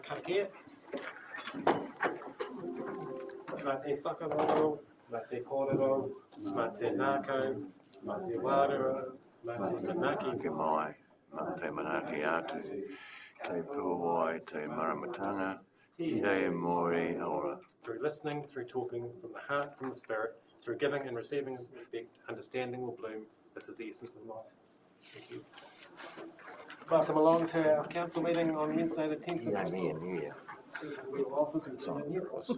kake. Mā te whakarongo, mā te kōrero, mā te nākau, mā te wārero, mā te manaki. Ke mai, mā te manaki atu, te puawai, te maramatanga, te mori aura. Through listening, through talking, from the heart, from the spirit, through giving and receiving respect, understanding will bloom. This is the essence of life. Thank you. Welcome along to our council meeting on Wednesday the 10th of April. Well, since we've been here, of course.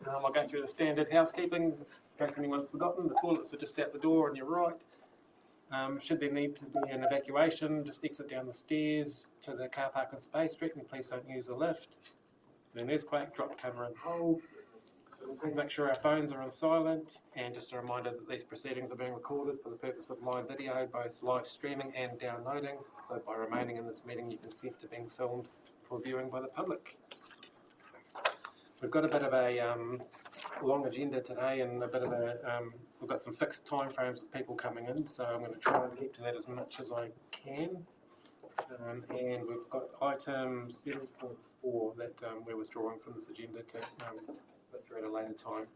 I'll go through the standard housekeeping, in case anyone's forgotten. The toilets are just out the door on your right. Should there need to be an evacuation, just exit down the stairs to the car park and space street, and please don't use the lift. An earthquake, drop, cover and hold. Please make sure our phones are on silent, and just a reminder that these proceedings are being recorded for the purpose of live video, both live streaming and downloading. So by remaining in this meeting, you consent to being filmed for viewing by the public. We've got a bit of a long agenda today, and a bit of we've got some fixed time frames with people coming in, so I'm going to try and get to that as much as I can. And we've got item 7.4 that we're withdrawing from this agenda to go through at a later time.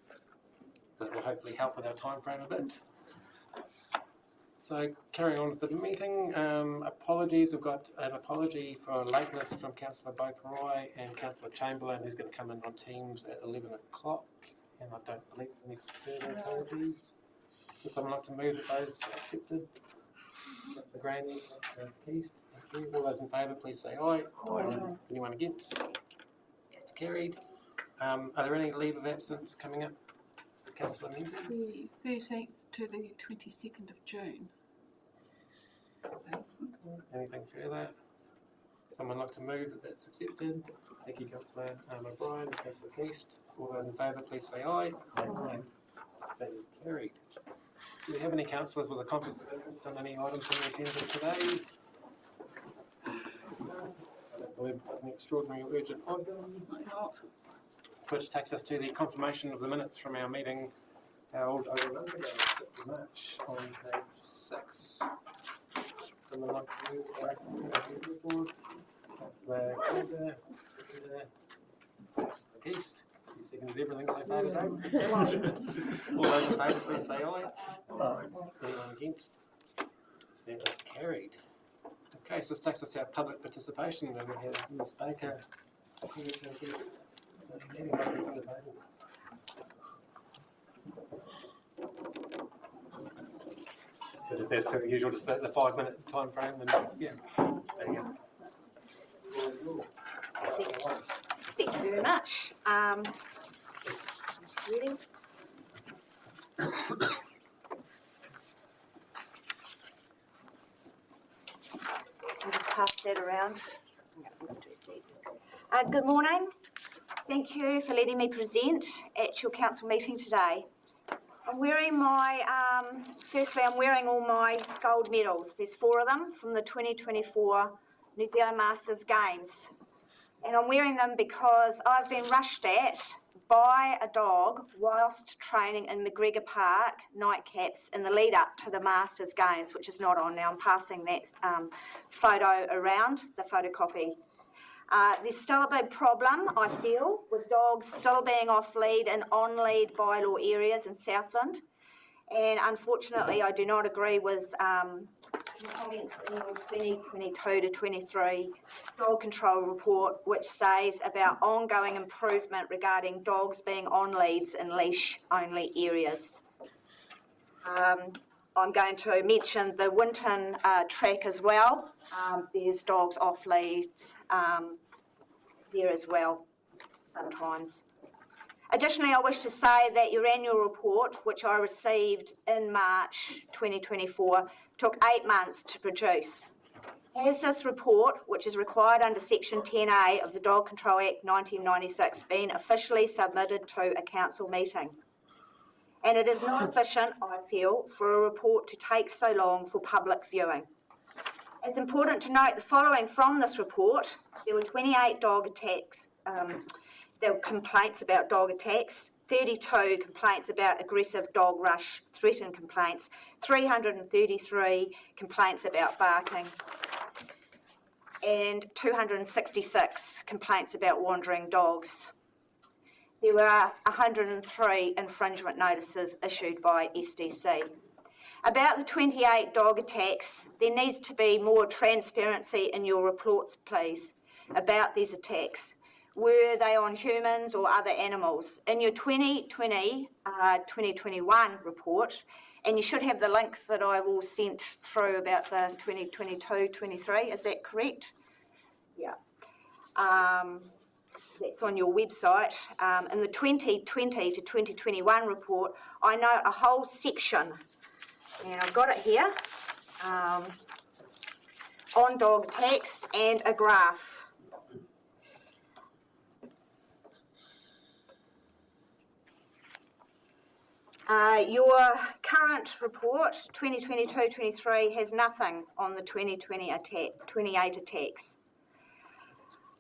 So that will hopefully help with our time frame a bit. So carrying on with the meeting, apologies. We've got an apology for lateness from Councillor Beauparai and Councillor Chamberlain, who's going to come in on Teams at 11 o'clock. And I don't believe there's any further apologies. Would someone like to move that those accepted? That's the Granny, that's the East. Thank you. All those in favour, please say aye. Aye. Anyone against? It's carried. Are there any leave of absence coming up? Councillor Menzies? The 13th to the 22nd of June. Anything further? Someone like to move that that's accepted? Thank you, Councillor O'Brien, Councillor East. All those in favour, please say aye. Aye. That is carried. Do we have any councillors with a conflict of interest on any items on the agenda today? I don't believe any extraordinary or urgent items. Which takes us to the confirmation of the minutes from our meeting held over Monday, 6th of March, on page 6. Someone like to move the board? Councillor Kaiser, Councillor East. You've seconded everything so far today. All those in favour, please say aye. Aye. Anyone against? That is carried. Okay, so this takes us to our public participation, and we have Ms. Baker here to address the meeting on the table. So just as per usual, just the 5-minute time frame, and yeah, there you go. Thank you very much. Ready? I'll just pass that around. Good morning. Thank you for letting me present at your council meeting today. I'm wearing my, firstly I'm wearing all my gold medals. There's 4 of them from the 2024 New Zealand Masters Games. And I'm wearing them because I've been rushed at by a dog whilst training in McGregor Park nightcaps in the lead up to the Masters Games, which is not on now. I'm passing that photo around, the photocopy. There's still a big problem, I feel, with dogs still being off lead in on lead bylaw areas in Southland. And unfortunately, I do not agree with comments in your 2022 to 23 dog control report, which says about ongoing improvement regarding dogs being on leads in leash-only areas. I'm going to mention the Winton track as well. There's dogs off leads there as well sometimes. Additionally, I wish to say that your annual report, which I received in March 2024, took 8 months to produce. Has this report, which is required under Section 10A of the Dog Control Act 1996, been officially submitted to a council meeting? And it is not efficient, I feel, for a report to take so long for public viewing. It's important to note the following from this report. There were 28 dog attacks. There were complaints about dog attacks, 32 complaints about aggressive dog rush, threatened complaints, 333 complaints about barking, and 266 complaints about wandering dogs. There were 103 infringement notices issued by SDC. About the 28 dog attacks, there needs to be more transparency in your reports, please, about these attacks. Were they on humans or other animals? In your 2020-2021 report, and you should have the link that I will send through about the 2022-23, is that correct? Yeah. That's on your website. In the 2020 to 2021 report, I note a whole section, and I've got it here, on dog attacks and a graph. Your current report, 2022-23, has nothing on the 28 attacks.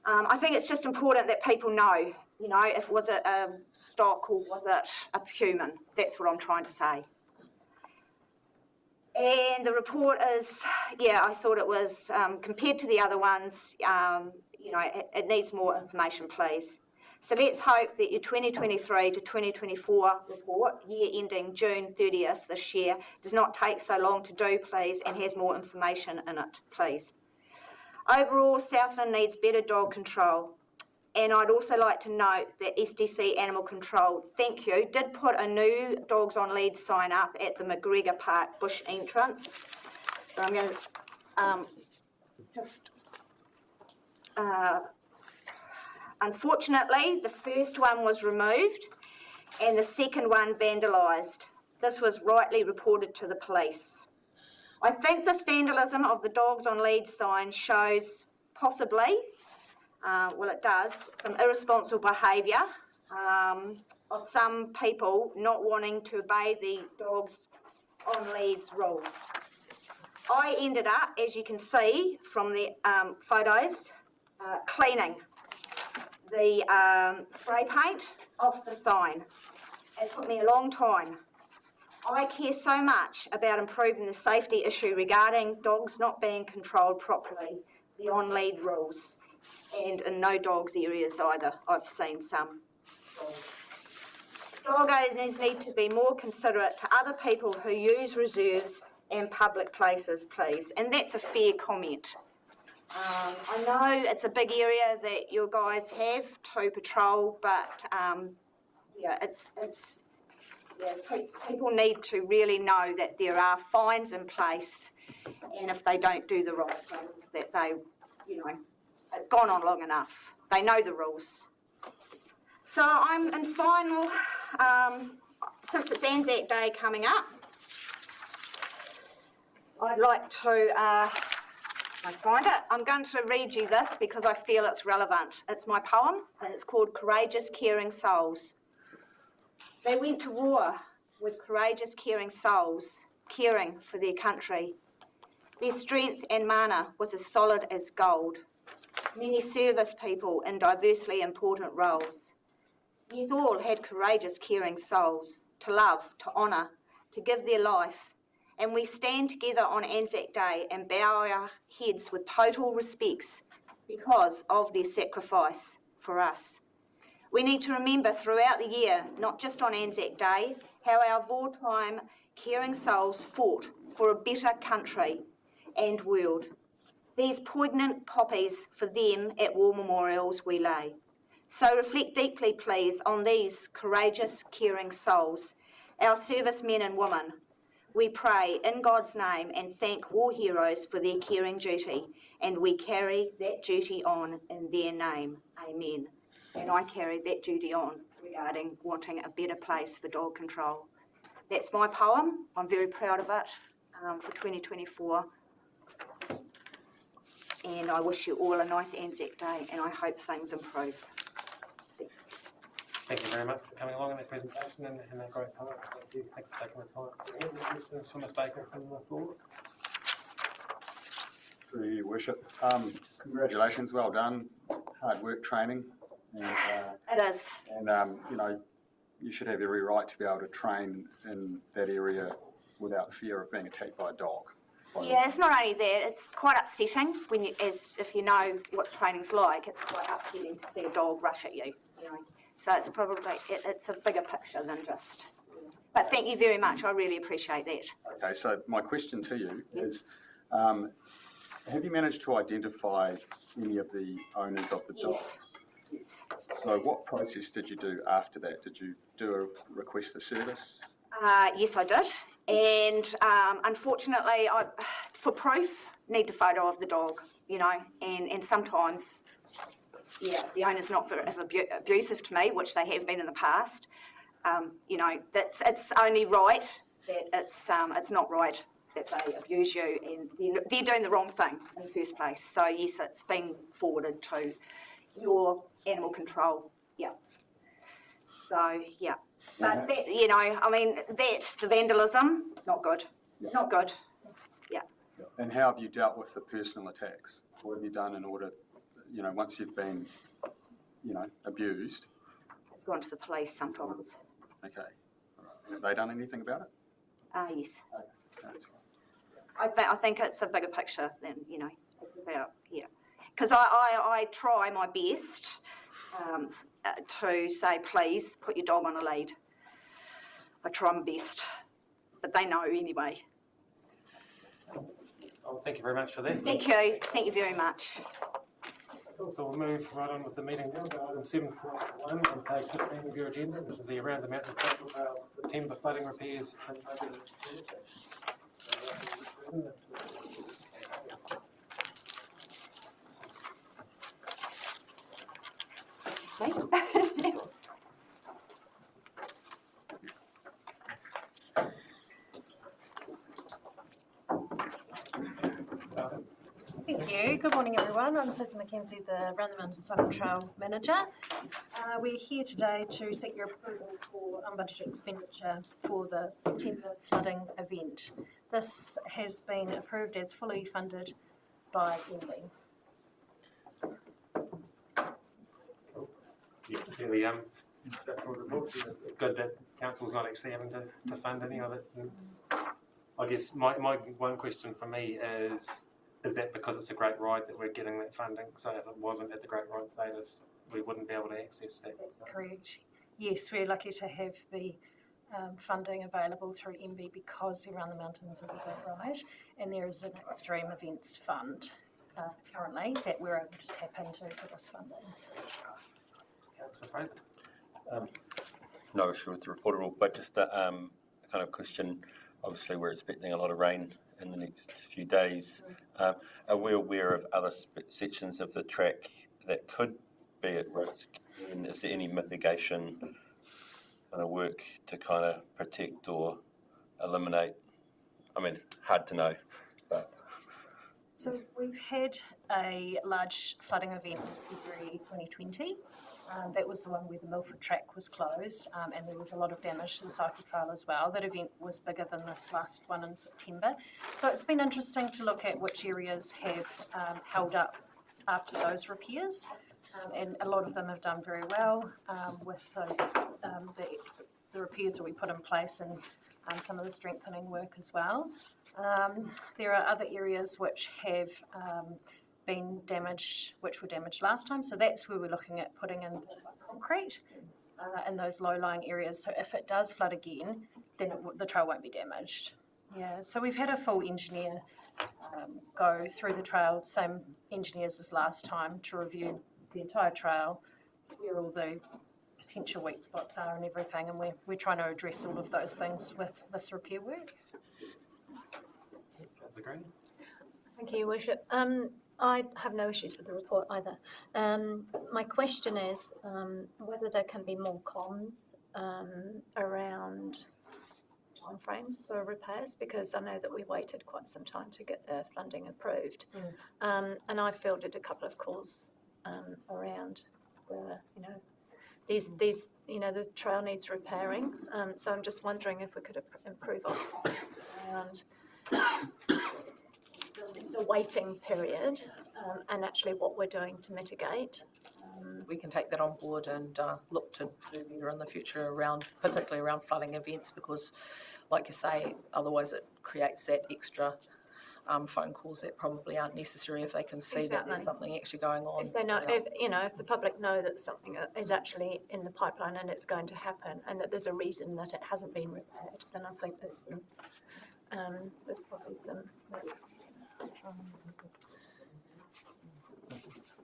I think it's just important that people know, you know, if was it a stock or was it a human? That's what I'm trying to say. And the report is, yeah, I thought it was, compared to the other ones, you know, it needs more information, please. So let's hope that your 2023 to 2024 report, year ending June 30th this year, does not take so long to do, please, and has more information in it, please. Overall, Southland needs better dog control. And I'd also like to note that SDC Animal Control, thank you, did put a new dogs on lead sign up at the McGregor Park bush entrance. So I'm going to just... unfortunately, the first one was removed and the second one vandalised. This was rightly reported to the police. I think this vandalism of the dogs on lead sign shows possibly, well it does, some irresponsible behaviour of some people not wanting to obey the dogs on leads rules. I ended up, as you can see from the photos, cleaning the spray paint off the sign. It took me a long time. I care so much about improving the safety issue regarding dogs not being controlled properly, the on-lead rules, and in no dogs areas either. I've seen some dogs. Dog owners need to be more considerate to other people who use reserves and public places, please, and that's a fair comment. I know it's a big area that you guys have to patrol, but yeah, people need to really know that there are fines in place, and if they don't do the right things, that they, you know, it's gone on long enough. They know the rules. So I'm in final, since it's Anzac Day coming up, I'd like to, I find it, I'm going to read you this because I feel it's relevant. It's my poem, and it's called Courageous Caring Souls. They went to war with courageous caring souls, caring for their country. Their strength and mana was as solid as gold. Many service people in diversely important roles. These all had courageous caring souls, to love, to honour, to give their life. And we stand together on Anzac Day and bow our heads with total respects because of their sacrifice for us. We need to remember throughout the year, not just on Anzac Day, how our wartime caring souls fought for a better country and world. These poignant poppies for them at war memorials we lay. So reflect deeply, please, on these courageous caring souls, our servicemen and women. We pray in God's name and thank war heroes for their caring duty, and we carry that duty on in their name. Amen. And I carry that duty on regarding wanting a better place for dog control. That's my poem. I'm very proud of it for 2024. And I wish you all a nice Anzac Day, and I hope things improve. Thank you very much for coming along in that presentation and that great poem. Thank you. Thanks for taking the time. Do we have any questions from Ms. Baker from the floor? Through you, Worship. Congratulations, well done. Hard work training. And, It is. And, you know, you should have every right to be able to train in that area without fear of being attacked by a dog. Yeah, it's not only that, it's quite upsetting when you, if you know what training's like, it's quite upsetting to see a dog rush at you, you know. So it's probably, it's a bigger picture than just, but thank you very much, I really appreciate that. Okay, so my question to you is, have you managed to identify any of the owners of the dogs? Yes. So what process did you do after that? Did you do a request for service? Yes, I did. And unfortunately, I, for proof, need a photo of the dog, you know, and sometimes, yeah, if the owner's not very abusive to me, which they have been in the past, you know, it's only right that it's not right that they abuse you, and they're doing the wrong thing in the first place. So yes, it's been forwarded to your animal control, yeah. So, yeah. But, that, you know, I mean, the vandalism, not good. Yeah. Not good. Yeah. And how have you dealt with the personal attacks? What have you done in order, you know, once you've been, you know, abused? It's gone to the police sometimes. Okay. Have they done anything about it? Yes. Okay, that's fine. I think it's a bigger picture than, you know, it's about, yeah. Because I try my best to say, please, put your dog on a lead. I try my best, but they know anyway. Well, thank you very much for that. Thank you. Thank you very much. So we'll move right on with the meeting now to item 7.1 on page 15 of your agenda, which is the Around the Mountain September flooding repairs and budget expenditure. Thank you. Good morning, everyone. I'm Susan McKenzie, the Around the Mountain Cycle Trail Manager. We're here today to seek your approval for unbudgeted expenditure for the September flooding event. This has been approved as fully funded by MB. Yeah, really, it's good that council's not actually having to fund any of it. And I guess my one question for me is that because it's a great ride that we're getting that funding? So if it wasn't at the great ride status, we wouldn't be able to access that? That's correct. Yes, we're lucky to have the funding available through MB because the Around the Mountains is a great ride, and there is an extreme events fund currently that we're able to tap into for this funding. Councillor Fraser. No issue with the report at all, but just a kind of question. Obviously, we're expecting a lot of rain in the next few days. Are we aware of other sections of the track that could be at risk? And is there any mitigation kind of work to kind of protect or eliminate? I mean, hard to know, but. So we've had a large flooding event in February 2020. That was the one where the Milford track was closed, and there was a lot of damage to the cycle trail as well. That event was bigger than this last one in September. So it's been interesting to look at which areas have held up after those repairs, and a lot of them have done very well with those the repairs that we put in place and some of the strengthening work as well. There are other areas which have been damaged, which were damaged last time. So that's where we're looking at putting in concrete in those low-lying areas. So if it does flood again, then the trail won't be damaged. Yeah, so we've had a full engineer go through the trail, same engineers as last time, to review the entire trail, where all the potential weak spots are and everything, and we're trying to address all of those things with this repair work. Councillor Green. Thank you, Your Worship. I have no issues with the report either. My question is whether there can be more comms around timeframes for repairs, because I know that we waited quite some time to get the funding approved. And I fielded a couple of calls around where, you know, these you know, the trail needs repairing. So I'm just wondering if we could improve our comms around the waiting period and actually what we're doing to mitigate. We can take that on board and look to do better in the future around, particularly around flooding events, because like you say, otherwise it creates that extra phone calls that probably aren't necessary if they can see that there's Exactly. something actually going on. If they know, around. if the public know that something is actually in the pipeline and it's going to happen, and that there's a reason that it hasn't been repaired, then I think there's probably some.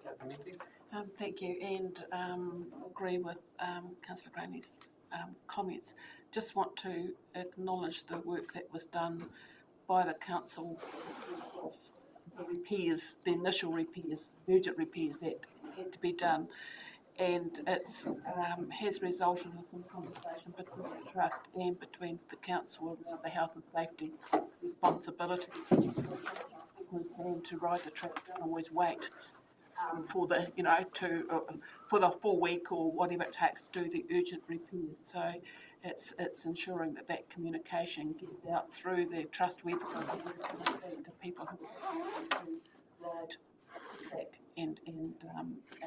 Councillor Menzies? Thank you, and agree with Councillor Graney's comments. Just want to acknowledge the work that was done by the council of the repairs, the initial repairs, urgent repairs that had to be done, and it's has resulted in some conversation between the trust and between the council of the health and safety responsibilities. And to ride the track, don't always wait for the for the full week or whatever it takes to do the urgent repairs. So it's ensuring that communication gets out through the trust website to people who ride the track and our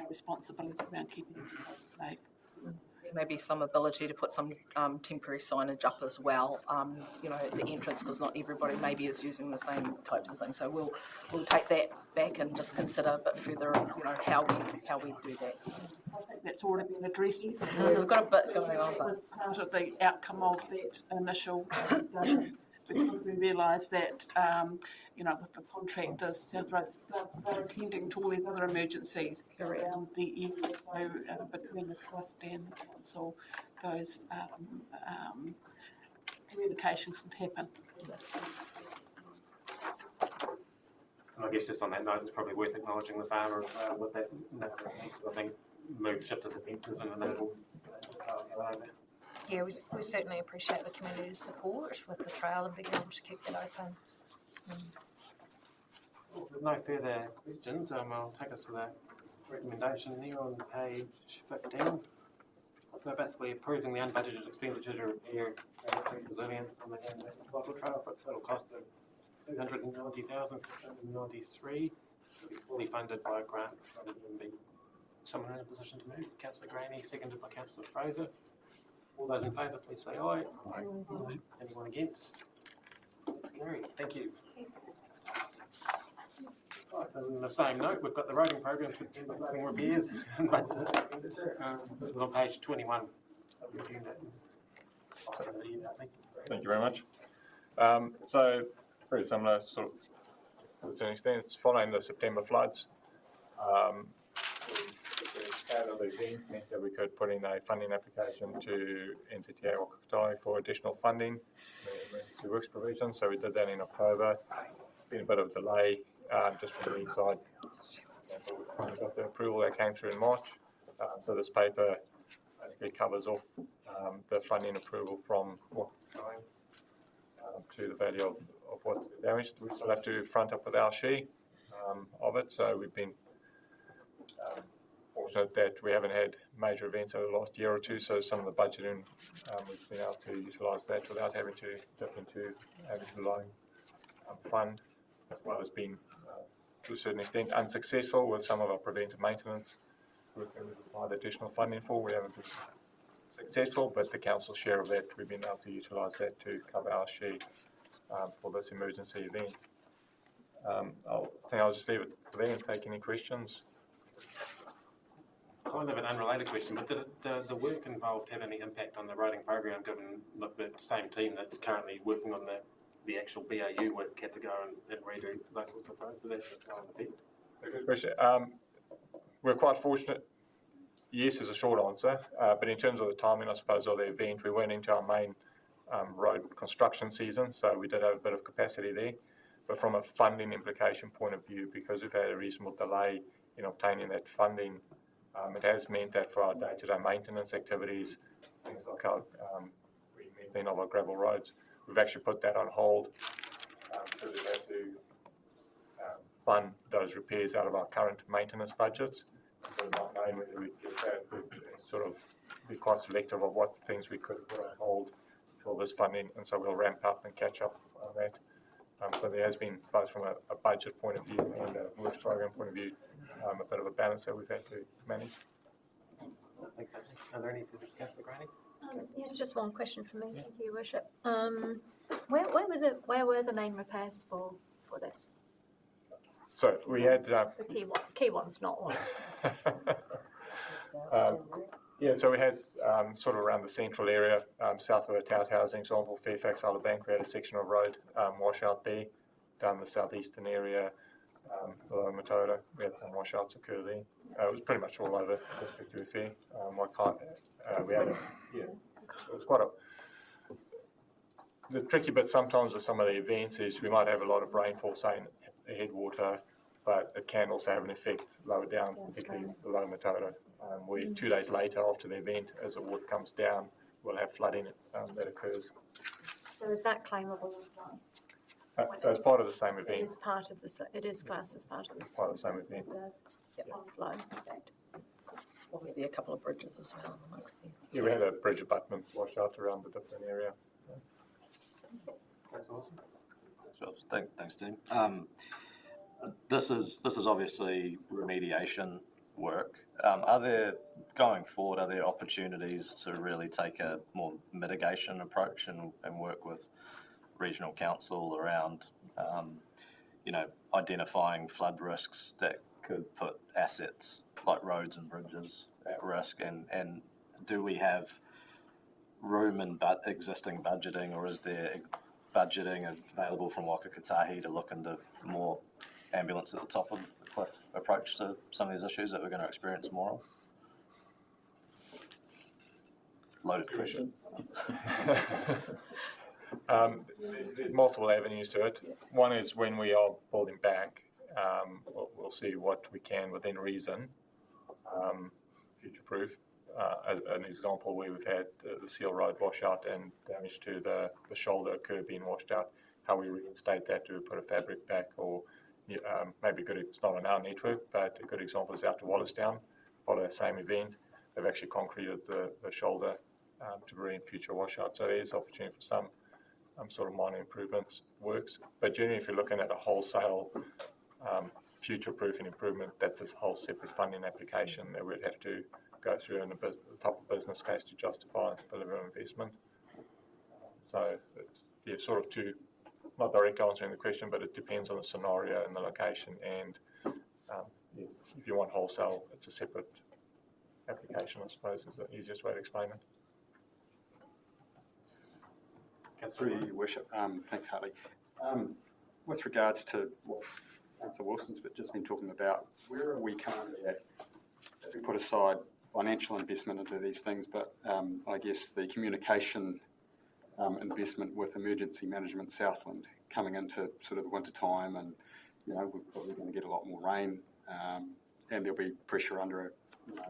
responsibility around keeping people safe. There may be some ability to put some temporary signage up as well, at the entrance, because not everybody maybe is using the same types of things. So we'll take that back and just consider a bit further, how we do that. So. I think that's already been addressed. Yeah, we've got a bit going on. As part of the outcome of that initial discussion, because we realised that, with the contractors, South Roads, they're attending to all these other emergencies around the area. So between the trust and the council, those communications can happen. And I guess just on that note, it's probably worth acknowledging the farmer with that. I think shifted the fences and enabled. Yeah, we certainly appreciate the community's support with the trail and being able to keep it open. Well, if there's no further questions, I'll take us to the recommendation there on page 15. So basically approving the unbudgeted expenditure to repair and increase resilience on the cycle trail for a total cost of $290,693 to be fully funded by a grant from the MB. Someone in a position to move? Councillor Graney, seconded by Councillor Fraser. All those in favour, please say aye. Aye. Anyone against? That's carried. Thank you. Right, on the same note, we've got the roading program for flooding repairs. This is on page 21 of the agenda. Thank you very much. So, very similar sort of to an extent. It's following the September floods. The scale of the event meant that we could put in a funding application to NZTA or Katai for additional funding, emergency works provision. So we did that in October. Been a bit of a delay just from the east side. We finally got the approval that came through in March. So this paper basically covers off the funding approval from what to the value of what's damaged. We still have to front up with our share of it. So we've been fortunate that we haven't had major events over the last year or two, so some of the budgeting we've been able to utilise that without having to dip into average line fund, as well as being to a certain extent unsuccessful with some of our preventive maintenance work that we provide additional funding for. We haven't been successful, but the council's share of that, we've been able to utilise that to cover our share for this emergency event. I think I'll just leave it there and take any questions. Kind of an unrelated question, but did the work involved have any impact on the roading program, given the same team that's currently working on the actual BAU work had to go and redo those sorts of roads? So that has no effect? Good question. We're quite fortunate. Yes is a short answer, but in terms of the timing, I suppose, of the event, we went into our main road construction season, so we did have a bit of capacity there. But from a funding implication point of view, because we've had a reasonable delay in obtaining that funding, it has meant that for our day-to-day maintenance activities, things like our re-maintenance of our gravel roads, we've actually put that on hold because we've had to fund those repairs out of our current maintenance budgets. So not knowing whether we'd get that, we'd sort of be quite selective of what things we could put on hold until this funding, and so we'll ramp up and catch up on that. So there has been, both from a budget point of view and a works program point of view, a bit of a balance that we've had to manage. Thanks, Anthony. Are there any further Councillor Graney? Yes, just one question from me. Thank you, Worship. Where were the main repairs for for this? So we had, The key one's not one. yeah, so we had sort of around the central area, south of the tout housing, example, Fairfax, Isle of Bank, we had a section of road washout there. Down the southeastern area, below Matoda, we had some washouts occur there. It was pretty much all over the district, to be fair. It was quite a... The tricky bit sometimes with some of the events is we might have a lot of rainfall, say, in the headwater, but it can also have an effect lower down, particularly below Matoda, where 2 days later after the event, as the water comes down, we'll have flooding that occurs. So is that claimable as well? So it's part of the same It event. is part of the, it is classed as part of It's part of the same event. the flow effect. Obviously, a couple of bridges as well amongst them. Yeah, we had a bridge abutment washed out around the different area. That's awesome. Sure. Thanks, team. This is obviously remediation work. Are there, going forward, are there opportunities to really take a more mitigation approach and work with regional council around, identifying flood risks that could put assets like roads and bridges at risk? And do we have room in existing budgeting, or is there budgeting available from Waka Kotahi to look into more ambulance at the top of the cliff approach to some of these issues that we're going to experience more of? Loaded question. There's multiple avenues to it. One is when we are building back, we'll see what we can within reason future-proof. As an example, where we've had the Seal Road washout and damage to the shoulder curb being washed out, how we reinstate that, do we put a fabric back, or maybe it's not on our network, but a good example is out to Wallistown, part of that same event. They've actually concreted the shoulder to prevent future washout. So there's opportunity for some sort of minor improvements works. But generally, if you're looking at a wholesale future-proofing improvement, that's a whole separate funding application that we'd have to go through in the top of business case to justify the level of investment. So it's sort of not directly answering the question, but it depends on the scenario and the location. And if you want wholesale, it's a separate application, I suppose, is the easiest way to explain it. Through you, Your Worship. Thanks, Hartley. With regards to what Councillor Wilson's just been talking about, where are we currently at? We put aside financial investment into these things, but I guess the communication investment with Emergency Management Southland coming into sort of the winter time, and we're probably going to get a lot more rain, and there'll be pressure under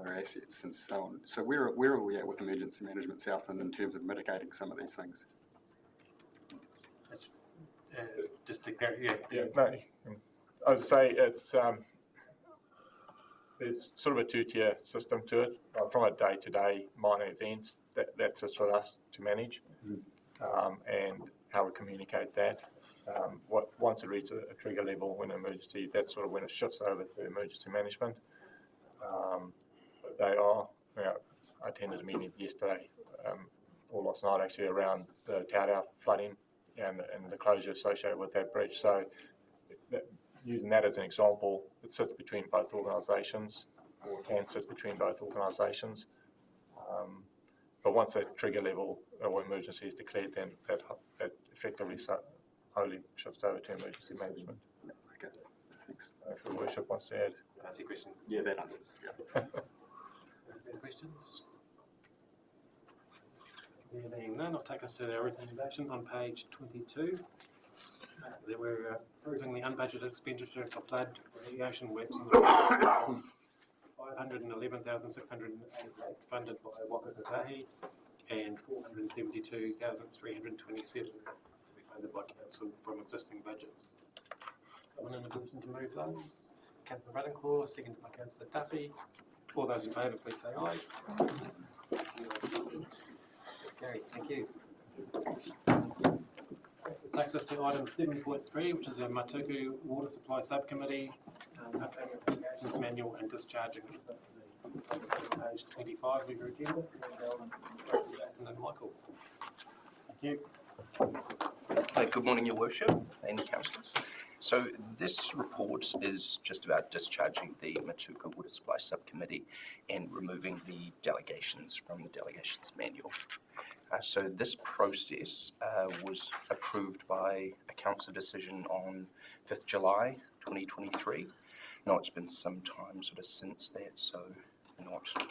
our assets and so on. So where are we at with Emergency Management Southland in terms of mitigating some of these things? Just to clarify, No, I would say it's there's sort of a two-tier system to it. From a day-to-day minor events, that's just for us to manage, and how we communicate that. Once it reaches a trigger level when emergency, that's sort of when it shifts over to emergency management. But they are, I attended a meeting yesterday, or last night actually, around the Taurau flooding and the closure associated with that bridge. So using that as an example, it sits between both organisations, or can sit between both organisations. But once that trigger level or emergency is declared, then that effectively wholly shifts over to emergency management. Okay, thanks. If Your Worship wants to add. that's your question. Yeah, that answers. Yeah. Any questions? There being none, I'll take us to our recommendation on page 22. That we're approving the unbudgeted expenditure for flood remediation works on the 511,688 funded by Waka Kotahi and 472,327 to be funded by council from existing budgets. Someone in a position to move those? Councillor Running-Claw, seconded by Councillor Duffy. All those in favour, please say aye. Carried. Thank you. This takes us to item 7.3, which is a Matuku Water Supply Subcommittee, updating applications manual and discharging the subcommittee. Page 25 of your agenda. Jason and Michael. Thank you. Good morning, Your Worship and councillors. So this report is just about discharging the Matuka Water Supply Subcommittee and removing the delegations from the delegations manual. So this process was approved by a council decision on 5th July 2023. Now it's been some time sort of since that, so I'm not still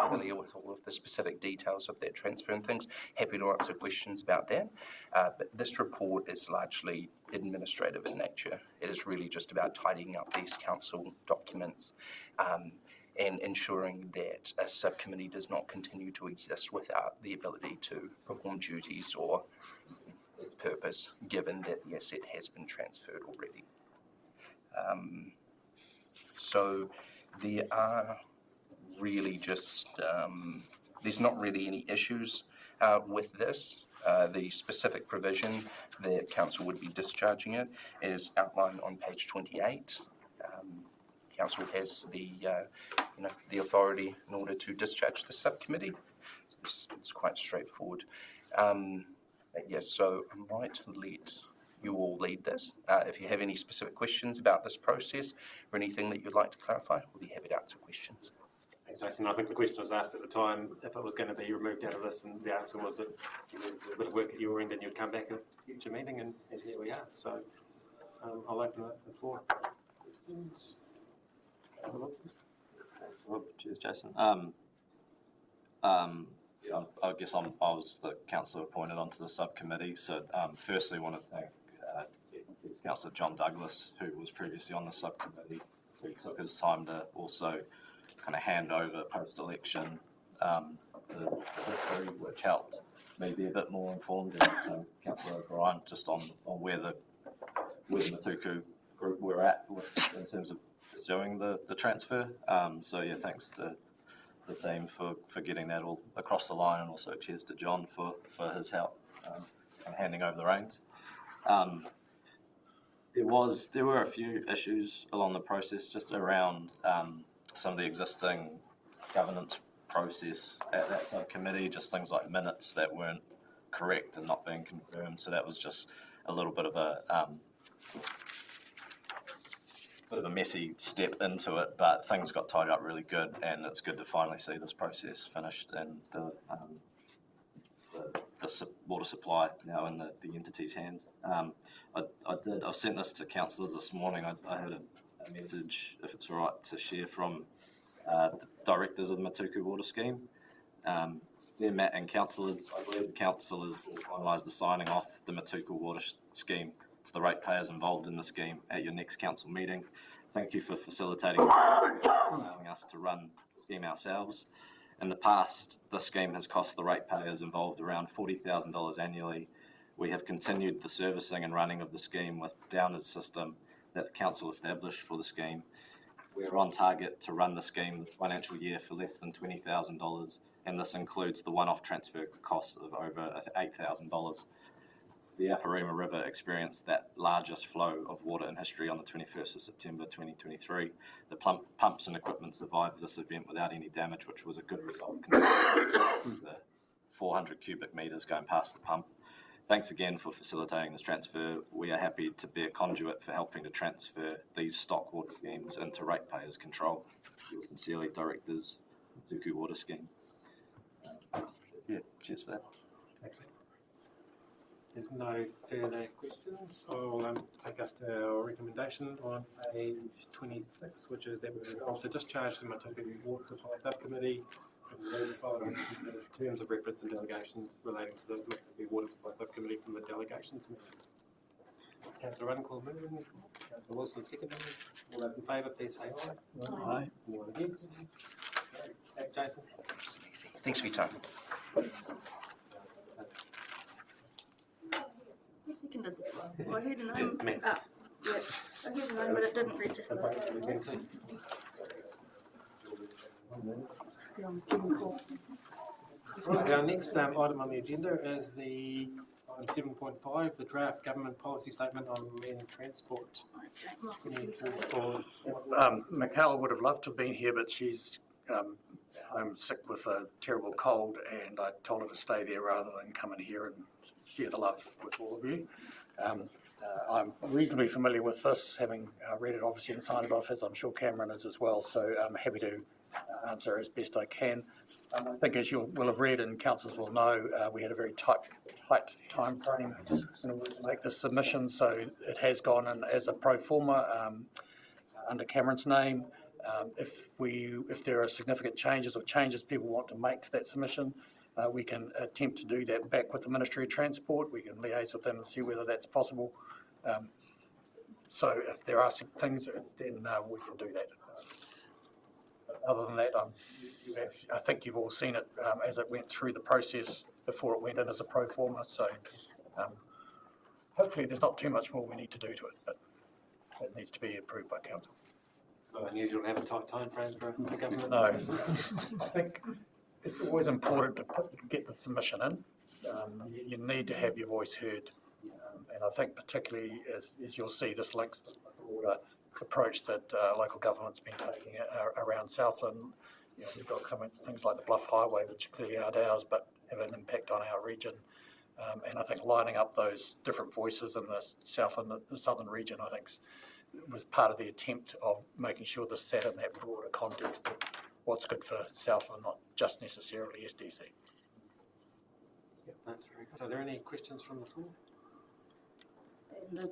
familiar with all of the specific details of that transfer and things. Happy to answer questions about that. But this report is largely administrative in nature. It is really just about tidying up these council documents and ensuring that a subcommittee does not continue to exist without the ability to perform duties or its purpose, given that the asset has been transferred already. So there are really just, there's not really any issues with this. The specific provision that council would be discharging it is outlined on page 28. Council has the authority in order to discharge the subcommittee. It's quite straightforward. Yes, so I might let you all lead this. If you have any specific questions about this process or anything that you'd like to clarify, we'll be happy to answer questions. Thanks, Jason. I think the question was asked at the time if it was going to be removed out of this, and the answer was that you did a bit of work at your end and you'd come back at a future meeting, and here we are. So I'll open up the floor. Questions? Cheers, Jason. I guess I was the councillor appointed onto the subcommittee, so firstly I want to thank Councillor John Douglas, who was previously on the subcommittee, who took his time to also kind of hand over post-election the history, which helped me be a bit more informed, and Councillor O'Brien just on where the Matuku group were at in terms of pursuing the transfer. So yeah, thanks to the team for getting that all across the line, and also cheers to John for his help and handing over the reins. There were a few issues along the process just around some of the existing governance process at that subcommittee, just things like minutes that weren't correct and not being confirmed. So that was just a little bit of a messy step into it, but things got tied up really good, and it's good to finally see this process finished and the water supply now in the entity's hands. I've sent this to councillors this morning. I had a message, if it's all right, to share from the directors of the Matuku Water Scheme. Dear Matt and councillors, I believe the councillors will finalise the signing off the Matuku Water Scheme to the ratepayers involved in the scheme at your next council meeting. Thank you for facilitating allowing us to run the scheme ourselves. In the past, the scheme has cost the ratepayers involved around $40,000 annually. We have continued the servicing and running of the scheme with the downward system that the council established for the scheme. We are on target to run the scheme this financial year for less than $20,000, and this includes the one-off transfer cost of over $8,000. The Aparima River experienced that largest flow of water in history on the 21st of September 2023. The pumps and equipment survived this event without any damage, which was a good result considering the 400 cubic metres going past the pump. Thanks again for facilitating this transfer. We are happy to be a conduit for helping to transfer these stock water schemes into ratepayers' control. Yours sincerely, Directors, Matuku Water Scheme. Yeah, cheers for that. Thanks, mate. There's no further questions. I'll take us to our recommendation on page 26, which is that we resolve to discharge the Matuku Water Supply Subcommittee and the following terms of reference and delegations relating to the Matuku Water Supply Subcommittee from the delegations meetings. Councillor Runcorn moving, Councillor Wilson seconding. All those in favour, please say aye. Aye. Anyone against? Thanks, Jason. Thanks for your time. I heard a name. Yeah, I heard a name, but it didn't register. Right, our next item on the agenda is the item 7.5, the draft government policy statement on marine transport. Michaela would have loved to have been here, but she's home sick with a terrible cold, and I told her to stay there rather than come in here and share the love with all of you. I'm reasonably familiar with this, having read it obviously and signed it off, as I'm sure Cameron is as well, so I'm happy to answer as best I can. I think, as you will have read and councillors will know, we had a very tight time frame in order to make this submission, so it has gone in as a pro forma under Cameron's name. If there are significant changes or changes people want to make to that submission, we can attempt to do that back with the Ministry of Transport. We can liaise with them and see whether that's possible. So if there are some things, then we can do that. Other than that, I think you've all seen it as it went through the process before it went in as a pro forma. So hopefully there's not too much more we need to do to it, but it needs to be approved by council. Not unusual to have a tight time frame for the government. No, I think it's always important to get the submission in. You need to have your voice heard, and I think particularly as you'll see, this links to the broader approach that local government's been taking around Southland. We've got things like the Bluff Highway, which clearly aren't ours, but have an impact on our region. And I think lining up those different voices in the southern region, I think, was part of the attempt of making sure this sat in that broader context of what's good for Southland, not just necessarily SDC. Yep, that's very good. Are there any questions from the floor? No.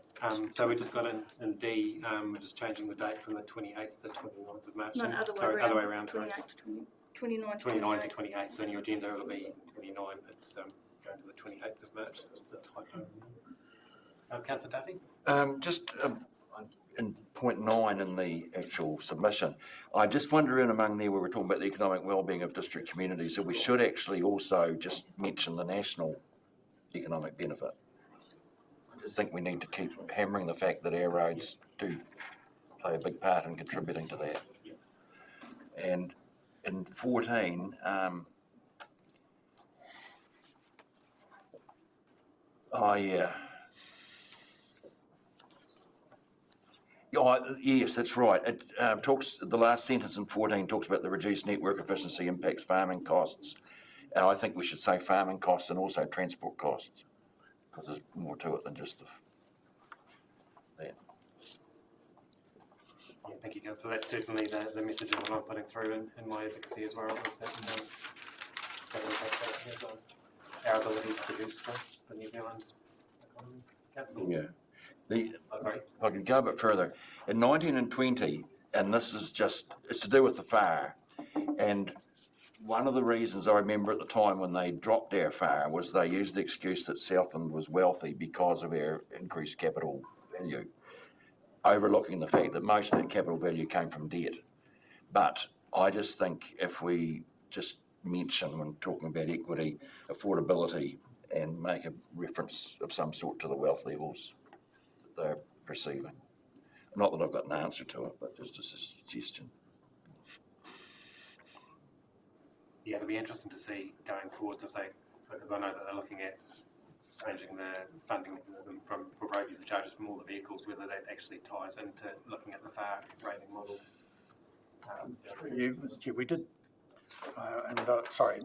So we just got in D, we're just changing the date from the 28th to the 29th of March. No, other way sorry, around. other way around. 28 to 29 to 29 to 28. So in your agenda it'll be 29. It's going to the 28th of March. So it's a typo. Councillor Duffy? Just in point 9 in the actual submission, I just wonder in among there where we're talking about the economic wellbeing of district communities, that we should actually also just mention the national economic benefit. I just think we need to keep hammering the fact that our roads do play a big part in contributing to that. And in 14, yes, that's right. It talks. The last sentence in 14 talks about the reduced network efficiency impacts farming costs, and I think we should say farming costs and also transport costs, because there's more to it than just that. Yeah, thank you, Councillor. That's certainly the message that I'm putting through in my advocacy as well. Is that our ability to produce for the New Zealand economy. Yeah. Sorry. If I could go a bit further, in 19 and 20, and this is just, it's to do with the FAR, and one of the reasons I remember at the time when they dropped our FAR was they used the excuse that Southland was wealthy because of our increased capital value, overlooking the fact that most of that capital value came from debt. But I just think if we just mention, when talking about equity, affordability, and make a reference of some sort to the wealth levels that they're perceiving. Not that I've got an answer to it, but just a suggestion. Yeah, it'll be interesting to see going forwards if because I know that they're looking at changing the funding mechanism for road user charges from all the vehicles, whether that actually ties into looking at the FAR rating model. We did, sorry,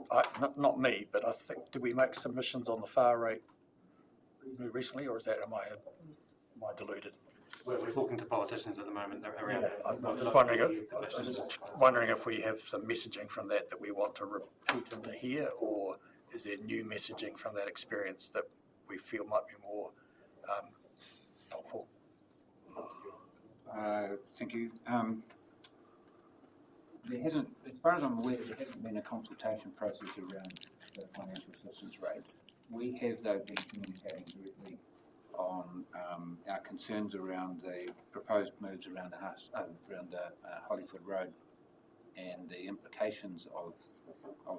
not me, but I think, did we make submissions on the FAR rate recently, or is that, am I deluded? We're talking to politicians at the moment around that. I'm just wondering if we have some messaging from that we want to repeat into here, or is there new messaging from that experience that we feel might be more helpful? Thank you. There hasn't, as far as I'm aware, there hasn't been a consultation process around the financial assistance rate. We have, though, been communicating directly on our concerns around the proposed moves around Hollywood Road and the implications of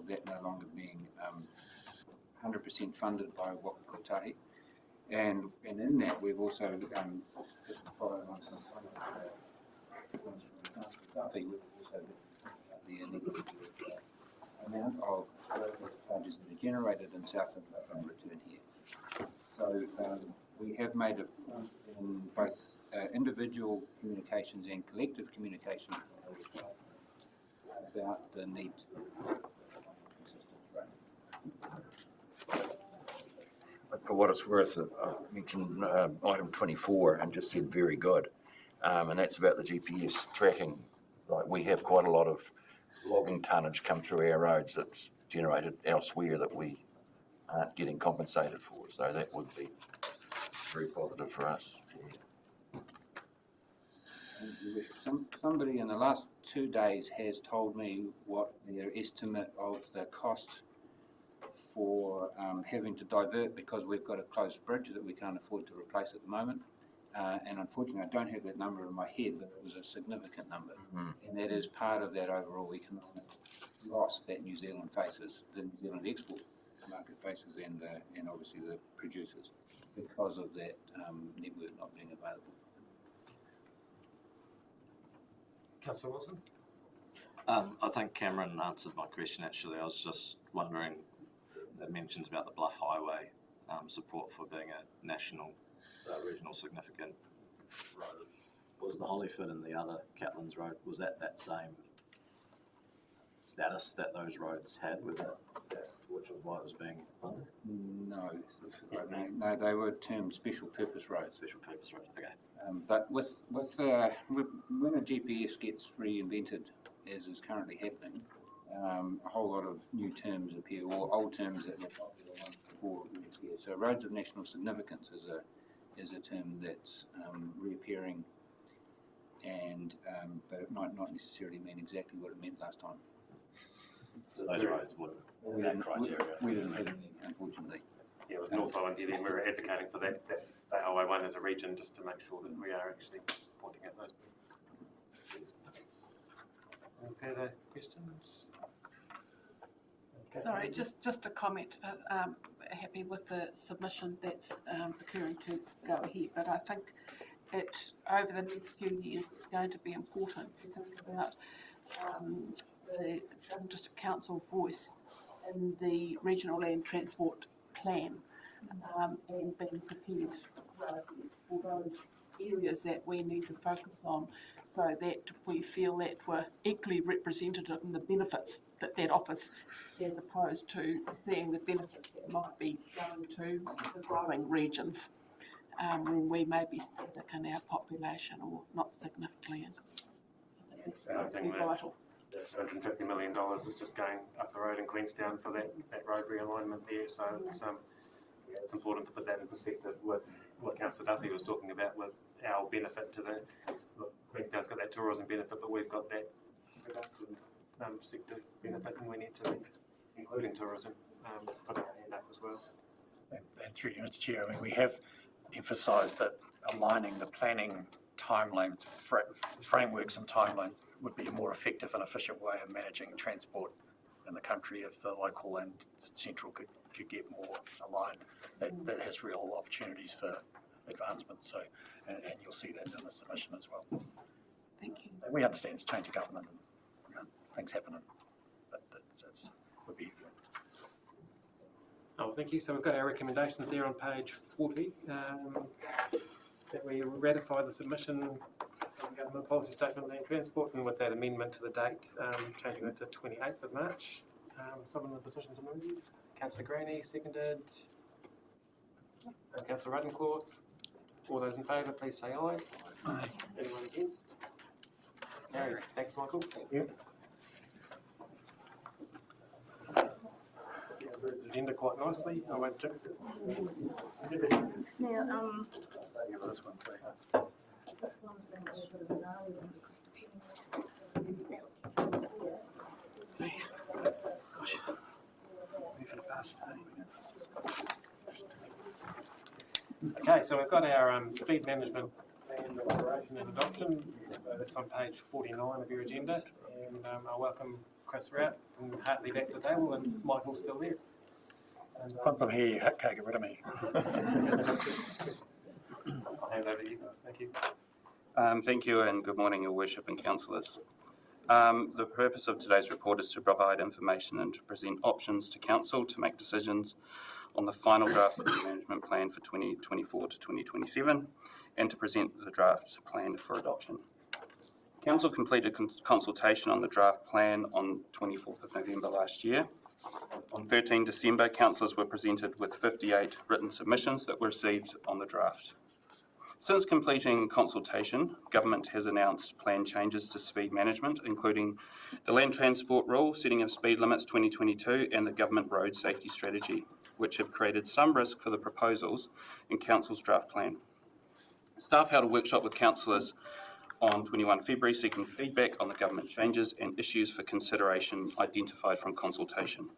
that no longer being 100% funded by what we call tahi. And in that, we've also just following on from we've also the amount of charges that are generated in Southland and return here. So we have made it in both individual communications and collective communications about the need to consistent rain. But for what it's worth, I mentioned item 24 and just said very good. And that's about the GPS tracking. Like, we have quite a lot of logging tonnage come through our roads that's generated elsewhere that we aren't getting compensated for. So that would be very positive for us. Somebody in the last 2 days has told me what their estimate of the cost for having to divert, because we've got a closed bridge that we can't afford to replace at the moment. And unfortunately, I don't have that number in my head, but it was a significant number. And that is part of that overall economic loss that New Zealand faces, the New Zealand export market faces, and obviously the producers, because of that network not being available. Councillor Wilson? I think Cameron answered my question actually. I was just wondering, it mentions about the Bluff Highway support for being a national, regional significant road. Was the Hollyford and the other Catlins Road, was that same status that those roads had with that, which was why it was being funded? No, they were termed special purpose roads. Special purpose roads, okay. But when a GPS gets reinvented, as is currently happening, a whole lot of new terms appear, or old terms that were popular ones before reappear. So roads of national significance is a term that's reappearing, and but it might not necessarily mean exactly what it meant last time. So those roads wouldn't meet that criteria. We didn't have any, unfortunately. Yeah, with North Island here, then we were advocating for that Highway 1 as a region, just to make sure that we are actually pointing at those. Any further questions? Sorry, just a comment. Happy with the submission that's occurring to go ahead, but I think it, over the next few years, it's going to be important to think about the Southern District Council voice in the regional land transport plan, and being prepared for those areas that we need to focus on, so that we feel that we're equally representative in the benefits that offers, as opposed to seeing the benefits that might be going to the growing regions when we may be static in our population or not significantly. It's vital. $250 million is just going up the road in Queenstown for that road realignment there, so it's important to put that in perspective with what Councillor Duffy was talking about, with our benefit to Queenstown's got that tourism benefit, but we've got that production sector benefit, and we need to, including tourism, put our hand up as well. And through you, Mr. Chair, I mean, we have emphasised that aligning the planning timelines, frameworks and timelines would be a more effective and efficient way of managing transport in the country if the local and central could get more aligned. That has real opportunities for advancement. So, and you'll see that in the submission as well. Thank you. And we understand it's change of government and things happening, but that's would be. Oh, thank you. So we've got our recommendations there on page 40. That we ratify the submission of the government policy statement on land transport, and with that amendment to the date, changing it to 28th of March. Someone in a position to move? Councillor Graney, seconded. Councillor Ruttenclaw. All those in favour, please say aye. Aye. Anyone against? Carried. Thanks, Michael. Thank you. The agenda quite nicely. I won't jinx it. Now, This one, please. this one's been a bit of an early one Okay, so we've got our speed management plan of operation and adoption. So that's on page 49 of your agenda, and I welcome Chris Rout and Hartley back to the table, and Michael's still there. And, From here, you can't get rid of me. I'll hand over to you guys. Thank you. Thank you, and good morning, Your Worship and Councillors. The purpose of today's report is to provide information and to present options to Council to make decisions on the final draft of the management plan for 2024 to 2027, and to present the draft plan for adoption. Council completed consultation on the draft plan on 24th of November last year. On 13 December, councillors were presented with 58 written submissions that were received on the draft. Since completing consultation, Government has announced plan changes to speed management, including the Land Transport Rule, Setting of Speed Limits 2022 and the Government Road Safety Strategy, which have created some risk for the proposals in Council's draft plan. Staff held a workshop with councillors on 21 February seeking feedback on the Government changes and issues for consideration identified from consultation.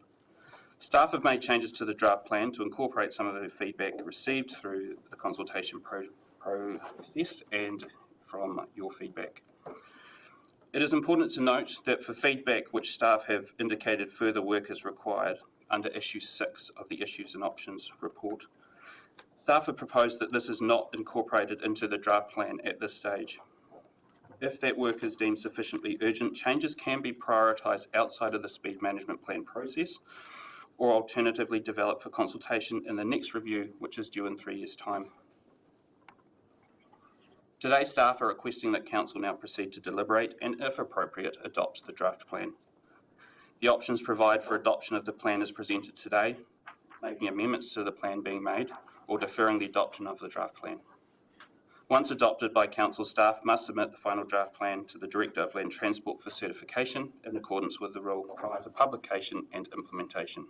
Staff have made changes to the draft plan to incorporate some of the feedback received through the consultation process and from your feedback. It is important to note that for feedback which staff have indicated further work is required under issue 6 of the Issues and Options report, staff have proposed that this is not incorporated into the draft plan at this stage. If that work is deemed sufficiently urgent, changes can be prioritised outside of the speed management plan process or alternatively developed for consultation in the next review, which is due in 3 years' time. Today, staff are requesting that Council now proceed to deliberate and, if appropriate, adopt the draft plan. The options provide for adoption of the plan as presented today, making amendments to the plan being made, or deferring the adoption of the draft plan. Once adopted by Council, staff must submit the final draft plan to the Director of Land Transport for certification in accordance with the rule prior to publication and implementation.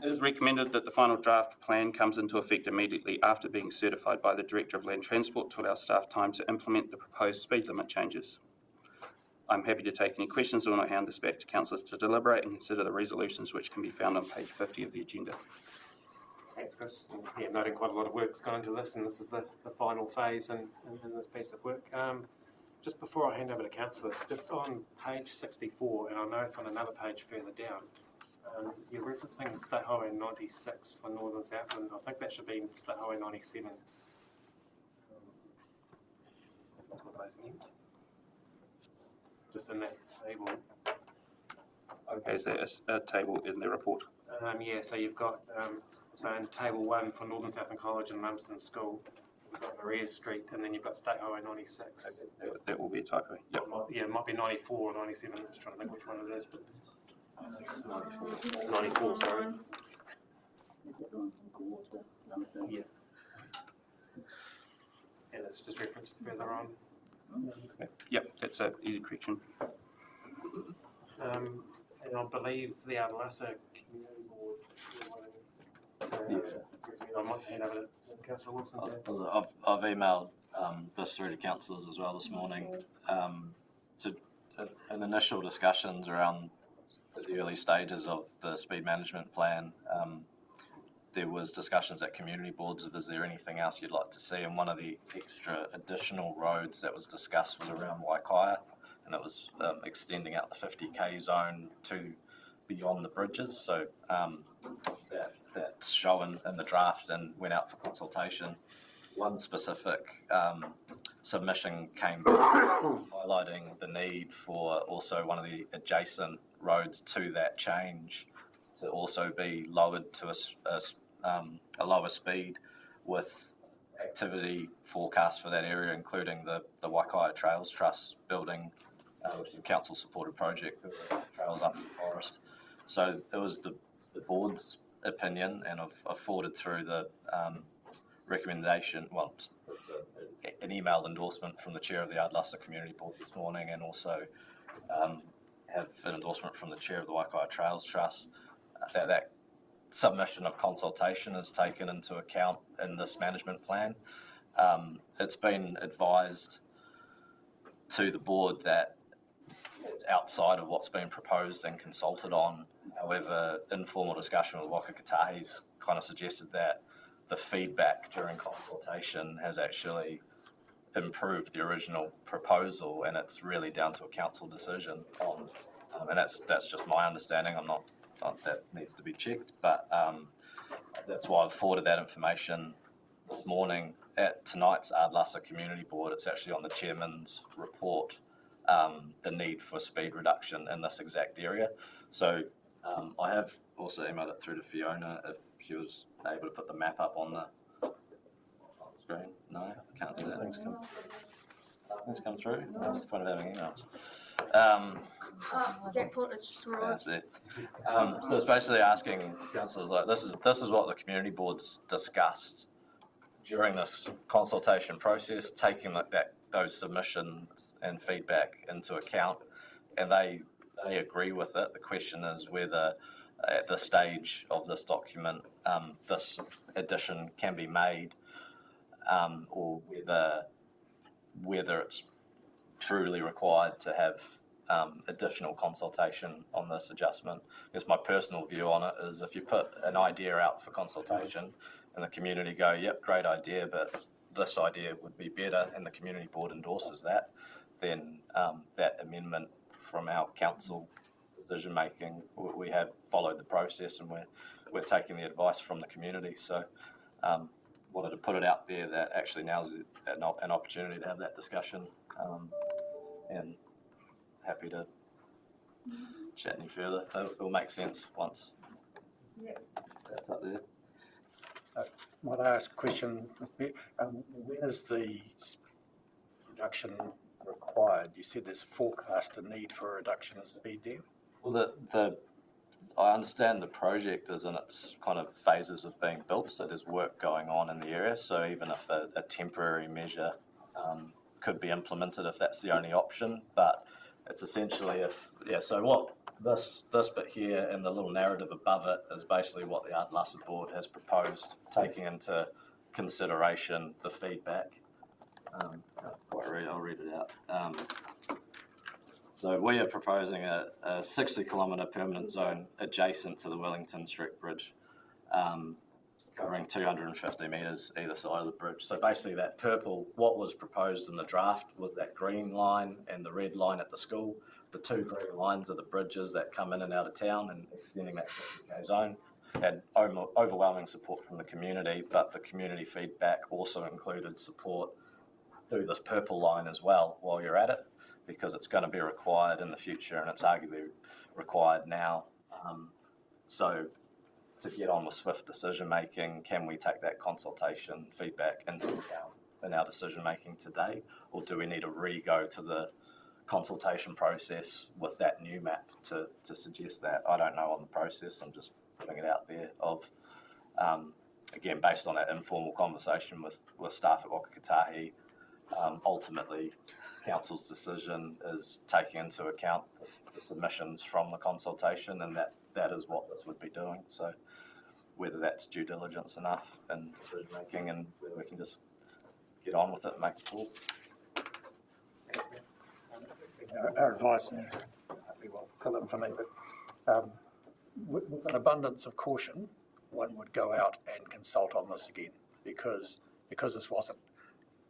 It is recommended that the final draft plan comes into effect immediately after being certified by the Director of Land Transport to allow staff time to implement the proposed speed limit changes. I'm happy to take any questions and I'll hand this back to councillors to deliberate and consider the resolutions which can be found on page 50 of the agenda. Thanks, Chris. Yeah, noting quite a lot of work's gone into this, and this is the final phase in this piece of work. Just before I hand over to councillors, just on page 64, and I know it's on another page further down, you're referencing State Highway 96 for Northern Southland. I think that should be State Highway 97. Just in that table. Okay, is there a table in the report? Yeah, so you've got, so in table 1 for Northern Southland College and Lumsden School, you've got Maria Street, and then you've got State Highway 96. Okay, that will be a typo. Yep. Yeah, it might be 94 or 97. I'm just trying to think which one it is, but 94, sorry. Yeah. And it's just referenced further on. Okay. Yep, that's an easy correction. And I believe the Adlasa Community Board. I might hand over to Councillor Wilson. I've emailed this through to councillors as well this morning. So in initial discussions around the early stages of the speed management plan, there was discussions at community boards of is there anything else you'd like to see, and one of the extra additional roads that was discussed was around Waikaia, and it was extending out the 50k zone to beyond the bridges. So that's shown in the draft and went out for consultation. One specific submission came highlighting the need for also one of the adjacent roads to that change to also be lowered to a lower speed, with activity forecast for that area, including the Waikaia Trails Trust building, which is a council supported project, trails up in the forest. So it was the board's opinion, and I've forwarded through the recommendation, well, it's an emailed endorsement from the chair of the Ardluster Community Board this morning, and also have an endorsement from the chair of the Waikaia Trails Trust. That submission of consultation is taken into account in this management plan. It's been advised to the board that it's outside of what's been proposed and consulted on. However, informal discussion with Waka Kotahi's kind of suggested that the feedback during consultation has actually improved the original proposal, and it's really down to a council decision on, and that's just my understanding. I'm not that needs to be checked, but that's why I've forwarded that information this morning at tonight's Ardluster Community Board. It's actually on the chairman's report, the need for speed reduction in this exact area. So I have also emailed it through to Fiona if she was able to put the map up on the screen. No, I can't do that. Nothing's come through. What's the point of having emails? Jackpot, it's just right. That's it. So it's basically asking councillors, like, this is what the community boards discussed during this consultation process, taking those submissions and feedback into account, and they agree with it. The question is whether at this stage of this document this addition can be made, or whether it's truly required to have additional consultation on this adjustment. Because my personal view on it is, if you put an idea out for consultation and the community go, yep, great idea, but this idea would be better, and the community board endorses that, then that amendment from our council decision making, we have followed the process, and we're taking the advice from the community. So wanted to put it out there that actually now's an opportunity to have that discussion, and happy to chat any further. It'll make sense once that's up there. Might I ask a question? When is the reduction required? You said there's forecast a need for a reduction in speed there. Well, I understand the project is in its kind of phases of being built, so there's work going on in the area. So even if a temporary measure could be implemented, if that's the only option, but it's essentially so what this bit here and the little narrative above it is basically what the Ardlassa board has proposed, taking into consideration the feedback. I'll read it out. So we are proposing a 60-kilometre permanent zone adjacent to the Wellington Street Bridge, covering 250 metres either side of the bridge. So basically that purple, what was proposed in the draft was that green line and the red line at the school. The two green lines are the bridges that come in and out of town, and extending that 50k zone had overwhelming support from the community, but the community feedback also included support through this purple line as well while you're at it, because it's going to be required in the future, and it's arguably required now. So to get on with swift decision making, can we take that consultation feedback into account in our decision making today, or do we need to re-go to the consultation process with that new map to suggest that? I don't know on the process. I'm just putting it out there of, again, based on that informal conversation with staff at Wakakatahi, ultimately council's decision is taking into account the submissions from the consultation, and that is what this would be doing. So whether that's due diligence enough in decision making, and whether we can just get on with it and make the call. Our advice, and hopefully will fill in for me, but with an abundance of caution, one would go out and consult on this again, because this wasn't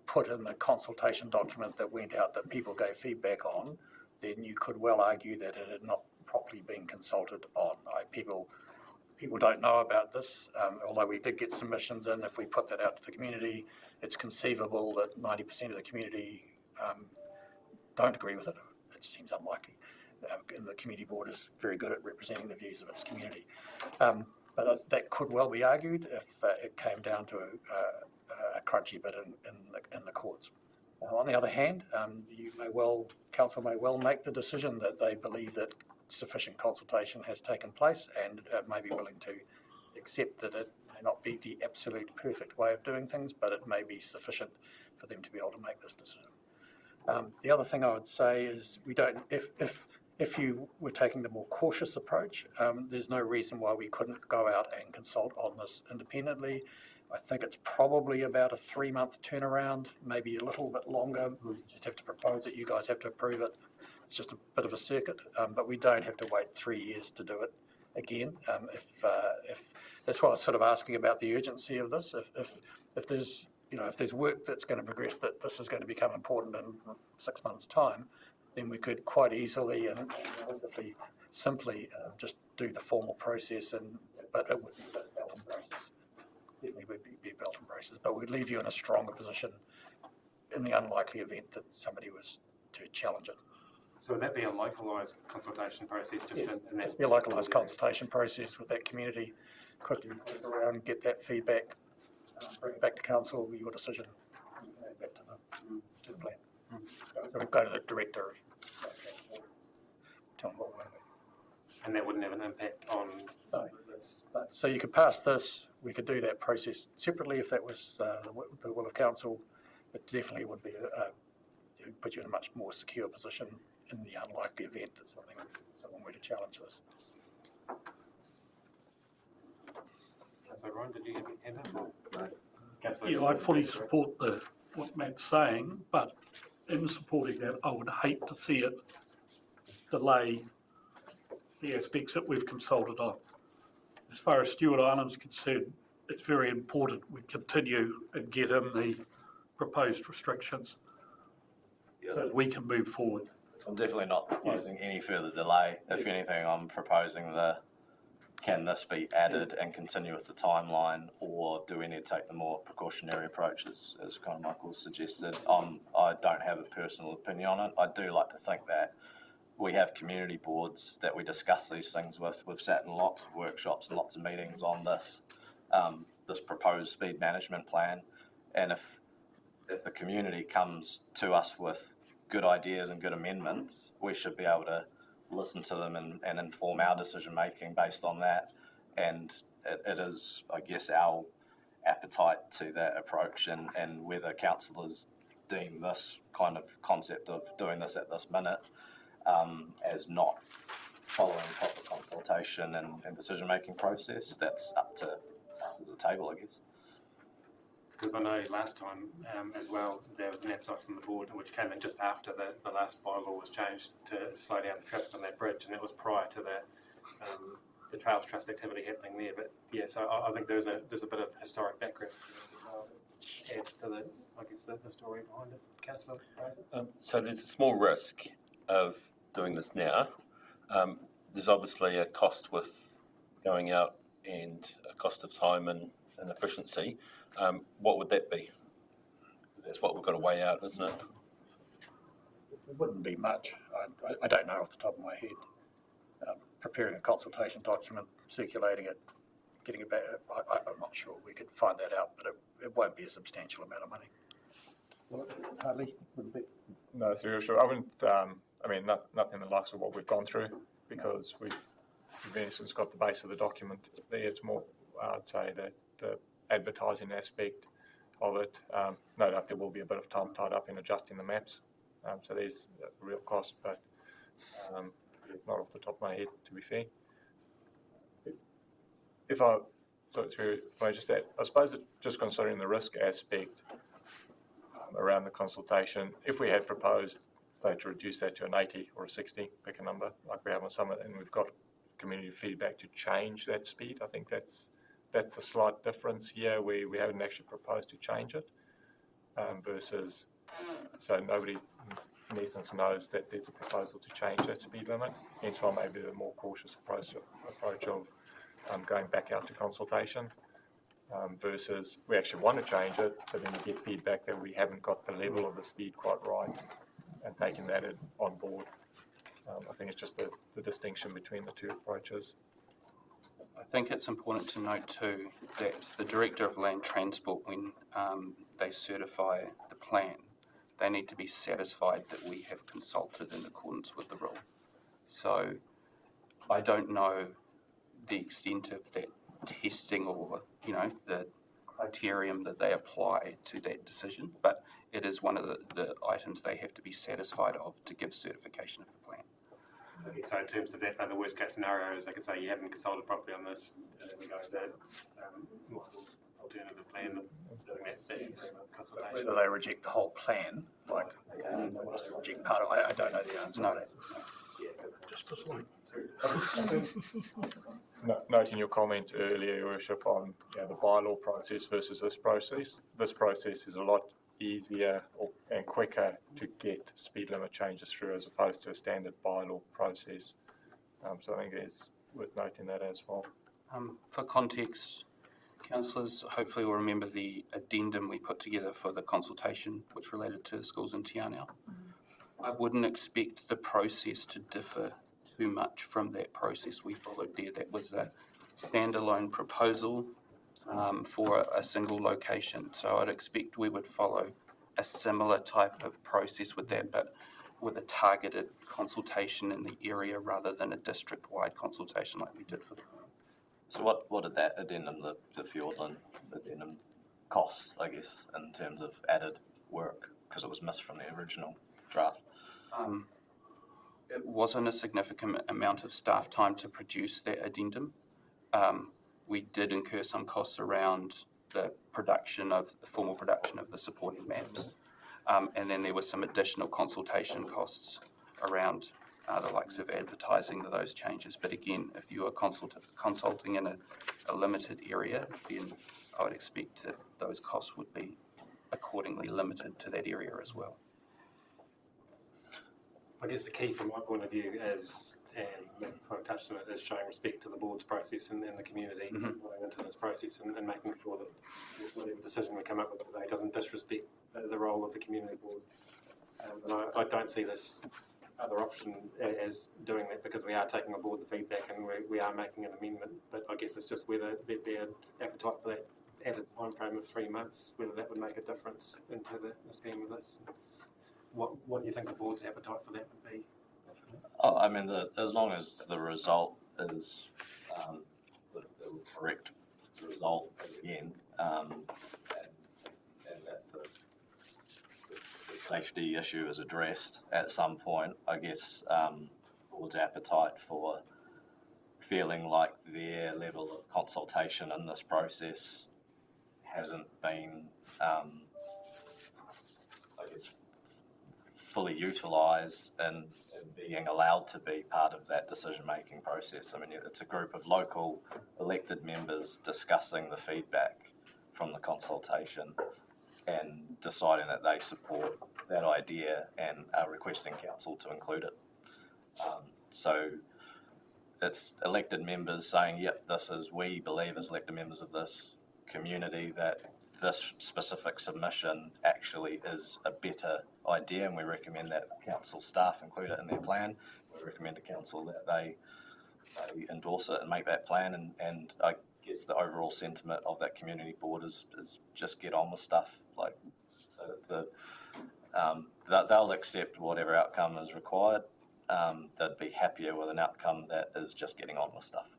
put in the consultation document that went out that people gave feedback on, then you could well argue that it had not properly been consulted on. People don't know about this, although we did get submissions in. If we put that out to the community, it's conceivable that 90% of the community don't agree with it. It seems unlikely. And the community board is very good at representing the views of its community. But that could well be argued if it came down to a crunchy bit in the courts. On the other hand, council may well make the decision that they believe that sufficient consultation has taken place, and may be willing to accept that it may not be the absolute perfect way of doing things, but it may be sufficient for them to be able to make this decision. The other thing I would say is if you were taking the more cautious approach, there's no reason why we couldn't go out and consult on this independently. I think it's probably about a 3-month turnaround, maybe a little bit longer. We just have to propose it. You guys have to approve it. It's just a bit of a circuit, but we don't have to wait 3 years to do it again. If that's why I was sort of asking about the urgency of this. If there's work that's going to progress, that this is going to become important in 6 months' time, then we could quite easily and relatively simply just do the formal process, but it would be a belt and braces. Definitely would be a belt and braces, but we'd leave you in a stronger position in the unlikely event that somebody was to challenge it. So would that be a localised consultation process? Just yes, in that be a localised consultation process with that community, quickly look around, get that feedback, bring it back to council, your decision, and back to the plan. Go to the director. Tell them what we're And that wouldn't have an impact on No. this. So you could pass this, we could do that process separately if that was the will of council, but definitely would be, it would put you in a much more secure position in the unlikely event that someone were to challenge this. Councillor Ryan, did you have any hand up? Councillor Yeah, I fully support what Matt's saying, but in supporting that, I would hate to see it delay the aspects that we've consulted on. As far as Stewart Island's concerned, it's very important we continue and get in the proposed restrictions so that we can move forward. I'm definitely not proposing any further delay. If anything, I'm proposing can this be added and continue with the timeline, or do we need to take the more precautionary approach as kind of Michael suggested? I don't have a personal opinion on it. I do like to think that we have community boards that we discuss these things with. We've sat in lots of workshops and lots of meetings on this proposed speed management plan, and if the community comes to us with good ideas and good amendments, we should be able to listen to them and inform our decision making based on that. And it is, I guess, our appetite to that approach, and whether councillors deem this kind of concept of doing this at this minute as not following proper consultation and decision making process, that's up to us as a table, I guess. Because I know last time as well, there was an appetite from the board which came in just after the last bylaw was changed to slow down the traffic on that bridge, and it was prior to that the Trails Trust activity happening there. But yeah, so I think there's a bit of historic background that adds to the story behind it. Councillor Fraser? So there's a small risk of doing this now. There's obviously a cost with going out and a cost of time and efficiency. What would that be? That's what we've got to weigh out, isn't it? It wouldn't be much. I don't know off the top of my head. Preparing a consultation document, circulating it, getting it back, I'm not sure. We could find that out, but it won't be a substantial amount of money. Well, hardly, wouldn't be. No, through your show. I wouldn't, nothing the likes of what we've gone through, because we've in essence got the base of the document there. It's more, I'd say, the advertising aspect of it. No doubt there will be a bit of time tied up in adjusting the maps. So there's a real cost, but not off the top of my head, to be fair. If I just add, I suppose that just considering the risk aspect around the consultation, if we had proposed, say, to reduce that to an 80 or a 60, pick a number, like we have on Summit, and we've got community feedback to change that speed, I think that's a slight difference here. We haven't actually proposed to change it, versus, so nobody in essence knows that there's a proposal to change that speed limit. Hence why maybe the more cautious approach of going back out to consultation, versus we actually want to change it, but then we get feedback that we haven't got the level of the speed quite right, and taking that on board. I think it's just the distinction between the two approaches. I think it's important to note too that the Director of Land Transport, when they certify the plan, they need to be satisfied that we have consulted in accordance with the rule. So I don't know the extent of that testing or, the criterion that they apply to that decision, but it is one of the items they have to be satisfied of to give certification of the plan. Okay, so in terms of that, the worst case scenario is they could say you haven't consulted properly on this, and then we go to that alternative plan of doing that consultation. Whether they reject the whole plan, like reject part of it, I don't know the answer to that. Just as like. Noting your comment earlier, Your Worship, on the bylaw process versus this process. This process is a lot easier and quicker to get speed limit changes through as opposed to a standard bylaw process. So I think it's worth noting that as well. For context, councillors hopefully will remember the addendum we put together for the consultation which related to schools in Te Anau. I wouldn't expect the process to differ too much from that process we followed there. That was a standalone proposal for a single location. So I'd expect we would follow a similar type of process with that, but with a targeted consultation in the area rather than a district-wide consultation like we did for the. So what did that addendum, the Fiordland addendum, cost, I guess, in terms of added work, because it was missed from the original draft? It wasn't a significant amount of staff time to produce that addendum. We did incur some costs around the formal production of the supporting maps. And then there was some additional consultation costs around the likes of advertising those changes. But again, if you are consulting in a limited area, then I would expect that those costs would be accordingly limited to that area as well. I guess the key from my point of view is, and Matt kind of touched on it, is showing respect to the board's process and the community going into this process and making sure that whatever decision we come up with today doesn't disrespect the role of the community board. And I don't see this other option as doing that, because we are taking on board the feedback and we are making an amendment. But I guess it's just whether there'd be an appetite for that added time frame of 3 months, whether that would make a difference into the scheme of this. What do you think the board's appetite for that would be? I mean, as long as the result is the correct result again, and that the safety issue is addressed at some point, I guess board's appetite for feeling like their level of consultation in this process hasn't been, I guess, fully utilised and being allowed to be part of that decision-making process. I mean, it's a group of local elected members discussing the feedback from the consultation and deciding that they support that idea and are requesting council to include it. So it's elected members saying, yep, we believe as elected members of this community that this specific submission actually is a better idea, and we recommend that council staff include it in their plan. We recommend to council that they endorse it and make that plan, and I guess the overall sentiment of that community board is just get on with stuff. Like they'll accept whatever outcome is required. They'd be happier with an outcome that is just getting on with stuff.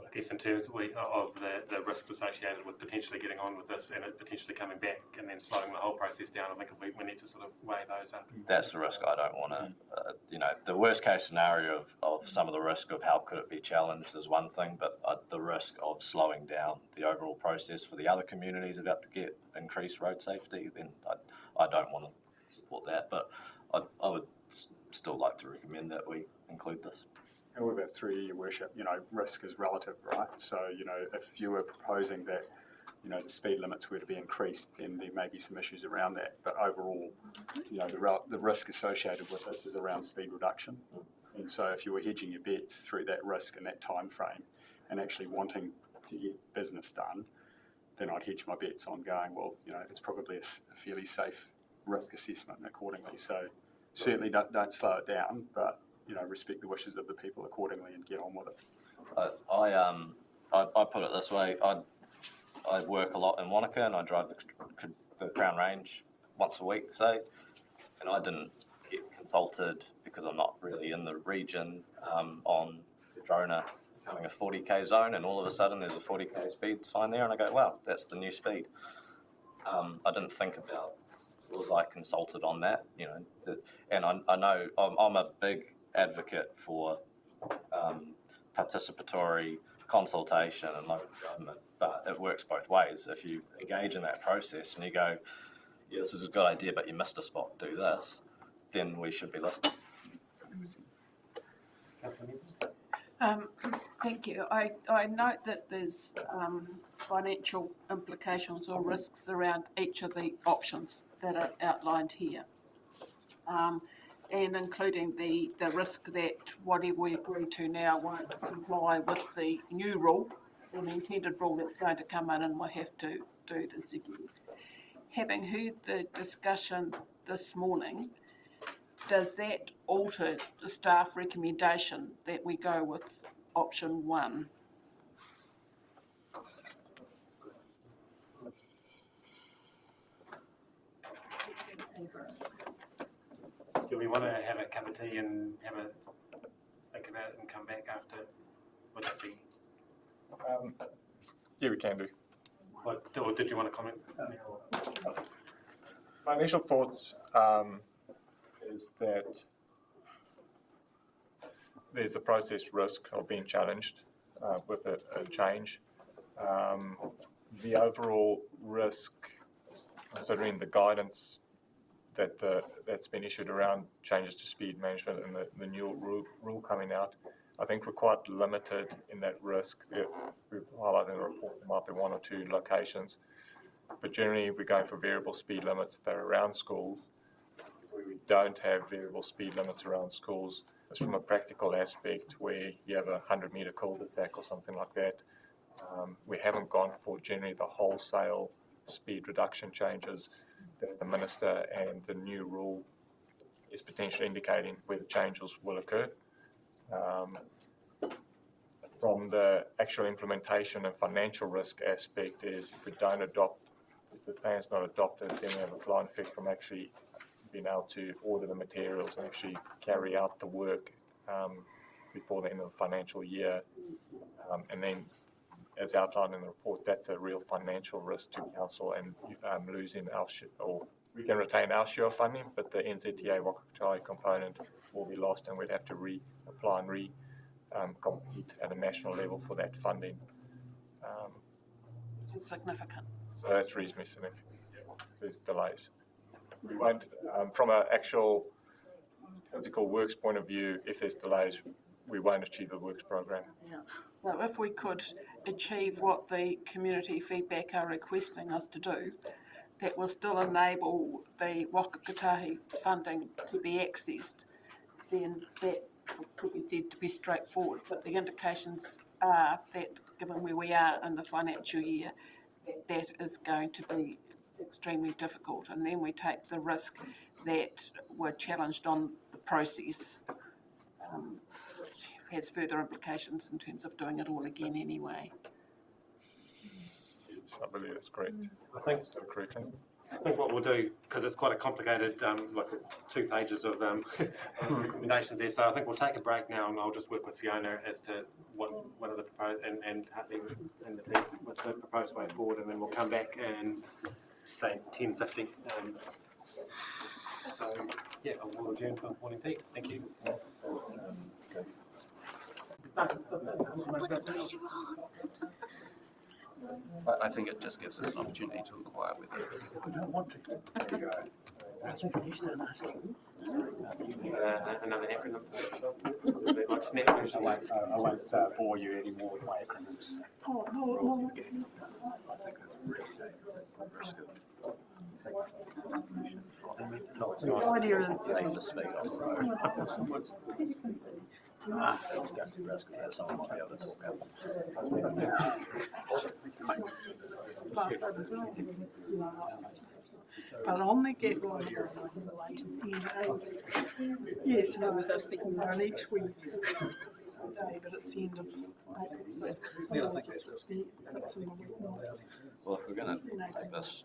I guess in terms of the risks associated with potentially getting on with this and it potentially coming back and then slowing the whole process down, I think we need to sort of weigh those up. That's the risk I don't want to, the worst case scenario of some of the risk of how could it be challenged is one thing, but the risk of slowing down the overall process for the other communities about to get increased road safety, then I don't want to support that, but I would still like to recommend that we include this. However, through your worship, risk is relative, right? So, if you were proposing that, the speed limits were to be increased, then there may be some issues around that. But overall, the risk associated with this is around speed reduction. And so if you were hedging your bets through that risk and that time frame and actually wanting to get business done, then I'd hedge my bets on going, well, it's probably a fairly safe risk assessment accordingly. So certainly don't slow it down, but respect the wishes of the people accordingly and get on with it. I put it this way: I work a lot in Wanaka and I drive the Crown Range once a week, say, and I didn't get consulted because I'm not really in the region on the Drona becoming a 40k zone, and all of a sudden there's a 40k speed sign there, and I go, wow, that's the new speed. I didn't think about, was I consulted on that, and I know I'm a big advocate for participatory consultation and local government, but it works both ways. If you engage in that process and you go, yeah, this is a good idea, but you missed a spot, do this, then we should be listening. Thank you. I note that there's financial implications or risks around each of the options that are outlined here. And including the risk that whatever we agree to now won't comply with the new rule, the intended rule that's going to come in, and we'll have to do this again. Having heard the discussion this morning, does that alter the staff recommendation that we go with option 1? Do we want to have a cup of tea and have a think about it and come back after? Would that be? Yeah, we can do. Or did you want to comment? My initial thoughts is that there's a process risk of being challenged with a change. The overall risk, considering the guidance that's been issued around changes to speed management and the new rule coming out, I think we're quite limited in that risk. We've highlighted in the report there might be one or two locations, but generally we're going for variable speed limits that are around schools. Where we don't have variable speed limits around schools, it's from a practical aspect where you have a 100-metre cul-de-sac or something like that. We haven't gone for generally the wholesale speed reduction changes that the Minister and the new rule is potentially indicating where the changes will occur. From the actual implementation and financial risk aspect is if we don't adopt, if the plan's not adopted, then we have a flow-on effect from actually being able to order the materials and actually carry out the work before the end of the financial year. And then, as outlined in the report, that's a real financial risk to council and losing our share, or we can retain our share of funding, but the NZTA Waka component will be lost and we'd have to reapply and compete at a national level for that funding. It's significant. So that's reasonably significant. There's delays. We won't, from an actual physical works point of view, if there's delays, we won't achieve the works program. Yeah. So if we could achieve what the community feedback are requesting us to do, that will still enable the Waka Kotahi funding to be accessed, then that could be said to be straightforward. But the indications are that, given where we are in the financial year, that is going to be extremely difficult. And then we take the risk that we're challenged on the process, which has further implications in terms of doing it all again anyway. Yes, I believe that's correct. I think what we'll do, because it's quite a complicated, like it's 2 pages of recommendations there, so I think we'll take a break now and I'll just work with Fiona as to what are the proposed, and Hartley and the team with the proposed way forward, and then we'll come back and say 10:50. So, yeah, we'll adjourn for morning tea. Thank you. I think it just gives us an opportunity to inquire whether I don't want to. That's what you start asking. Another acronym for it, like SNAP version. I won't bore you anymore with my acronyms. Oh, no. I think that's really dangerous. The idea is The speed of the road. Risk, because that's something I might be able to talk about. But on the get one, yes, and I was thinking on each week day, but it's the end of Yeah, I think that's well, if we're going to take this,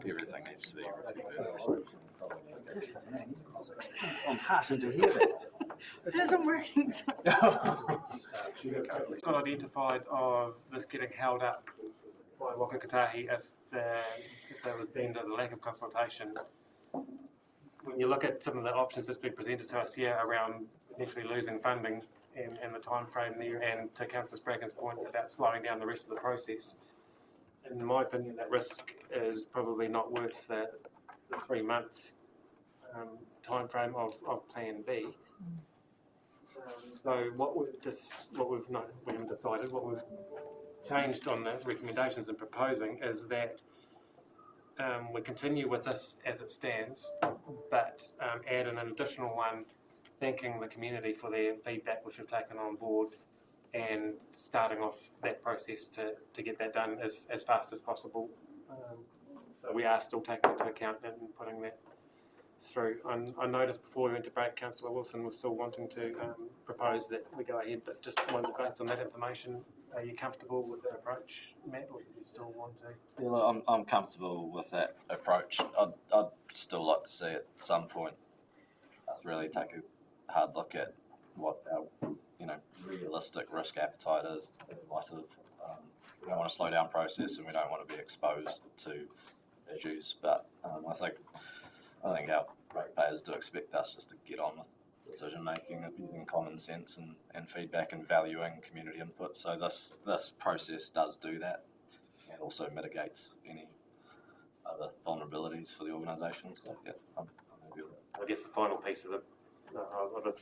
everything needs to be reviewed. I'm heartened to hear that. It isn't working. It's got identified of this getting held up by Waka Kotahi if they were deemed as a lack of consultation. When you look at some of the options that's been presented to us here around potentially losing funding and the time frame there, and to Councillor Spraggan's point about slowing down the rest of the process, in my opinion, that risk is probably not worth the 3-month time frame of Plan B. So what we've changed on the recommendations and proposing is that we continue with this as it stands, but add an additional one, thanking the community for their feedback, which we've taken on board, and starting off that process to get that done as fast as possible. So we are still taking into account and putting that through. I noticed before we went to break, Councillor Wilson was still wanting to propose that we go ahead, but just wondered, based on that information, Are you comfortable with that approach, Matt, or do you still want to? Yeah, look, I'm comfortable with that approach. I'd still like to see at some point us really take a hard look at what our realistic risk appetite is in light of we don't want to slow down process and we don't want to be exposed to issues. But I think our ratepayers do expect us just to get on with decision making using common sense and feedback and valuing community input. So this process does do that and also mitigates any other vulnerabilities for the organisation. So yeah, I'm happy with it. I guess the final piece of the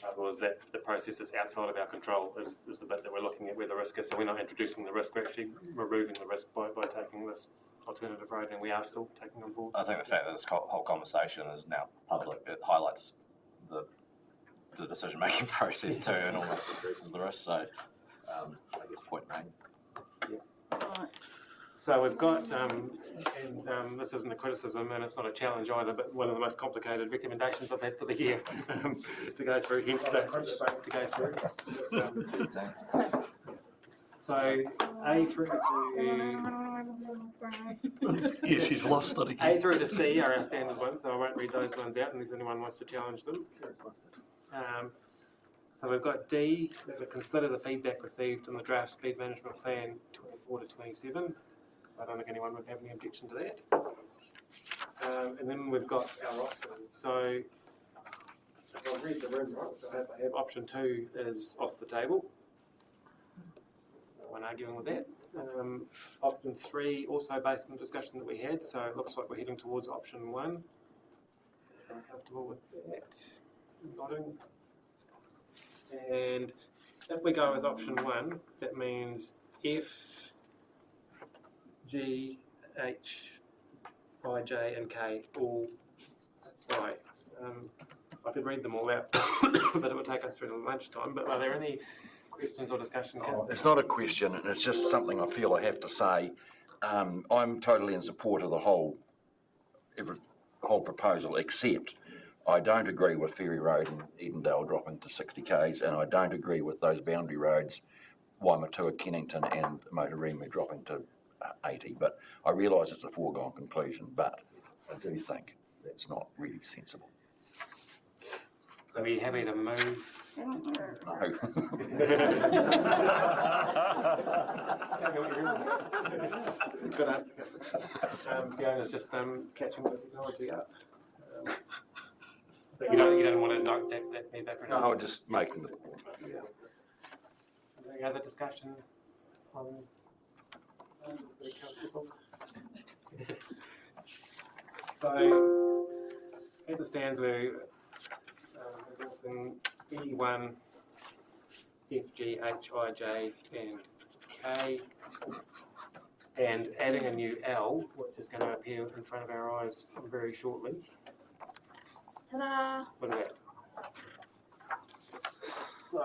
puzzle is that the process is outside of our control is the bit that we're looking at where the risk is. So we're not introducing the risk, we're actually removing the risk by taking this alternative road, and we are still taking on board. I think the fact that this whole conversation is now public, it highlights the decision-making process too, and almost reduces the risk. So I guess point made. Yeah. Right. So we've got, and this isn't a criticism and it's not a challenge either, but one of the most complicated recommendations I've had for the year to go through, hence the to go through. So A through to yeah, she's lost it again. A through to C are our standard ones, so I won't read those ones out unless anyone wants to challenge them. So we've got D, that we consider the feedback received in the draft speed management plan 24 to 27. I don't think anyone would have any objection to that. And then we've got our options. So if I read the room right, so I have option 2 is off the table. No one arguing with that. Option 3 also based on the discussion that we had, so it looks like we're heading towards option 1. I'm comfortable with that. Nodding. And if we go with option 1, that means if G, H, I, J and K all apply. I could read them all out, but it would take us through lunchtime. But are there any questions or discussion? It's not a question, it's just something I feel I have to say. I'm totally in support of the whole proposal, except I don't agree with Ferry Road and Edendale dropping to 60 k's, and I don't agree with those boundary roads, Waimatua, Kennington and Motorima dropping to 80. But I realise it's a foregone conclusion, but I do think that's not really sensible. So are you happy to move? No. Good answer. Fiona's just catching the technology up. But you don't want to note that feedback? No, just making the point. Yeah. Any other discussion on? Very comfortable. So, as it stands, we're addressing E1, F, G, H, I, J, and K, and adding a new L, which is going to appear in front of our eyes very shortly. Ta-da! Look at that. So,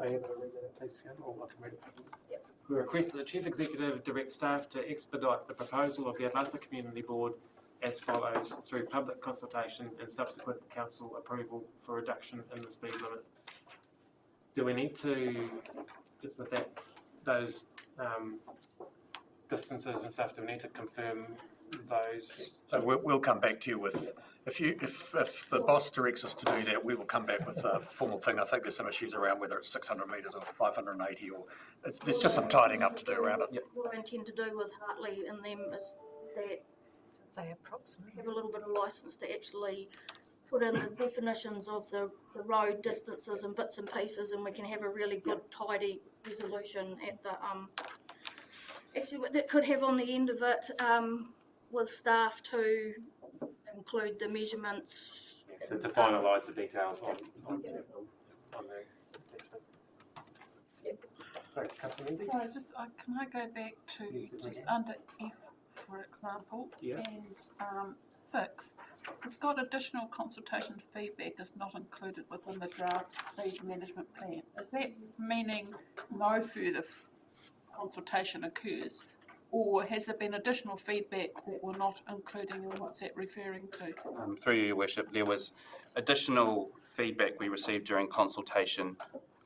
I have to read that, please, Fiona, or I can read it. Yep. We request that the Chief Executive direct staff to expedite the proposal of the Atlasa Community Board as follows, through public consultation and subsequent council approval for reduction in the speed limit. Do we need to, just with that, those distances and stuff, do we need to confirm those? So we'll come back to you with, if the boss directs us to do that, we will come back with a formal thing. I think there's some issues around whether it's 600 metres or 580, or there's just some tidying up to do around it. Yep. What I intend to do with Hartley and them is that say approximately have a little bit of licence to actually put in the definitions of the road distances and bits and pieces, and we can have a really good tidy resolution at the actually what that could have on the end of it with staff to include the measurements to finalise the details on the Sorry, Councillor Lindsay? Sorry, can I go back to just under F, for example, and 6. We've got additional consultation feedback is not included within the draft speed management plan. Is that meaning no further consultation occurs, or has there been additional feedback that we're not including, and what's that referring to? Through you, Your Worship, there was additional feedback we received during consultation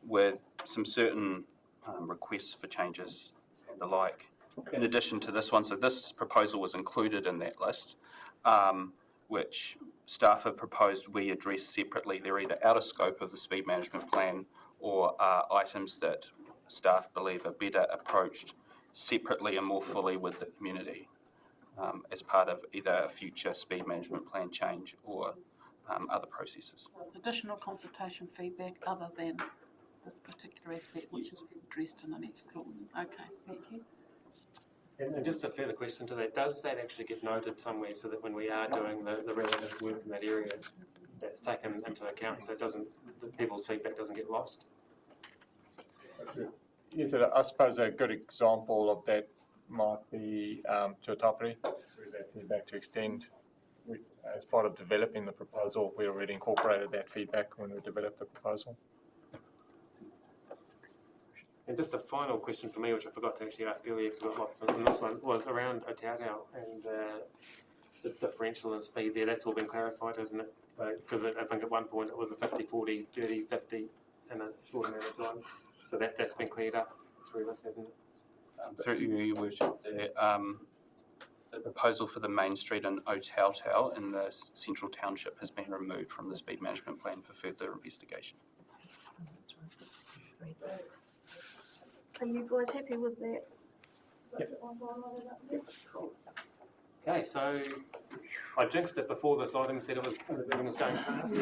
with some certain requests for changes and the like. In addition to this one, so this proposal was included in that list, which staff have proposed we address separately. They're either out of scope of the speed management plan or are items that staff believe are better approached separately and more fully with the community as part of either a future speed management plan change or other processes. So it's additional consultation feedback other than this particular aspect, which is addressed in the next clause. Okay, thank you. And just a further question to that, does that actually get noted somewhere so that when we are doing the relevant work in that area, that's taken into account so it doesn't, the people's feedback doesn't get lost? Yes, I suppose a good example of that might be Tuatapere, where that feedback to extend. As part of developing the proposal, we already incorporated that feedback when we developed the proposal. And just a final question for me, which I forgot to actually ask earlier because I got lost in this one, was around Otautau and the differential in speed there. That's all been clarified, hasn't it? So, because I think at one point it was a 50, 40, 30, 50 in a short amount of time. So that's been cleared up through this, hasn't it? Through you, Your Worship, the proposal for the main street in Otautau in the central township has been removed from the speed management plan for further investigation. Are you guys happy with that? Yep. Okay, so I jinxed it before this item, said everything was going fast.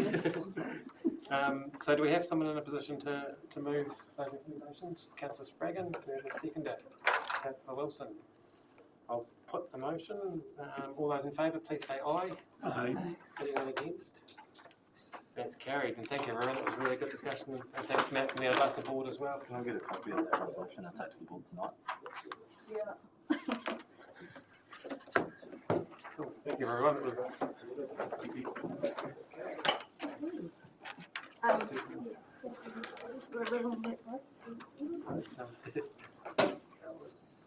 So do we have someone in a position to move those recommendations? Councillor Spraggan, do we have a seconder? Councillor Wilson. I'll put the motion. All those in favour, please say aye. Aye. Anyone against? That's carried, and thank you everyone. It was a really good discussion. And thanks Matt and the Advice Board as well. Can I get a copy of that resolution and take to the board tonight? Cool. Thank you everyone. It was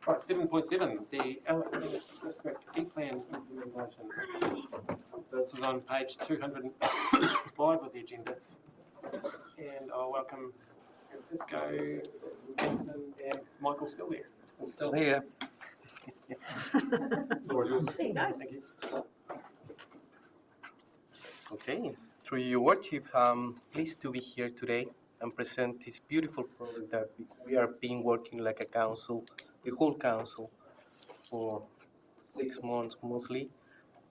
Right, 7.7, the District E-Plan implementation. So this is on page 205 of the agenda. And I'll welcome Francisco, Anthony and Michael still there. Still here. Floor is yours. There you go. Thank you. Okay, through your worship, I'm pleased to be here today and present this beautiful project that we are being working like a council, the whole council, for 6 months mostly.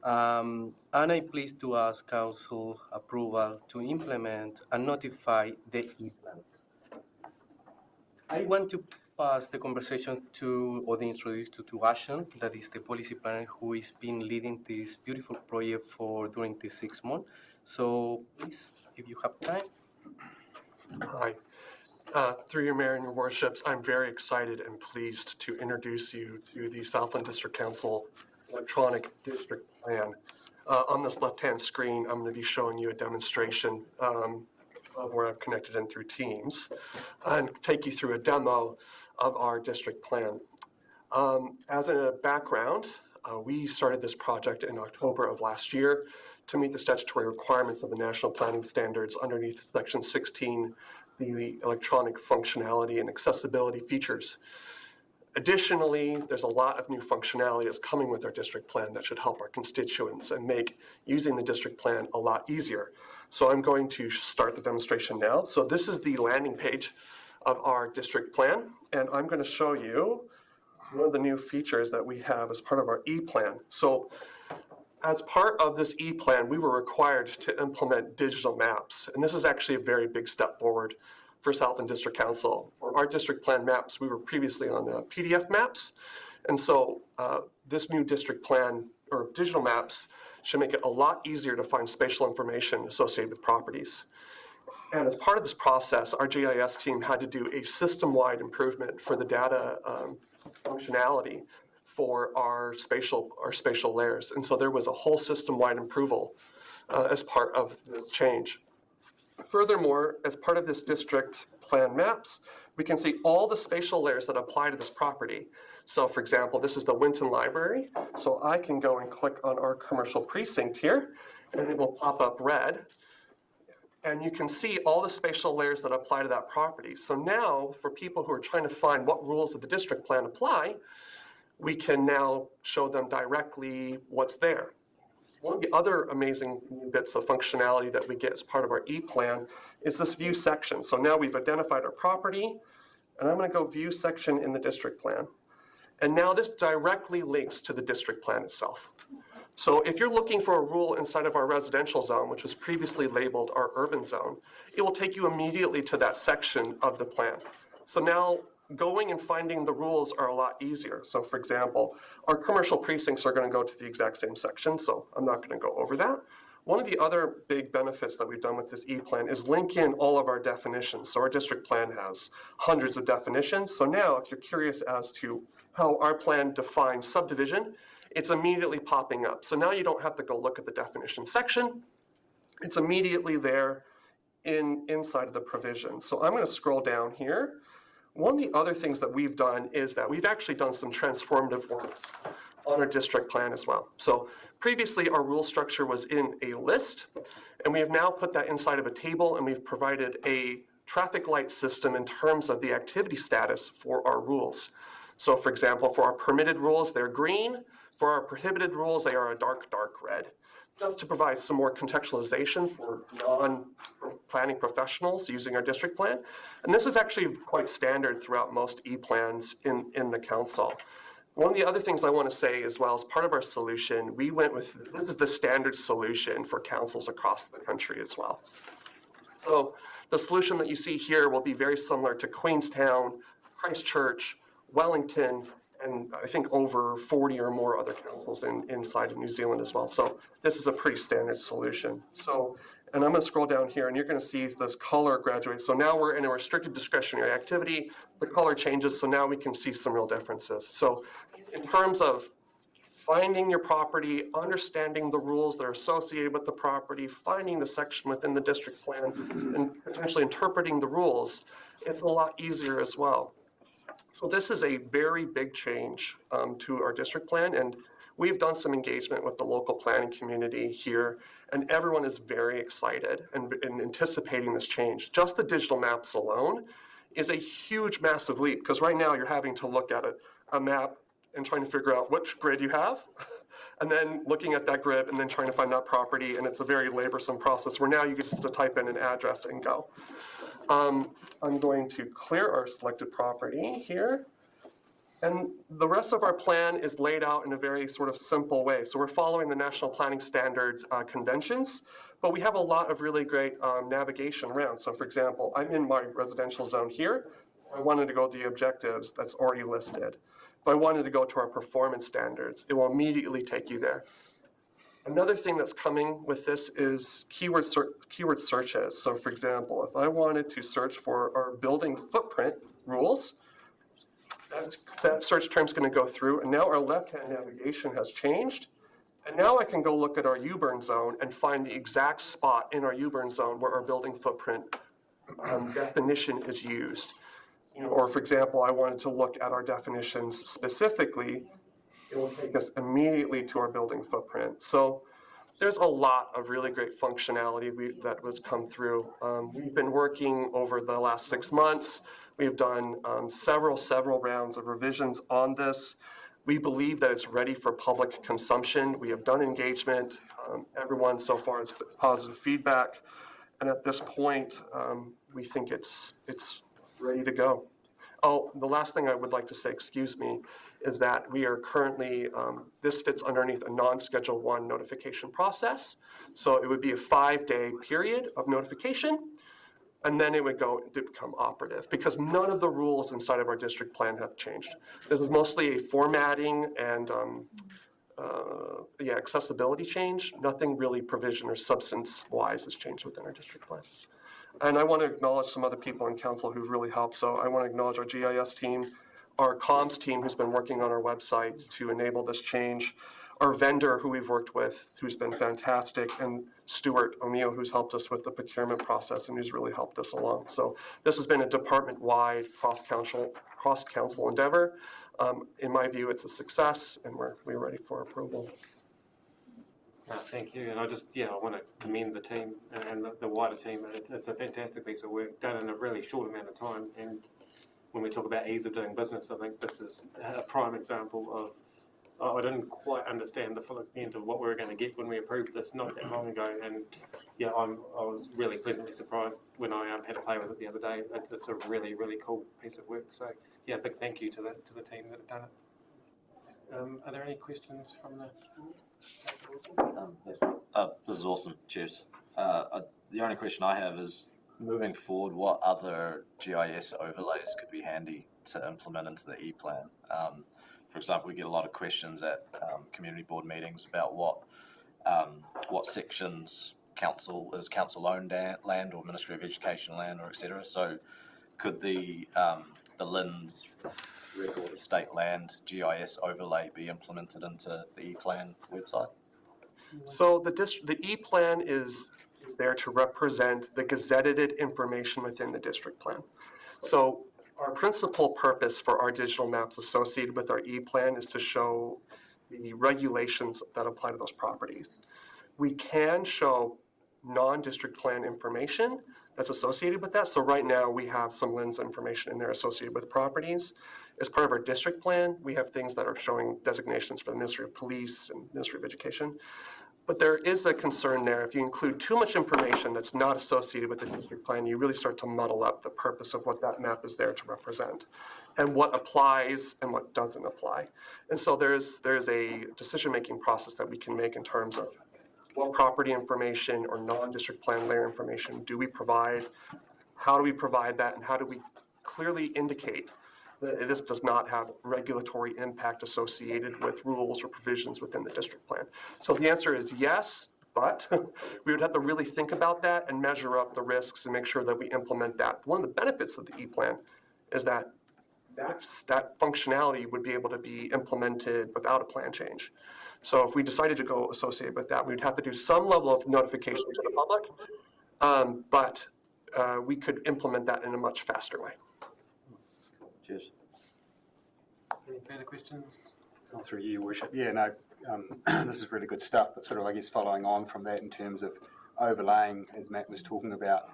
And I'm pleased to ask council approval to implement and notify the E-Plan. I want to pass the conversation to, or the introduction to Ashan, that is the policy planner who has been leading this beautiful project during these 6 months. So please, if you have time. Hi. Through your mayor and your worships, I'm very excited and pleased to introduce you to the Southland District Council Electronic District Plan. On this left-hand screen, I'm going to be showing you a demonstration of where I've connected in through Teams and take you through a demo of our district plan. As a background, we started this project in October of last year to meet the statutory requirements of the National Planning Standards underneath Section 16, the electronic functionality and accessibility features. Additionally, there's a lot of new functionality that's coming with our district plan that should help our constituents and make using the district plan a lot easier. So I'm going to start the demonstration now. So this is the landing page of our district plan, and I'm going to show you one of the new features that we have as part of our E-Plan. So as part of this E-Plan, we were required to implement digital maps, and this is actually a very big step forward for Southland District Council. For our district plan maps, we were previously on PDF maps, and so this new district plan, or digital maps, should make it a lot easier to find spatial information associated with properties. And as part of this process, our GIS team had to do a system-wide improvement for the data functionality for our spatial layers. And so there was a whole system-wide approval as part of this change. Furthermore, as part of this district plan maps, we can see all the spatial layers that apply to this property. So for example, this is the Winton Library. So I can go and click on our commercial precinct here, and it will pop up red. And you can see all the spatial layers that apply to that property. So now, for people who are trying to find what rules of the district plan apply, we can now show them directly what's there. One of the other amazing bits of functionality that we get as part of our E-plan is this view section. So now we've identified our property, and I'm going to go view section in the district plan. And now this directly links to the district plan itself. So if you're looking for a rule inside of our residential zone, which was previously labeled our urban zone, it will take you immediately to that section of the plan. So now going and finding the rules are a lot easier. So for example, our commercial precincts are going to go to the exact same section, so I'm not going to go over that. One of the other big benefits that we've done with this E-plan is link in all of our definitions. So our district plan has hundreds of definitions. So now if you're curious as to how our plan defines subdivision, it's immediately popping up. So now you don't have to go look at the definition section. It's immediately there inside of the provision. So I'm going to scroll down here. One of the other things that we've done is that we've actually done some transformative works on our district plan as well. So previously our rule structure was in a list, and we have now put that inside of a table, and we've provided a traffic light system in terms of the activity status for our rules. So for example, for our permitted rules, they're green. For our prohibited rules, they are a dark, dark red, just to provide some more contextualization for non-planning professionals using our district plan. And this is actually quite standard throughout most E-plans in the council. One of the other things I want to say as well, as part of our solution, we went with, this is the standard solution for councils across the country as well. So the solution that you see here will be very similar to Queenstown, Christchurch, Wellington, and I think over 40 or more other councils inside of New Zealand as well. So this is a pretty standard solution. So, and I'm going to scroll down here, and you're going to see this color graduate. So now we're in a restricted discretionary activity. The color changes, so now we can see some real differences. So in terms of finding your property, understanding the rules that are associated with the property, finding the section within the district plan, and potentially interpreting the rules, it's a lot easier as well. So this is a very big change to our district plan, and we've done some engagement with the local planning community here, and everyone is very excited and anticipating this change. Just the digital maps alone is a huge, massive leap, because right now you're having to look at a map and trying to figure out which grid you have, and then looking at that grid and then trying to find that property, and it's a very laborsome process where now you get just to type in an address and go. I'm going to clear our selected property here. And the rest of our plan is laid out in a very sort of simple way. So we're following the National Planning Standards conventions, but we have a lot of really great navigation around. So for example, I'm in my residential zone here. I wanted to go to the objectives that's already listed. If I wanted to go to our performance standards, it will immediately take you there. Another thing that's coming with this is keyword searches. So for example, if I wanted to search for our building footprint rules, that search term's going to go through, and now our left-hand navigation has changed. And now I can go look at our U-burn zone and find the exact spot in our U-burn zone where our building footprint definition is used. Or for example, I wanted to look at our definitions specifically, it will take us immediately to our building footprint. So there's a lot of really great functionality that was come through. We've been working over the last 6 months. We've done several rounds of revisions on this. We believe that it's ready for public consumption. We have done engagement. Everyone so far has positive feedback. And at this point, we think it's ready to go. Oh, the last thing I would like to say, excuse me, is that we are currently, this fits underneath a non-Schedule 1 notification process. So it would be a 5-day period of notification, and then it would go to become operative, because none of the rules inside of our district plan have changed. This is mostly a formatting and accessibility change. Nothing really provision or substance-wise has changed within our district plan. And I want to acknowledge some other people in council who've really helped. So I want to acknowledge our GIS team, our comms team who's been working on our website to enable this change, our vendor who we've worked with who's been fantastic, and Stuart O'Neill who's helped us with the procurement process and who's really helped us along. So this has been a department-wide cross-council endeavor. In my view, it's a success, and we're ready for approval. Thank you, and I want to commend the team and the wider team. It's a fantastic piece of work done in a really short amount of time, and when we talk about ease of doing business, I think this is a prime example of, I didn't quite understand the full extent of what we were going to get when we approved this not that long ago, and I was really pleasantly surprised when I had to play with it the other day. It's a really, really cool piece of work, so big thank you to the team that have done it. Are there any questions from the... This is awesome. Cheers. The only question I have is, moving forward, what other GIS overlays could be handy to implement into the e-plan? For example, we get a lot of questions at community board meetings about what sections council-owned land or Ministry of Education land, or etc. So, could the LIN's record of state land GIS overlay be implemented into the e-plan website? So the e-plan is there to represent the gazetted information within the district plan. So our principal purpose for our digital maps associated with our e-plan is to show the regulations that apply to those properties. We can show non-district plan information that's associated with that. So right now we have some LINs information in there associated with properties. As part of our district plan, we have things that are showing designations for the Ministry of Police and Ministry of Education. But there is a concern there. If you include too much information that's not associated with the district plan, you really start to muddle up the purpose of what that map is there to represent and what applies and what doesn't apply. And so there's a decision-making process that we can make in terms of what property information or non-district plan layer information do we provide, how do we provide that, and how do we clearly indicate that this does not have regulatory impact associated with rules or provisions within the district plan. So the answer is yes, but we would have to really think about that and measure up the risks and make sure that we implement that. One of the benefits of the e-plan is that that functionality would be able to be implemented without a plan change. So if we decided to go associated with that, we'd have to do some level of notification to the public, but we could implement that in a much faster way. Cheers. Any further questions? Through you, Your Worship. Yeah, no, this is really good stuff, but sort of, I guess, following on from that in terms of overlaying, as Matt was talking about,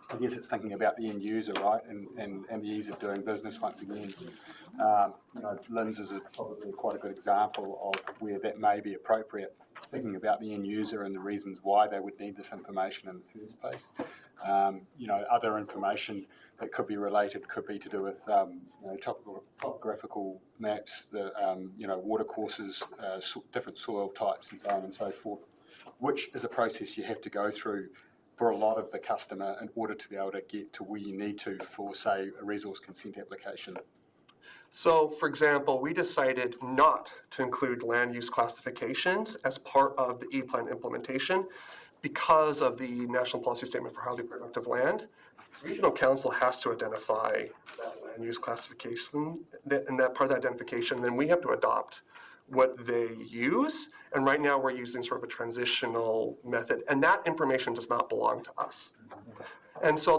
I guess it's thinking about the end user, right, and the ease of doing business once again. LINs is probably quite a good example of where that may be appropriate, thinking about the end user and the reasons why they would need this information in the first place. Other information that could be related could be to do with topographical maps, the water courses, different soil types, and so on and so forth, which is a process you have to go through for a lot of the customer in order to be able to get to where you need to for, say, a resource consent application. So, for example, we decided not to include land use classifications as part of the e-plan implementation because of the National Policy Statement for Highly Productive Land. Regional Council has to identify that land use classification, and that part of the identification, then we have to adopt what they use. And right now we're using sort of a transitional method, and that information does not belong to us. And so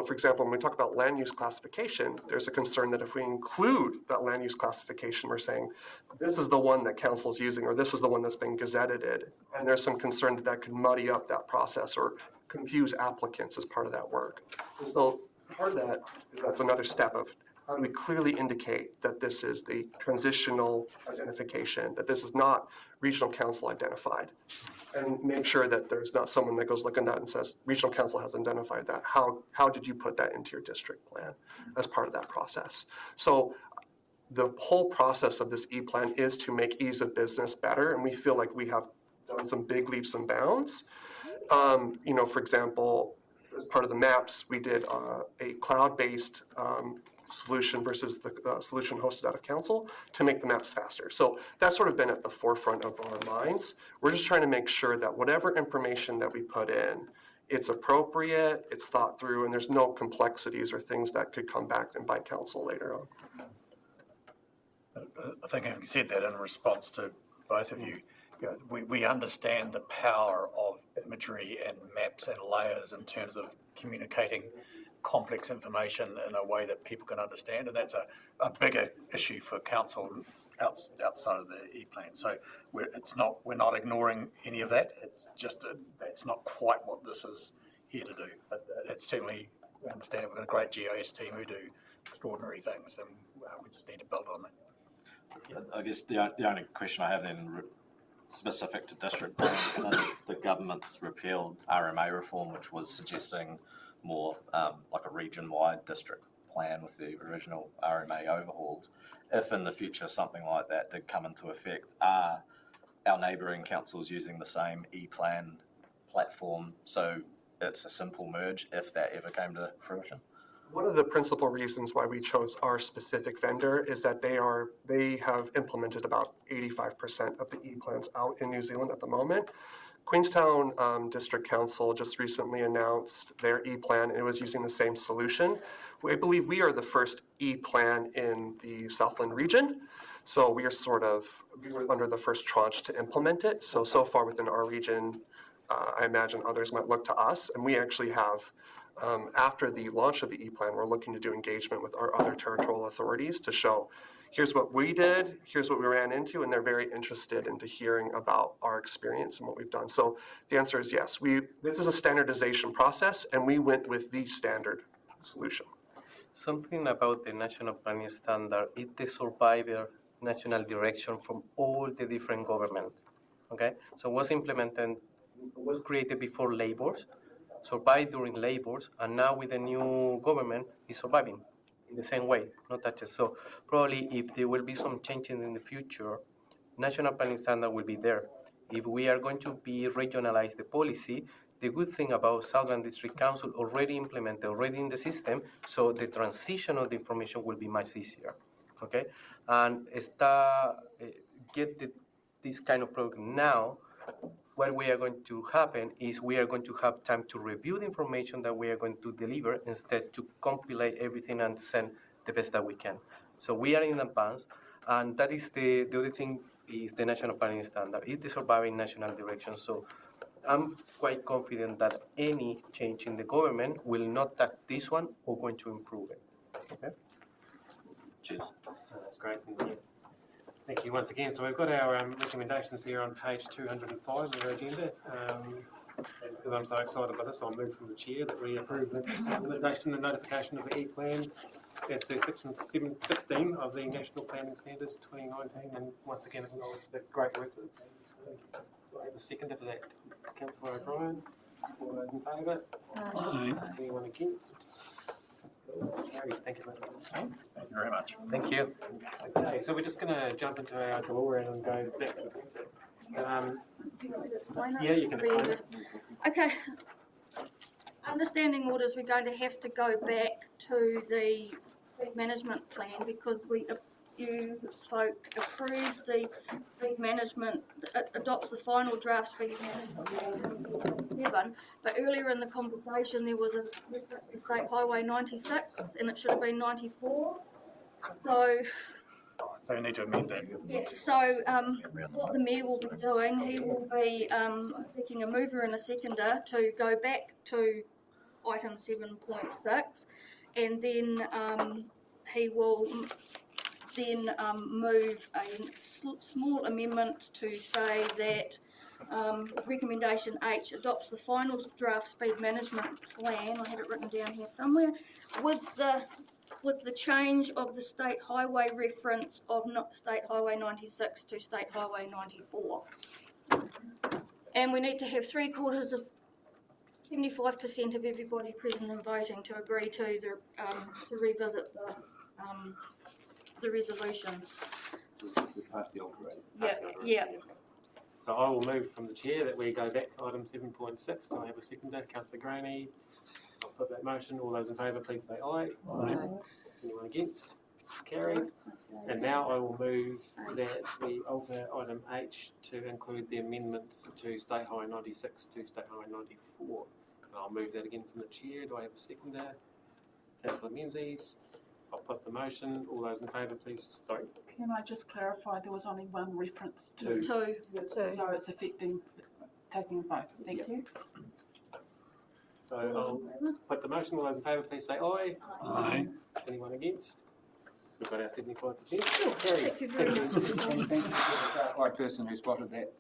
for example, when we talk about land use classification, there's a concern that if we include that land use classification, we're saying, this is the one that council's using, or this is the one that's been gazetted. And there's some concern that could muddy up that process or confuse applicants as part of that work. And so part of that is that's another step of how do we clearly indicate that this is the transitional identification, that this is not regional council identified, and make sure that there's not someone that goes looking at that and says, regional council has identified that. How did you put that into your district plan as part of that process? So the whole process of this e-plan is to make ease of business better, and we feel like we have done some big leaps and bounds. For example, as part of the maps, we did a cloud-based solution versus the solution hosted out of council to make the maps faster. So that's sort of been at the forefront of our minds. We're just trying to make sure that whatever information that we put in, it's appropriate, it's thought through, and there's no complexities or things that could come back and bite council later on. I think having said that in response to both of you, we understand the power of imagery and maps and layers in terms of communicating complex information in a way that people can understand, and that's a bigger issue for council outside of the E-plan. So we're not ignoring any of that. It's just that's not quite what this is here to do. But it's certainly, we understand we've got a great GIS team who do extraordinary things, and we just need to build on that. I guess the only question I have then, specific to district planning, the government's repealed RMA reform, which was suggesting more like a region-wide district plan with the original RMA overhauled. If in the future something like that did come into effect, are our neighbouring councils using the same E-plan platform, so it's a simple merge if that ever came to fruition? One of the principal reasons why we chose our specific vendor is that they have implemented about 85% of the E-plans out in New Zealand at the moment. Queenstown District Council just recently announced their E-plan, and it was using the same solution. I believe we are the first E-plan in the Southland region, so we were under the first tranche to implement it. So far within our region, I imagine others might look to us, and we actually have, after the launch of the E-plan, we're looking to do engagement with our other territorial authorities to show, here's what we did, here's what we ran into, and they're very interested into hearing about our experience and what we've done. So the answer is yes. This is a standardization process, and we went with the standard solution. Something about the national planning standard, it's the survivor national direction from all the different governments. Okay, so was created before labors, survived during labors, and now with the new government is surviving in the same way, not touches. So probably if there will be some changes in the future, national planning standard will be there. If we are going to be regionalize the policy, the good thing about Southland District Council already implemented, already in the system, so the transition of the information will be much easier, okay? And this kind of program now, what we are going to happen is we are going to have time to review the information that we are going to deliver instead to compile everything and send the best that we can. So we are in advance, and that is the other thing is the national planning standard. It's the surviving national direction. So I'm quite confident that any change in the government will not touch this one or going to improve it. Okay? Cheers. That's great. Thank you once again. So we've got our recommendations here on page 205 of our agenda. And because I'm so excited by this, I'll move from the chair that we approve the implementation and notification of the E-plan as per section 16 of the National Planning Standards 2019. And once again, acknowledge the great work that do I have a seconder for that? Councillor O'Brien. All those in favour? Aye. Anyone against? Carried. Thank you, mate. Thank you very much. Thank you. Okay, so we're just going to jump into our DeLorean and go back. Yeah, you can explain it. Okay. Understanding orders, we're going to have to go back to the speed management plan because you folk approved the speed management, adopts the final draft speed management plan 7, but earlier in the conversation there was a reference to State Highway 96 and it should have been 94. So you need to amend that. yes, so what the Mayor will be doing, he will be seeking a mover and a seconder to go back to item 7.6 and then he will then move a small amendment to say that recommendation H adopts the final draft speed management plan, I have it written down here somewhere, with the change of the state highway reference of not State Highway 96 to State Highway 94. And we need to have 75% of everybody present and voting to agree to revisit the resolution. Yeah. So I will move from the chair that we go back to item 7.6. Do I have a seconder? Councillor Graney. I'll put that motion. All those in favour, please say aye. Aye. Anyone against? Carried. And now I will move that we alter item H to include the amendments to State Highway 96 to State Highway 94. And I'll move that again from the chair. Do I have a seconder? Councillor Menzies. I'll put the motion. All those in favour, please. Sorry. Can I just clarify, there was only one reference to Two. So it's affecting taking both. Thank you. So I'll put the motion. All those in favour, please say aye. Aye. Anyone against? We've got our 75%. Carried. Thank you very much. Thank you to the Southland person who spotted that.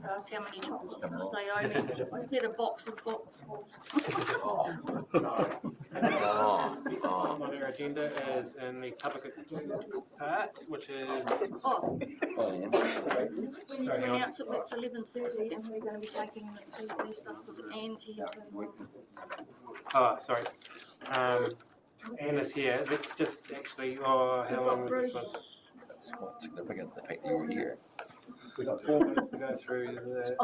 Ask how many chocolates they owe me. I said a box of boxfuls. Next item on our agenda is in the public part, which is. Oh. We need to Sorry, hang on. announce it, it's 11:30 and we're going to be taking the PV stuff because Anne's here. Oh, sorry. Anne is here. Let's just actually, how long was this one? It's quite significant, the fact that you're here. We've got 4 minutes to go through the.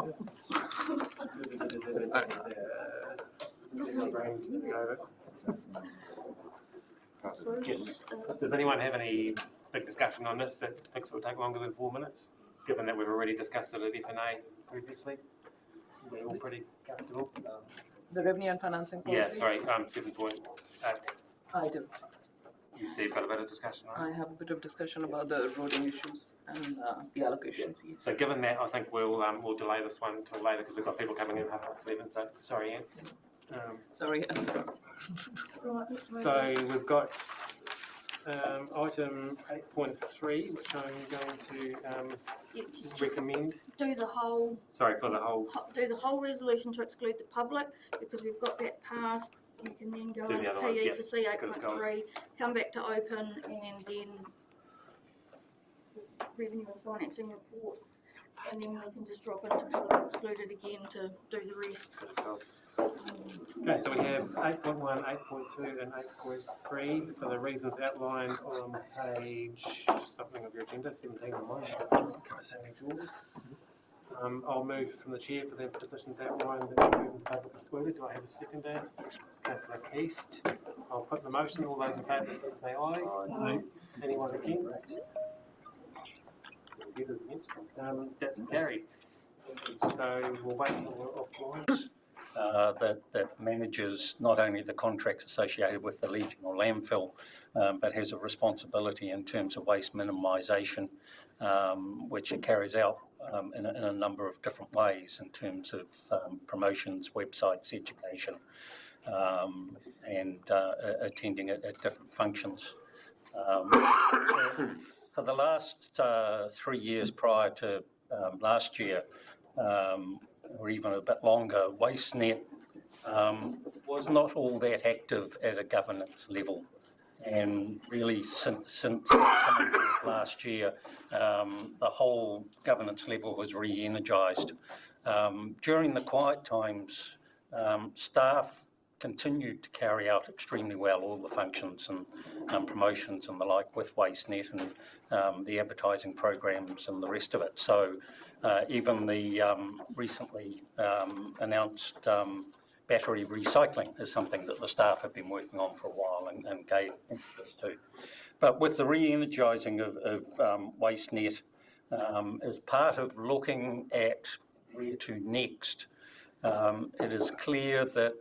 Does anyone have any big discussion on this that thinks it will take longer than 4 minutes, given that we've already discussed it at FNA previously? We're all pretty comfortable. The revenue and financing policy? Yeah, sorry, 7.8. I do. You said you've got a bit of discussion, right? I have a bit of discussion about the roading issues and the allocations. Yes. So given that, I think we'll delay this one until later because we've got people coming in 11:30. So sorry, Anne. Sorry. So we've got item 8.3, which I'm going to recommend. Do the whole. Sorry for the whole. Do the whole resolution to exclude the public because we've got that passed. You can then go Do the into other ones, PE yeah, for C because it's going. 8.3, come back to open, and then revenue and financing report, and then we can just drop into public excluded again to do the rest. Okay, so we have 8.1, 8.2 and 8.3 for the reasons outlined on page something of your agenda, 17 or 9. I'll move from the chair for the positions outlined that we move into public excluded. Do I have a seconder? Councillor East. I'll put the motion. All those in favour, please say aye. Aye. Anyone against? Against? That's carried. So we'll wait for offline. That manages not only the contracts associated with the regional landfill, but has a responsibility in terms of waste minimisation, which it carries out in a number of different ways in terms of promotions, websites, education, and attending at different functions. For the last 3 years prior to last year, or even a bit longer, WasteNet was not all that active at a governance level. And really, since coming to last year, the whole governance level was re-energised. During the quiet times, staff continued to carry out extremely well all the functions and promotions and the like with WasteNet and the advertising programs and the rest of it. So even the recently announced battery recycling is something that the staff have been working on for a while and gave interest to. But with the re-energising of WasteNet, as part of looking at where to next, it is clear that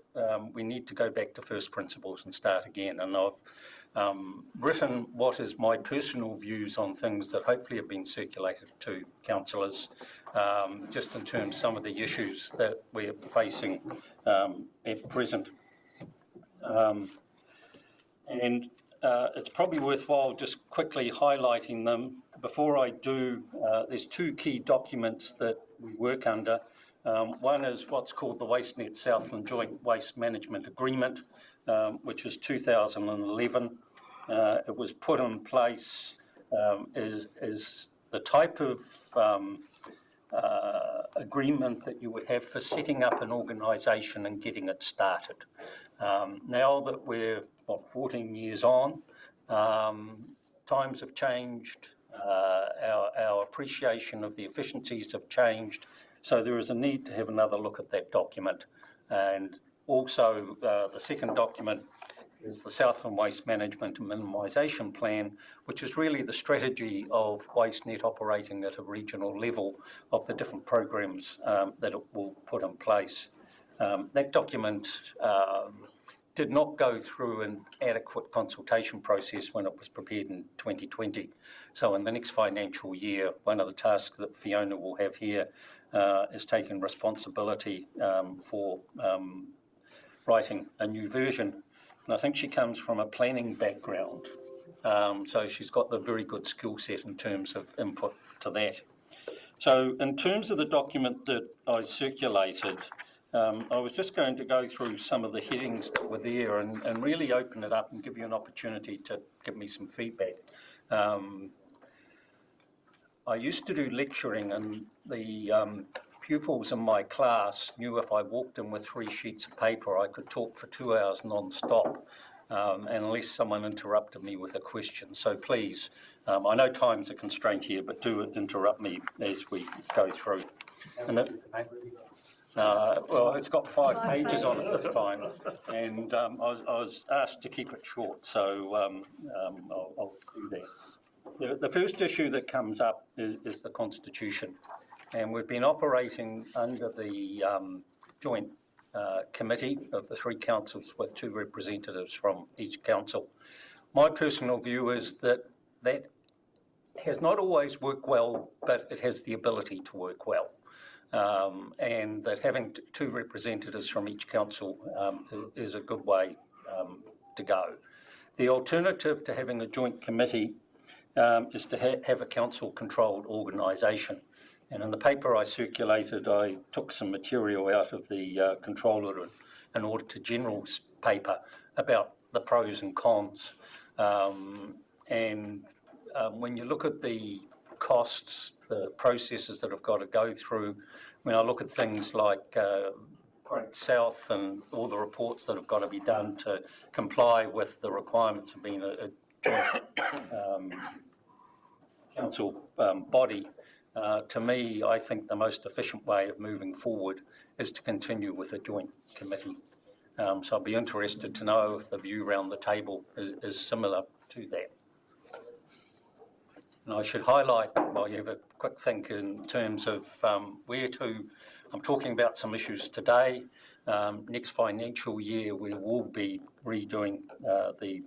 we need to go back to first principles and start again. And I've written what is my personal views on things that hopefully have been circulated to councillors, just in terms of some of the issues that we're facing at present. And it's probably worthwhile just quickly highlighting them. Before I do, there's 2 key documents that we work under. One is what's called the WasteNet Southland Joint Waste Management Agreement, which is 2011. It was put in place is the type of agreement that you would have for setting up an organisation and getting it started. Now that we're, 14 years on, times have changed, our appreciation of the efficiencies have changed, so there is a need to have another look at that document. And also the second document is the Southland Waste Management and Minimisation Plan, which is really the strategy of WasteNet operating at a regional level of the different programs that it will put in place. That document did not go through an adequate consultation process when it was prepared in 2020. So in the next financial year, one of the tasks that Fiona will have here is taking responsibility for writing a new version. And I think she comes from a planning background, so she's got the very good skill set in terms of input to that. So in terms of the document that I circulated, I was just going to go through some of the headings that were there and really open it up and give you an opportunity to give me some feedback. I used to do lecturing, and the pupils in my class knew if I walked in with 3 sheets of paper, I could talk for 2 hours non-stop, and unless someone interrupted me with a question. So please, I know time's a constraint here, but do interrupt me as we go through. And well, it's got 5 pages on it this time, and I was asked to keep it short, so I'll do that. The first issue that comes up is the Constitution, and we've been operating under the joint committee of the 3 councils with 2 representatives from each council. My personal view is that that has not always worked well, but it has the ability to work well. And that having 2 representatives from each council is a good way to go. The alternative to having a joint committee is to have a council-controlled organisation. And in the paper I circulated, I took some material out of the Controller and Auditor General's paper about the pros and cons. When you look at the costs, the processes that have got to go through, when I look at things like Great South and all the reports that have got to be done to comply with the requirements of being a joint council body, to me, I think the most efficient way of moving forward is to continue with a joint committee. So I'd be interested to know if the view around the table is similar to that. And I should highlight, while you have a quick think in terms of where to, I'm talking about some issues today. Next financial year, we will be redoing the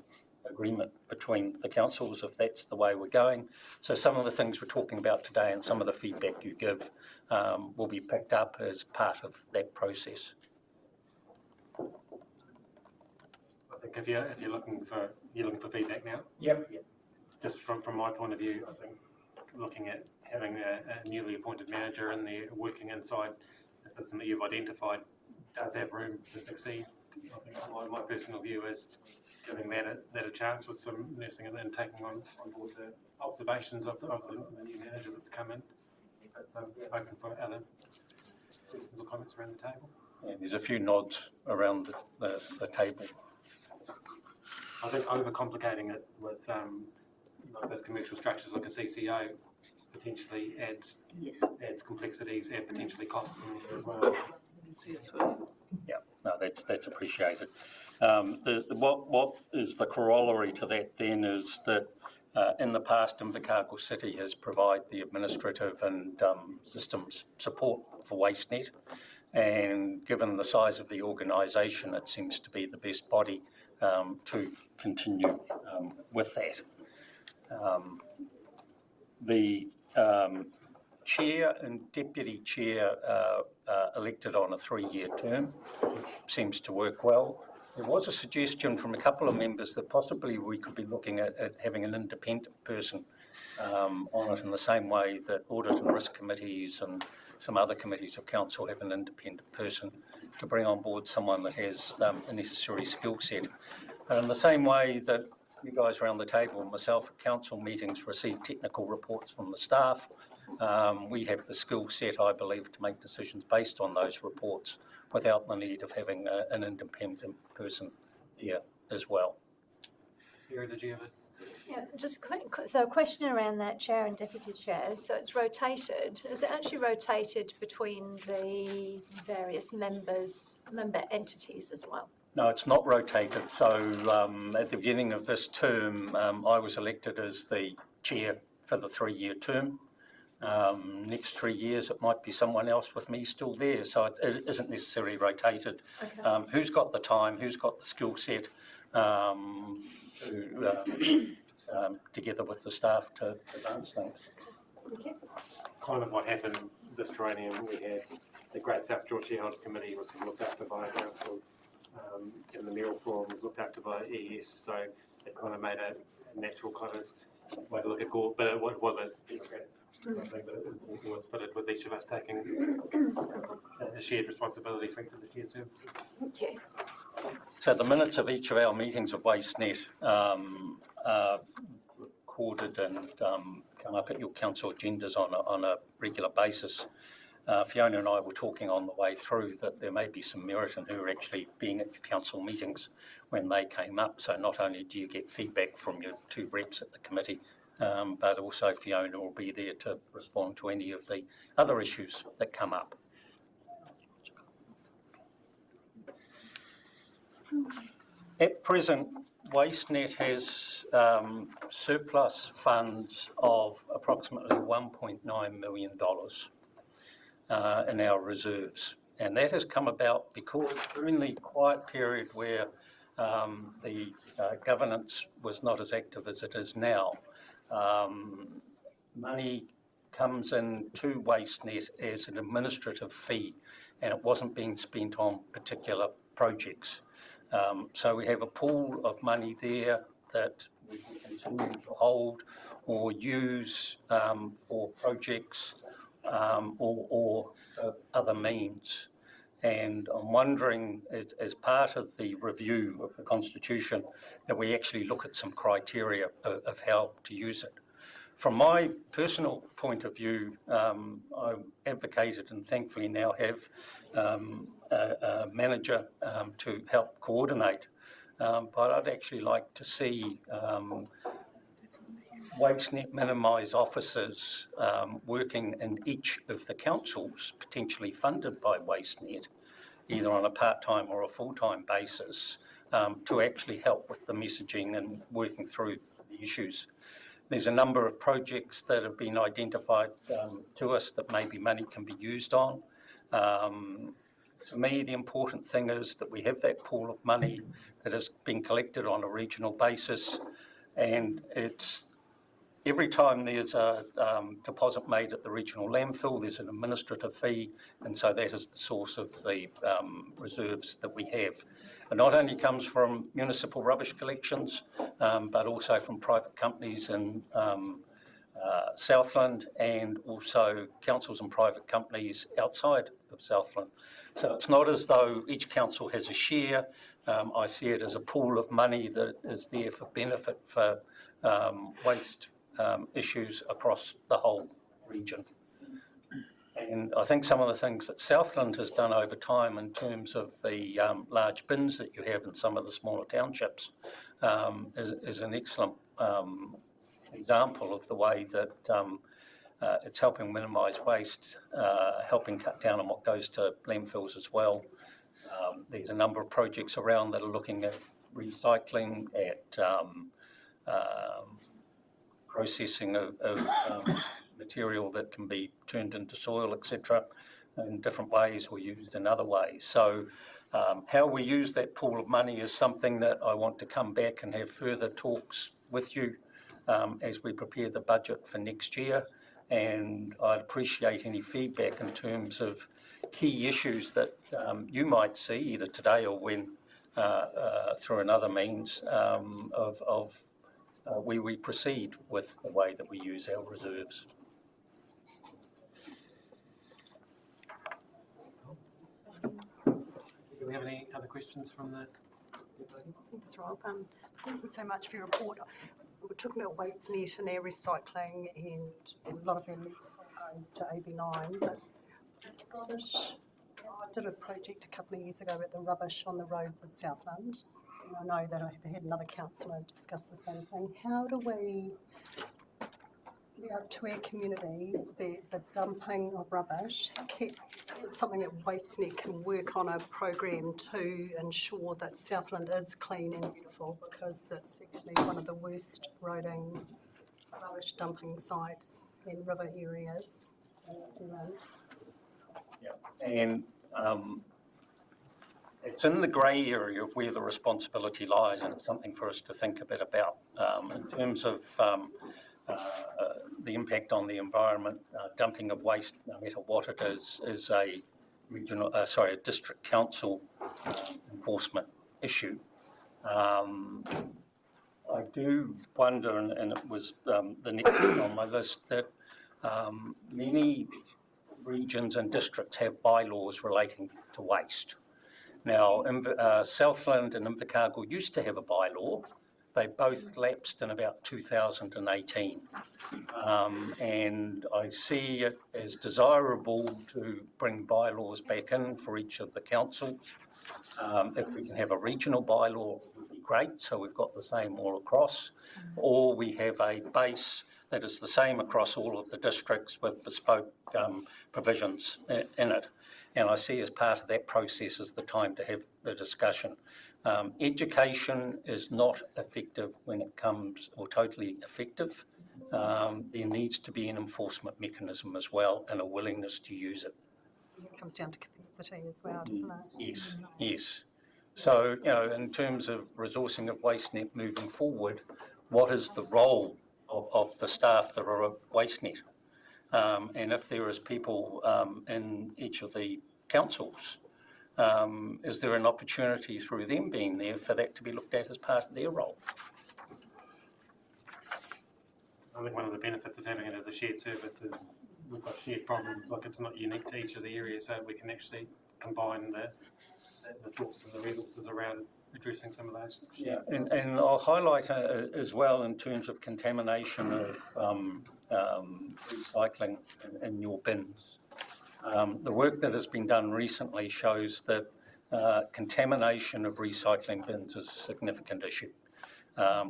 agreement between the councils, if that's the way we're going. So some of the things we're talking about today and some of the feedback you give will be picked up as part of that process. I think if you're looking for feedback now. Yep. Just from my point of view, I think looking at having a newly appointed manager in there working inside a system that you've identified does have room to succeed. I think my personal view is giving that a chance with some nursing and then taking on board the observations of the new manager that's come in. But open for other questions or comments around the table. Yeah, there's a few nods around the table. I think overcomplicating it with those commercial structures like a CCO potentially adds complexities and potentially costs as well. Yeah, no, that's appreciated. What is the corollary to that then is that in the past, Invercargill City has provided the administrative and systems support for WasteNet, and given the size of the organisation, it seems to be the best body to continue with that. The chair and deputy chair elected on a 3-year term, which seems to work well. There was a suggestion from a couple of members that possibly we could be looking at having an independent person on it in the same way that audit and risk committees and some other committees of council have an independent person to bring on board someone that has a necessary skill set. And in the same way that you guys around the table and myself at council meetings receive technical reports from the staff, we have the skill set, I believe, to make decisions based on those reports without the need of having an independent person here as well. Sarah, did you have it? Yeah, just so a question around that chair and deputy chair. So it's rotated. Is it actually rotated between the various member entities as well? No, it's not rotated. So at the beginning of this term, I was elected as the chair for the 3-year term. Next 3 years, it might be someone else with me still there. So it isn't necessarily rotated. Okay. Who's got the time? Who's got the skill set together with the staff to advance things? Okay. Kind of what happened this training, we had the Great South George Shareholders Committee was looked after by a council and the mural forum was looked after by ES, so it kind of made a natural kind of way to look at Gore, but it wasn't, I think that it was fitted with each of us taking a shared responsibility for the shared service. Thank you. So the minutes of each of our meetings of WasteNet are recorded and come up at your council agendas on a regular basis. Fiona and I were talking on the way through that there may be some merit in her actually being at your council meetings when they came up. So not only do you get feedback from your two reps at the committee, but also Fiona will be there to respond to any of the other issues that come up. At present, WasteNet has surplus funds of approximately $1.9 million in our reserves. And that has come about because during the quiet period where the governance was not as active as it is now, money comes in to WasteNet as an administrative fee, and it wasn't being spent on particular projects. So we have a pool of money there that we can continue to hold or use for projects or for other means. And I'm wondering, as part of the review of the Constitution, that we actually look at some criteria of how to use it. From my personal point of view, I advocated and thankfully now have a manager to help coordinate, but I'd actually like to see WasteNet minimise officers working in each of the councils, potentially funded by WasteNet, either on a part-time or a full-time basis, to actually help with the messaging and working through the issues. There's a number of projects that have been identified to us that maybe money can be used on. To me, the important thing is that we have that pool of money that has been collected on a regional basis, and it's every time there's a deposit made at the regional landfill, there's an administrative fee, and so that is the source of the reserves that we have. It not only comes from municipal rubbish collections, but also from private companies in Southland, and also councils and private companies outside of Southland. So it's not as though each council has a share. I see it as a pool of money that is there for benefit for waste issues across the whole region. And I think some of the things that Southland has done over time in terms of the large bins that you have in some of the smaller townships is an excellent example of the way that it's helping minimise waste, helping cut down on what goes to landfills as well. There's a number of projects around that are looking at recycling, at processing of material that can be turned into soil, etc., in different ways or used in other ways. So how we use that pool of money is something that I want to come back and have further talks with you as we prepare the budget for next year. And I'd appreciate any feedback in terms of key issues that you might see either today or when through another means of where we proceed with the way that we use our reserves. Do we have any other questions from the Thanks, Rob. Thank you so much for your report. We're talking about WasteNet and air recycling, and a lot of our leads goes to AB9. But rubbish, I did a project a couple of years ago with the rubbish on the roads of Southland. And I know that I had another councillor discuss the same thing. How do we, to our communities, the dumping of rubbish, is it something that WasteNet can work on a program to ensure that Southland is clean and beautiful, because it's actually one of the worst roading rubbish dumping sites in river areas in New Zealand? Yeah, and it's in the grey area of where the responsibility lies, and it's something for us to think a bit about in terms of the impact on the environment. Dumping of waste, no matter what it is a regional, a district council enforcement issue. I do wonder, and it was the next thing on my list, that many regions and districts have bylaws relating to waste. Now, Southland and Invercargill used to have a bylaw. They both lapsed in about 2018. And I see it as desirable to bring bylaws back in for each of the councils. If we can have a regional bylaw, it would be great, so we've got the same all across. Or we have a base that is the same across all of the districts with bespoke provisions in it. And I see as part of that process is the time to have the discussion. Education is not effective when it comes, or totally effective. There needs to be an enforcement mechanism as well and a willingness to use it. It comes down to capacity as well, doesn't it? Yes, yes. So, you know, in terms of resourcing of WasteNet moving forward, what is the role of the staff that are at WasteNet? And if there is people in each of the councils, is there an opportunity through them being there for that to be looked at as part of their role? I think one of the benefits of having it as a shared service is we've got shared problems, like it's not unique to each of the areas, so we can actually combine the thoughts and the resources around addressing some of those. Yeah, and I'll highlight as well in terms of contamination of recycling in your bins. The work that has been done recently shows that contamination of recycling bins is a significant issue.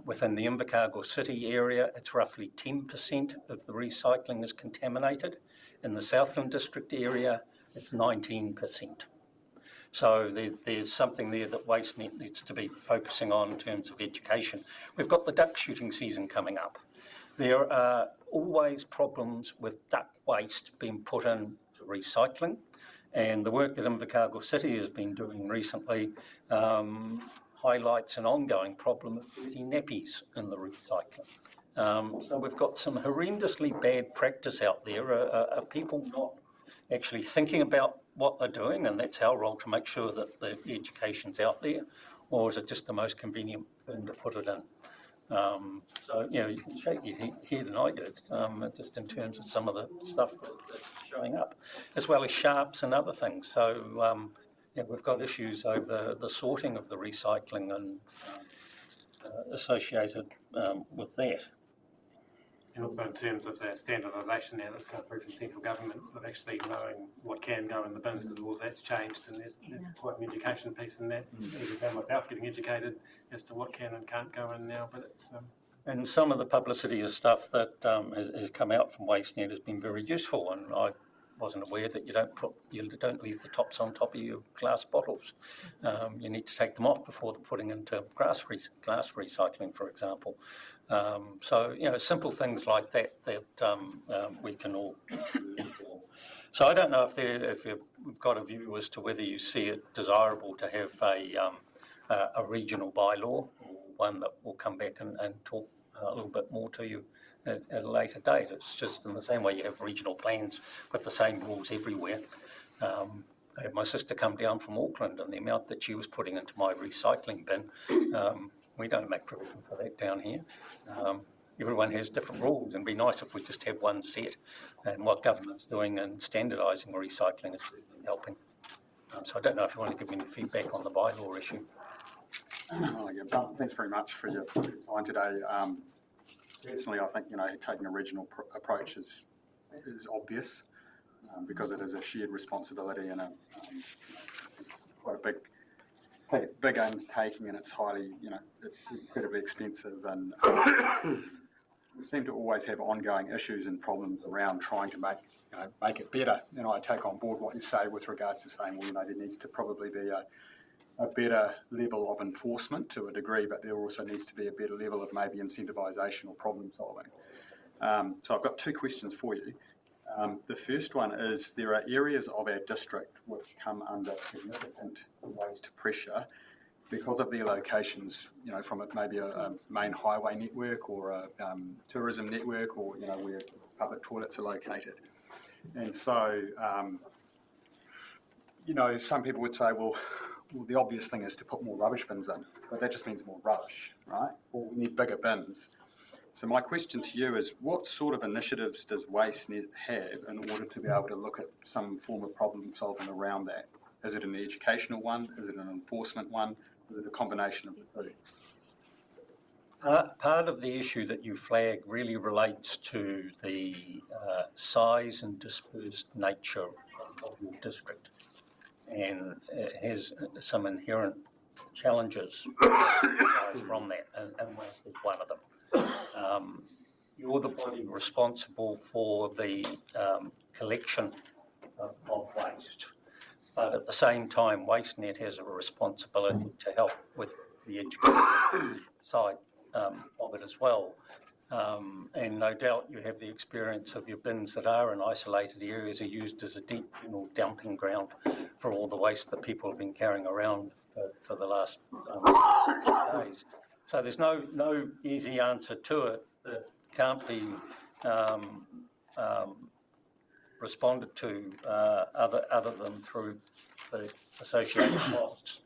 Within the Invercargill city area, it's roughly 10% of the recycling is contaminated. In the Southland district area, it's 19%. So there's something there that WasteNet needs to be focusing on in terms of education. We've got the duck shooting season coming up. There are always problems with duck waste being put into recycling, and the work that Invercargill City has been doing recently highlights an ongoing problem of dirty nappies in the recycling. So we've got some horrendously bad practice out there. Are people not actually thinking about what they're doing, and that's our role to make sure that the education's out there, or is it just the most convenient thing to put it in? So, you know, you can shake your head, and I did, just in terms of some of the stuff that's showing up, as well as sharps and other things. So, yeah, we've got issues over the sorting of the recycling and associated with that. And also in terms of the standardisation now that's come through from central government of actually knowing what can go in the bins, because all that's changed, and there's quite an education piece in that. Even found myself getting educated as to what can and can't go in now, but it's... And some of the publicity of stuff that has come out from WasteNet has been very useful, and I wasn't aware that you don't leave the tops on top of your glass bottles. You need to take them off before they're putting into glass recycling, for example. So, you know, simple things like that we can all do. So I don't know if you've got a view as to whether you see it desirable to have a regional bylaw, or one that will come back and talk a little bit more to you at a later date. It's just in the same way you have regional plans with the same rules everywhere. I had my sister come down from Auckland, and the amount that she was putting into my recycling bin, we don't make provision for that down here. Everyone has different rules, and it'd be nice if we just have one set. And what government's doing and standardising recycling is really helping. So I don't know if you want to give me any feedback on the bylaw issue. Thanks very much for your time today. Personally, I think, you know, taking a regional approach is obvious because it is a shared responsibility, and it's quite a big undertaking, and it's highly, you know, it's incredibly expensive, and we seem to always have ongoing issues and problems around trying to make it better. You know, I take on board what you say with regards to saying, well, you know, there needs to probably be a better level of enforcement to a degree, but there also needs to be a better level of maybe incentivisation or problem solving. So I've got two questions for you. The first one is, there are areas of our district which come under significant waste pressure because of their locations, you know, from maybe a main highway network or a tourism network, or, you know, where public toilets are located. And so, you know, some people would say, well, well, the obvious thing is to put more rubbish bins in, but that just means more rubbish, right? Or we need bigger bins. So my question to you is, what sort of initiatives does WasteNet have in order to be able to look at some form of problem solving around that? Is it an educational one? Is it an enforcement one? Is it a combination of the two? Part of the issue that you flag really relates to the size and dispersed nature of your district, and it has some inherent challenges from that, and waste is one of them. You're the body responsible for the collection of waste, but at the same time, WasteNet has a responsibility to help with the education side of it as well. And no doubt you have the experience of your bins that are in isolated areas are used as a deep dumping ground for all the waste that people have been carrying around for the last days. So there's no easy answer to it that can't be responded to other than through the associated costs.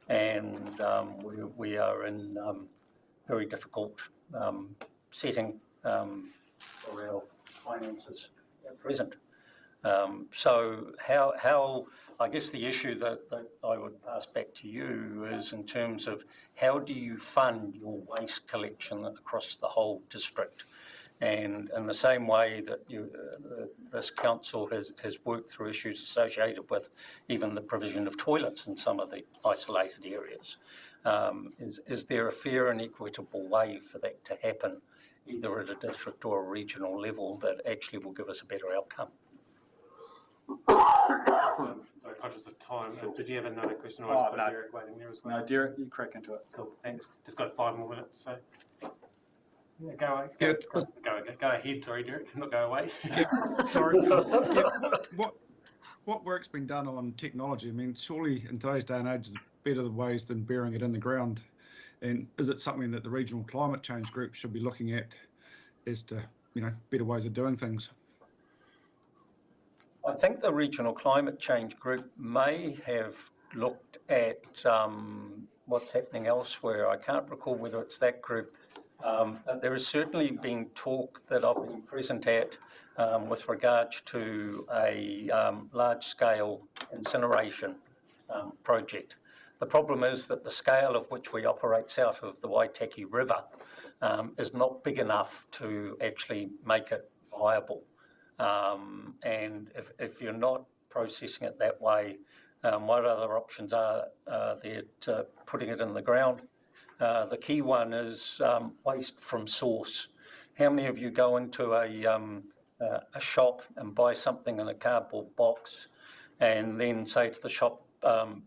And we are in very difficult setting for our finances at present. So how I guess the issue that I would pass back to you is in terms of how do you fund your waste collection across the whole district? And in the same way that this council has worked through issues associated with even the provision of toilets in some of the isolated areas, is there a fair and equitable way for that to happen, either at a district or a regional level, that actually will give us a better outcome? Sorry, conscious of time. Did you have another question? Or Oh, no. Derek waiting there as well. No, Derek, you crack into it. Cool, thanks. Just got 5 more minutes, so. Yeah, go ahead, sorry, Derek, not go away. Sorry. What work's been done on technology? I mean, surely in today's day and age, there's better ways than burying it in the ground. And is it something that the regional climate change group should be looking at as to, better ways of doing things? I think the regional climate change group may have looked at what's happening elsewhere. I can't recall whether it's that group. But there has certainly been talk that I've been present at with regard to a large-scale incineration project. The problem is that the scale of which we operate south of the Waitaki River is not big enough to actually make it viable. And if you're not processing it that way, what other options are there to putting it in the ground? The key one is waste from source. How many of you go into a shop and buy something in a cardboard box and then say to the shop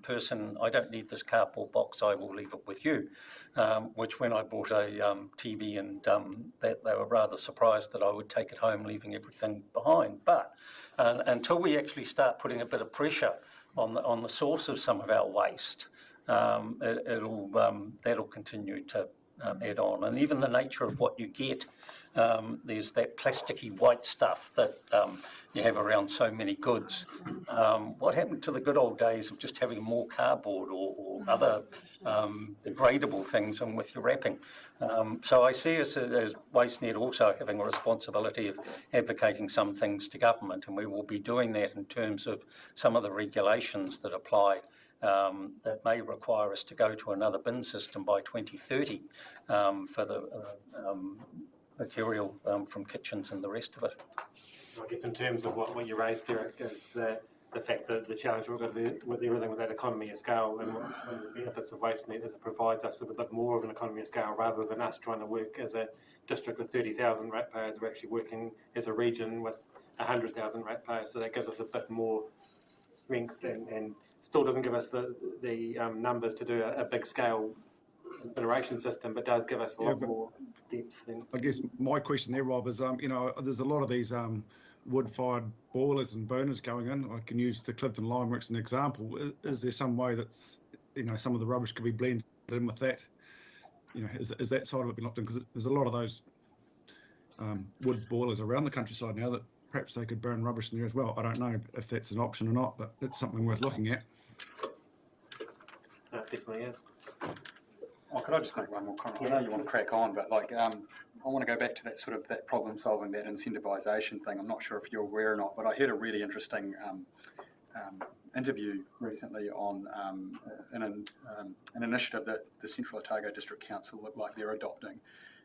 person, I don't need this cardboard box, I will leave it with you? Which when I bought a TV and that they were rather surprised that I would take it home leaving everything behind. But until we actually start putting a bit of pressure on the source of some of our waste, that'll continue to add on. And even the nature of what you get, there's that plasticky white stuff that you have around so many goods. What happened to the good old days of just having more cardboard or other degradable things and with your wrapping? So I see us as WasteNet also having a responsibility of advocating some things to government, and we will be doing that in terms of some of the regulations that apply that may require us to go to another bin system by 2030 for the material from kitchens and the rest of it. I guess in terms of what you raised, Derek, is the fact that the challenge we've got with everything with that economy of scale, and one of the benefits of WasteNet is it provides us with a bit more of an economy of scale rather than us trying to work as a district with 30,000 ratepayers. We're actually working as a region with 100,000 ratepayers, so that gives us a bit more strength and still doesn't give us the numbers to do a big scale incineration system, but does give us a lot more depth. I guess my question there, Rob, is there's a lot of these wood-fired boilers and burners going in. I can use the Clifton Limeworks as an example. Is there some way that's some of the rubbish could be blended in with that? Is that side of it been looked in? Because there's a lot of those wood boilers around the countryside now that perhaps they could burn rubbish in there as well. I don't know if that's an option or not, but it's something worth looking at. No, it definitely is. Oh, could I just make one more comment? I know you want to crack on, but I want to go back to that sort of that problem solving, that incentivisation thing. I'm not sure if you're aware or not, but I heard a really interesting interview recently on an initiative that the Central Otago District Council look like they're adopting,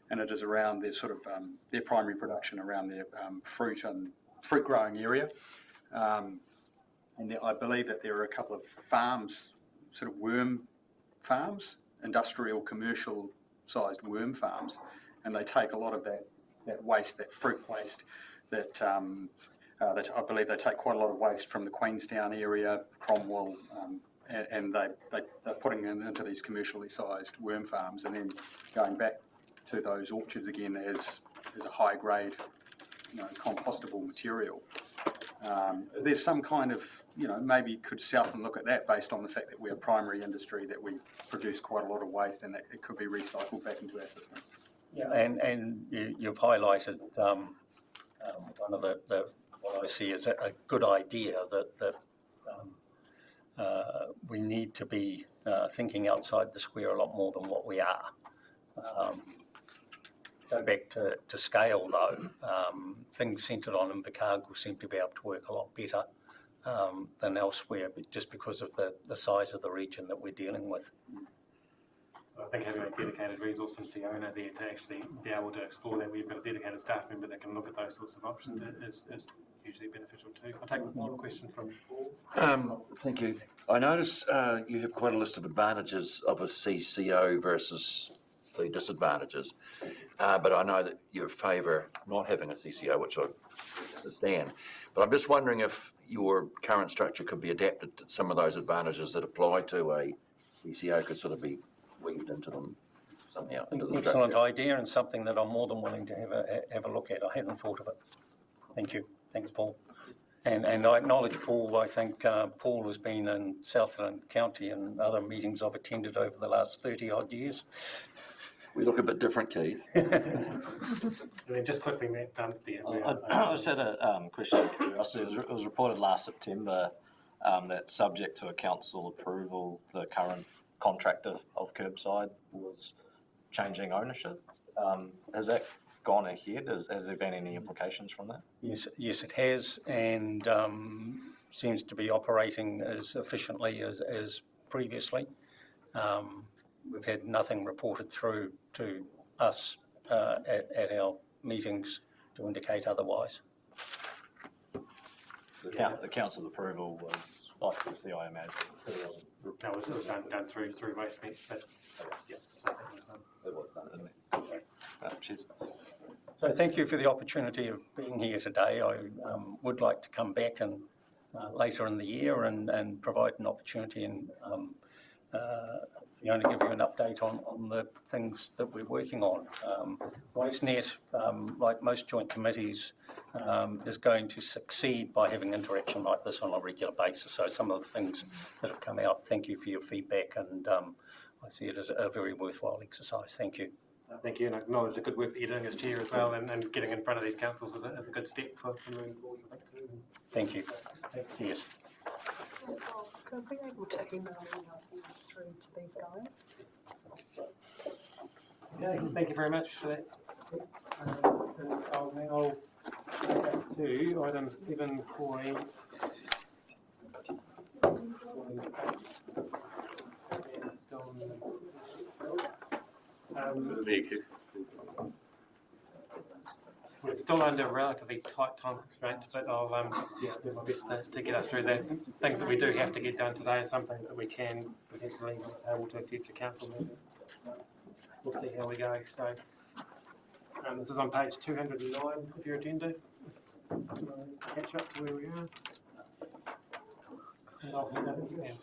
and it is around their sort of their primary production around their fruit growing area, and I believe that there are a couple of farms, sort of worm farms, industrial commercial sized worm farms, and they take a lot of that waste, that fruit waste, that I believe they take quite a lot of waste from the Queenstown area, Cromwell, and they're putting it into these commercially sized worm farms and then going back to those orchards again as a high grade, compostable material. Is there some kind of, maybe could Southland look at that based on the fact that we're a primary industry, that we produce quite a lot of waste and that it could be recycled back into our system? Yeah, and you've highlighted one of the what I see as a good idea that we need to be thinking outside the square a lot more than what we are. Go back to scale though, things centred on Invercargill seem to be able to work a lot better than elsewhere, but just because of the size of the region that we're dealing with. I think having a dedicated resource in Fiona there to actually be able to explore that, we've got a dedicated staff member that can look at those sorts of options is hugely beneficial too. I'll take the final question from Paul. Thank you. I notice you have quite a list of advantages of a CCO versus the disadvantages, but I know that you favour not having a CCO, which I understand. But I'm just wondering if your current structure could be adapted to some of those advantages that apply to a CCO could sort of be weaved into them somehow. Excellent idea, and something that I'm more than willing to have a look at. I hadn't thought of it. Thank you. Thanks, Paul. And I acknowledge Paul. I think Paul has been in Southland County and other meetings I've attended over the last 30 odd years. We look a bit different, Keith. Just quickly, Matt, I just had a question of curiosity. It was reported last September that, subject to a council approval, the current contractor of curbside was changing ownership. Has that gone ahead? Has there been any implications from that? Yes, it has, and seems to be operating as efficiently as previously. We've had nothing reported through to us at our meetings to indicate otherwise. The council approval was obviously, I imagine. No, it was done through WasteNet, but yeah. It was done, didn't it? Cheers. So thank you for the opportunity of being here today. I would like to come back and later in the year and provide an opportunity and to give you an update on the things that we're working on. WasteNet, like most joint committees, is going to succeed by having interaction like this on a regular basis. So some of the things that have come out, thank you for your feedback, and I see it as a very worthwhile exercise. Thank you. Thank you, and I acknowledge the good work that you're doing as chair as well, and getting in front of these councils is a good step for moving forward, I think, too. Thank you. Yes. Can I be able to email through to these guys? Okay, thank you very much for that. I'll now take us to item 7.8. We're still under relatively tight time constraints, but I'll do my best to get us through those things that we do have to get done today, and some things that we can potentially leave on the table to a future council meeting. We'll see how we go. So this is on page 209 of your agenda. Catch up to where we are. And I'll hand over to you, Anne.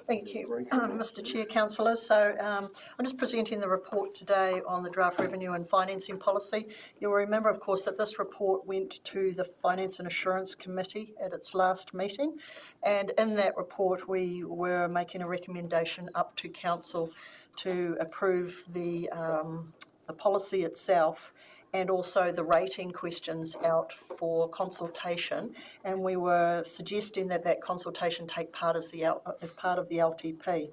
Thank you, Mr. Chair, councillors. So I'm just presenting the report today on the draft revenue and financing policy. You'll remember, of course, that this report went to the Finance and Assurance Committee at its last meeting, and in that report we were making a recommendation up to council to approve the policy itself and also the rating questions out for consultation, and we were suggesting that that consultation take part as part of the LTP.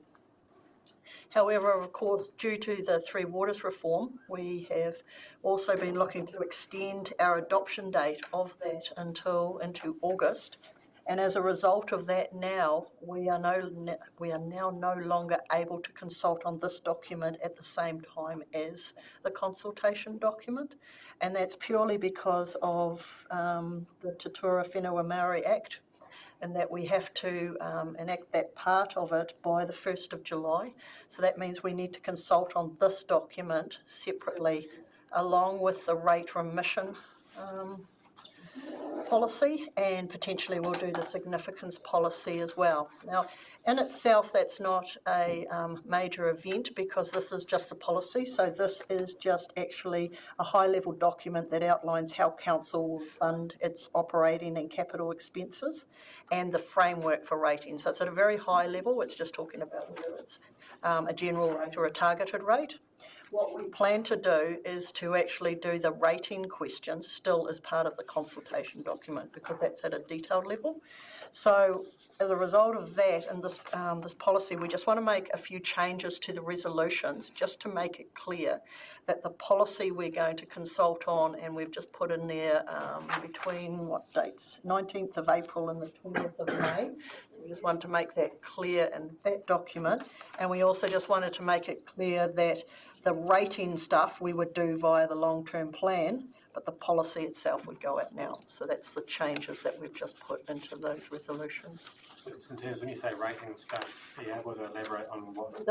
However, of course, due to the Three Waters reform, we have also been looking to extend our adoption date of that into August. And as a result of that now, we are now no longer able to consult on this document at the same time as the consultation document. And that's purely because of the Te Tura Whenua Maori Act, and that we have to enact that part of it by the 1st of July. So that means we need to consult on this document separately, along with the rate remission policy, and potentially we'll do the significance policy as well. Now, in itself, that's not a major event because this is just the policy. So this is just actually a high-level document that outlines how council will fund its operating and capital expenses and the framework for rating. So it's at a very high level. It's just talking about whether it's a general rate or a targeted rate. What we plan to do is to actually do the rating questions still as part of the consultation document, because that's at a detailed level. So as a result of that and this policy, we just want to make a few changes to the resolutions just to make it clear that the policy we're going to consult on, and we've just put in there between what dates? 19th of April and the 20th of May. We just wanted to make that clear in that document. And we also just wanted to make it clear that the rating stuff we would do via the long-term plan, but the policy itself would go out now. So that's the changes that we've just put into those resolutions. Just in terms, when you say rating stuff, are you able to elaborate on what?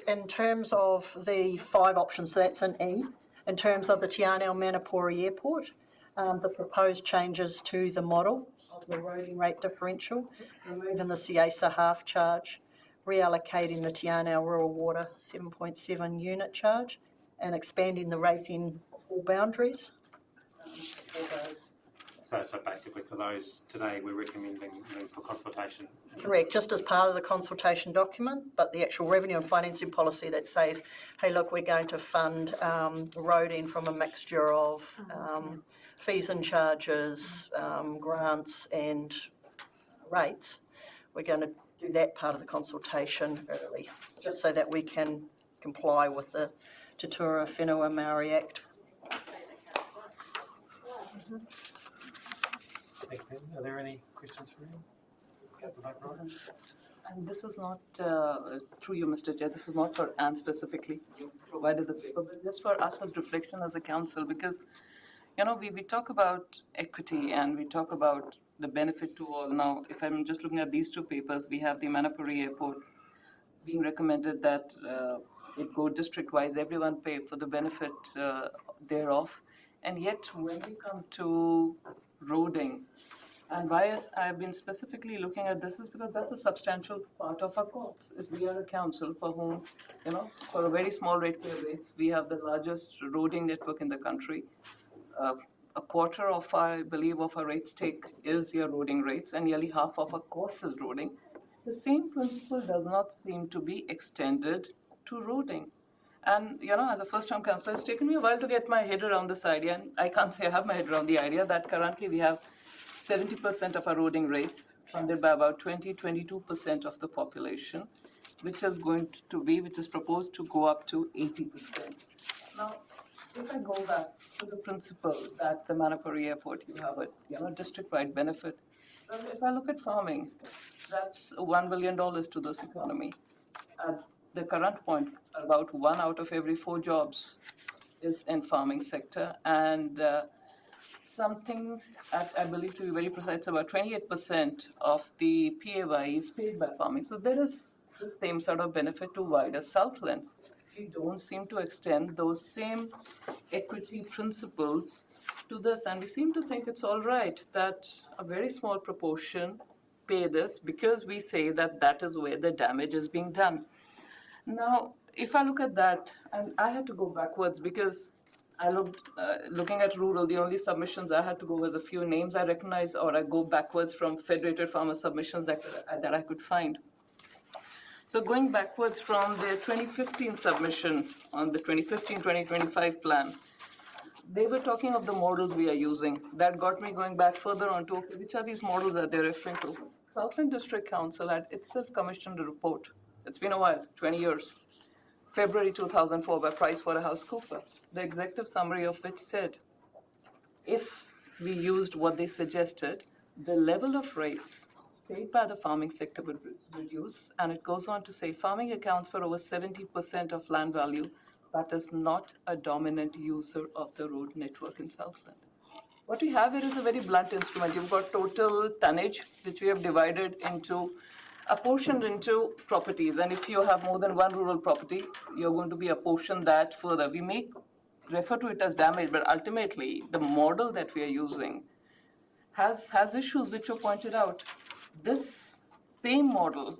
In terms of the 5 options, so that's an E. In terms of the Te Anau Manapori Airport, the proposed changes to the model of the roading rate differential, removing the CIASA half charge, reallocating the Te Anau Rural Water 7.7 unit charge, and expanding the rating all boundaries. So basically for those today, we're recommending them for consultation. Correct, just as part of the consultation document, but the actual revenue and financing policy that says, hey, look, we're going to fund roading from a mixture of fees and charges, grants and rates. We're going to do that part of the consultation early, just so that we can comply with the Te Tura Whenua Maori Act. Thanks, Ben. Are there any questions for you? And this is not, through you, Mr. Chair, this is not for Anne specifically. You provided the paper, but just for us as reflection as a council, because, you know, we talk about equity and we talk about the benefit to all. Now, if I'm just looking at these 2 papers, we have the Manapuri Airport being recommended that it go district-wise, everyone pay for the benefit thereof. And yet, when we come to roading, and why I've been specifically looking at this is because that's a substantial part of our costs. If we are a council for whom, you know, for a very small ratepayer base, we have the largest roading network in the country. A quarter of, I believe, of our rates take is your roading rates, and nearly half of our cost is roading. The same principle does not seem to be extended to roading. And, you know, as a first-time councillor, it's taken me a while to get my head around this idea, and I can't say I have my head around the idea that currently we have 70% of our roading rates funded by about 22% of the population, which is proposed to go up to 80%. Now, if I go back to the principle that the Manapuri Airport, you have a district-wide benefit. Well, if I look at farming, that's $1 billion to this economy. At the current point, about 1 out of every 4 jobs is in farming sector, and something, I believe to be very precise, it's about 28% of the PAY is paid by farming. So there is the same sort of benefit to wider Southland. We don't seem to extend those same equity principles to this, and we seem to think it's all right that a very small proportion pay this because we say that that is where the damage is being done. Now, if I look at that, and I had to go backwards because I looking at rural, the only submissions I had to go was a few names I recognize, or I go backwards from Federated Farmer submissions that I could find. So going backwards from the 2015 submission on the 2015-2025 plan, they were talking of the models we are using. That got me going back further on to, okay, which are these models that they're referring to? Southland District Council had itself commissioned a report. It's been a while, 20 years. February 2004 by PricewaterhouseCoopers, the executive summary of which said, if we used what they suggested, the level of rates paid by the farming sector would reduce. And it goes on to say, farming accounts for over 70% of land value, but is not a dominant user of the road network in Southland. What we have here is a very blunt instrument. You've got total tonnage, which we have divided into, apportioned into properties. And if you have more than one rural property, you're going to be apportioned that further. We may refer to it as damage, but ultimately, the model that we are using has issues which you pointed out. This same model,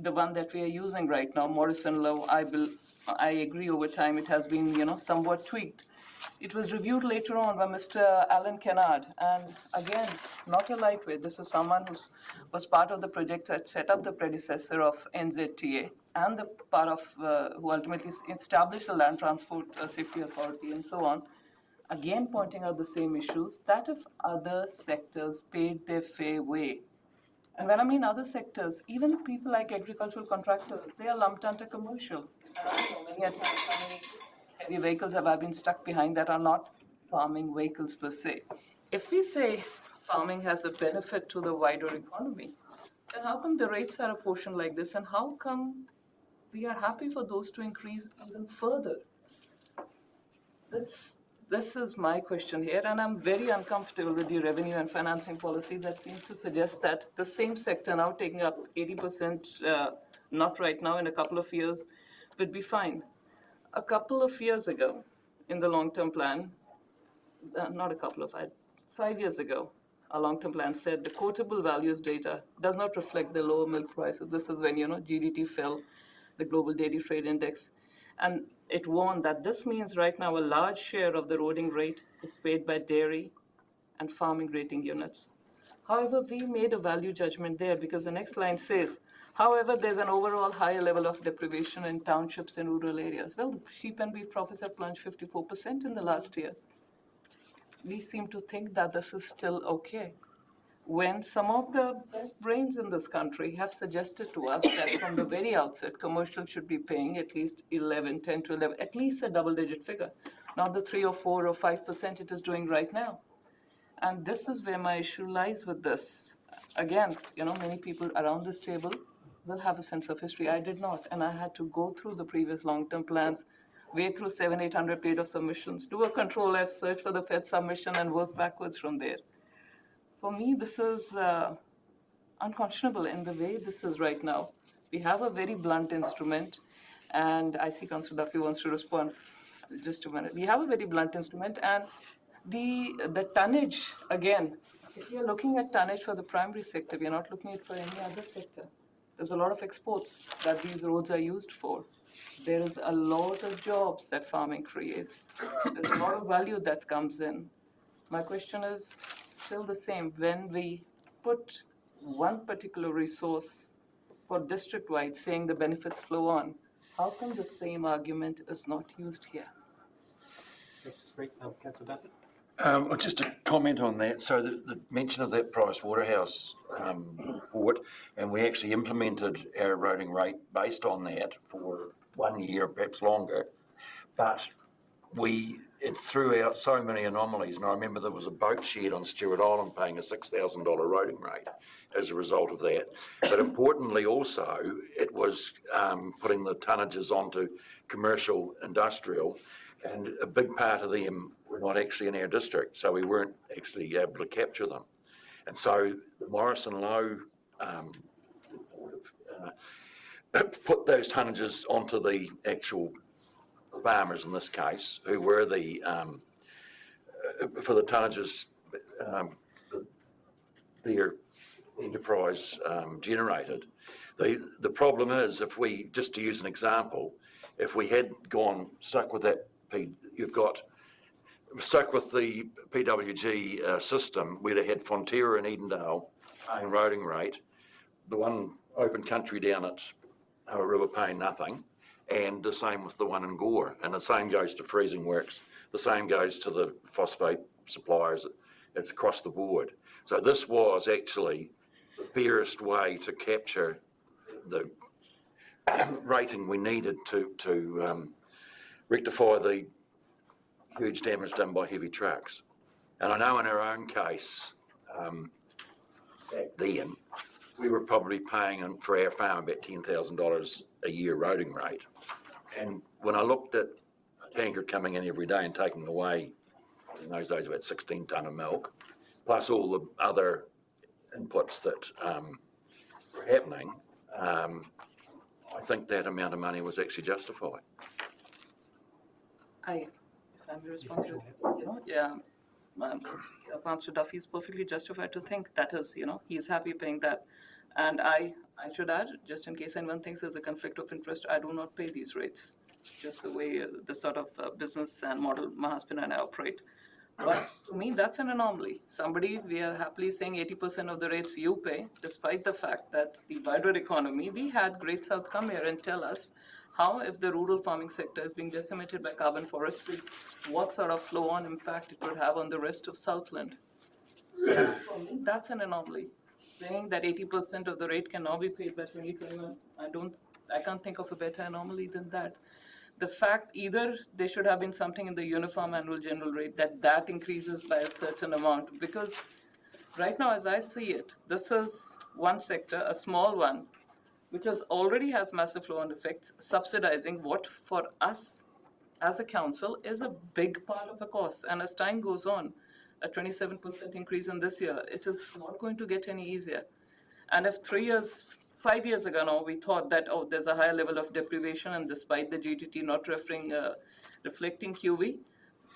the one that we are using right now, Morrison Law, I agree over time it has been, somewhat tweaked. It was reviewed later on by Mr. Alan Kennard, and again, not a lightweight. This is someone who was part of the project that set up the predecessor of NZTA and the part of who ultimately established the Land Transport Safety Authority and so on. Again, pointing out the same issues, that if other sectors paid their fair way, and when I mean other sectors, even people like agricultural contractors, they are lumped under commercial. Many heavy vehicles have been stuck behind that are not farming vehicles per se. If we say farming has a benefit to the wider economy, then how come the rates are apportioned like this, and how come we are happy for those to increase even further? This is my question here, and I'm very uncomfortable with the revenue and financing policy that seems to suggest that the same sector now taking up 80%, not right now, in a couple of years, would be fine. A couple of years ago, in the long-term plan, 5 years ago, our long-term plan said the quotable values data does not reflect the lower milk prices. This is when, GDT fell, the global dairy trade index. And it warned that this means right now a large share of the roading rate is paid by dairy and farming rating units. However, we made a value judgment there because the next line says, however, there's an overall higher level of deprivation in townships and rural areas. Well, sheep and beef profits have plunged 54% in the last year. We seem to think that this is still okay, when some of the best brains in this country have suggested to us that from the very outset, commercial should be paying at least 10 to 11, at least a double-digit figure, not the 3 or 4 or 5% it is doing right now. And this is where my issue lies with this. Again, many people around this table will have a sense of history. I did not, and I had to go through the previous long-term plans, wade through 700-800 pages of submissions, do a Control-F search for the FED submission, and work backwards from there. For me, this is unconscionable in the way this is right now. We have a very blunt instrument, and I see Councillor Duffy wants to respond. Just a minute. We have a very blunt instrument, and the tonnage, again, if you're looking at tonnage for the primary sector, we're not looking at it for any other sector. There's a lot of exports that these roads are used for. There is a lot of jobs that farming creates. There's a lot of value that comes in. My question is still the same. When we put one particular resource for district-wide saying the benefits flow on, how come the same argument is not used here? Councillor Duffy. Just a comment on that. So the mention of that Pricewaterhouse report, and we actually implemented our eroding rate based on that for 1 year, perhaps longer. But it threw out so many anomalies, and I remember there was a boat shed on Stewart Island paying a $6,000 eroding rate as a result of that. But importantly also, it was putting the tonnages onto commercial, industrial, and a big part of them were not actually in our district, so we weren't actually able to capture them. And so the Morrison Low put those tonnages onto the actual farmers in this case, who were the, for the tonnages their enterprise generated. The problem is, if we, just to use an example, if we had stuck with that, stuck with the PWG system, we'd have had Fonterra and Edendale paying roading rate, the one open country down at River paying nothing, and the same with the one in Gore, and the same goes to freezing works, the same goes to the phosphate suppliers. It's across the board. So this was actually the fairest way to capture the rating we needed to rectify the huge damage done by heavy trucks. And I know in our own case, back then, we were probably paying for our farm about $10,000 a year roading rate. And when I looked at a tanker coming in every day and taking away, in those days, about 16 tonne of milk, plus all the other inputs that were happening, I think that amount of money was actually justified. If I'm responsible, Councillor Duffy is perfectly justified to think that is, he's happy paying that. And I should add, just in case anyone thinks there's a conflict of interest, I do not pay these rates. Just the way the sort of business and model my husband and I operate. But to me, that's an anomaly. We are happily saying 80% of the rates you pay, despite the fact that the wider economy, we had Great South come here and tell us how, if the rural farming sector is being decimated by carbon forestry, what sort of flow-on impact it would have on the rest of Southland. So for me, that's an anomaly. Saying that 80% of the rate can now be paid by 2021, I can't think of a better anomaly than that. The fact either there should have been something in the uniform annual general rate that increases by a certain amount, because right now, as I see it, this is one sector, a small one, which already has massive flow-on effects, subsidizing what for us as a council is a big part of the cost. And as time goes on, a 27% increase in this year, it is not going to get any easier. And if 5 years ago now, we thought that, there's a higher level of deprivation, and despite the GTT not reflecting QV,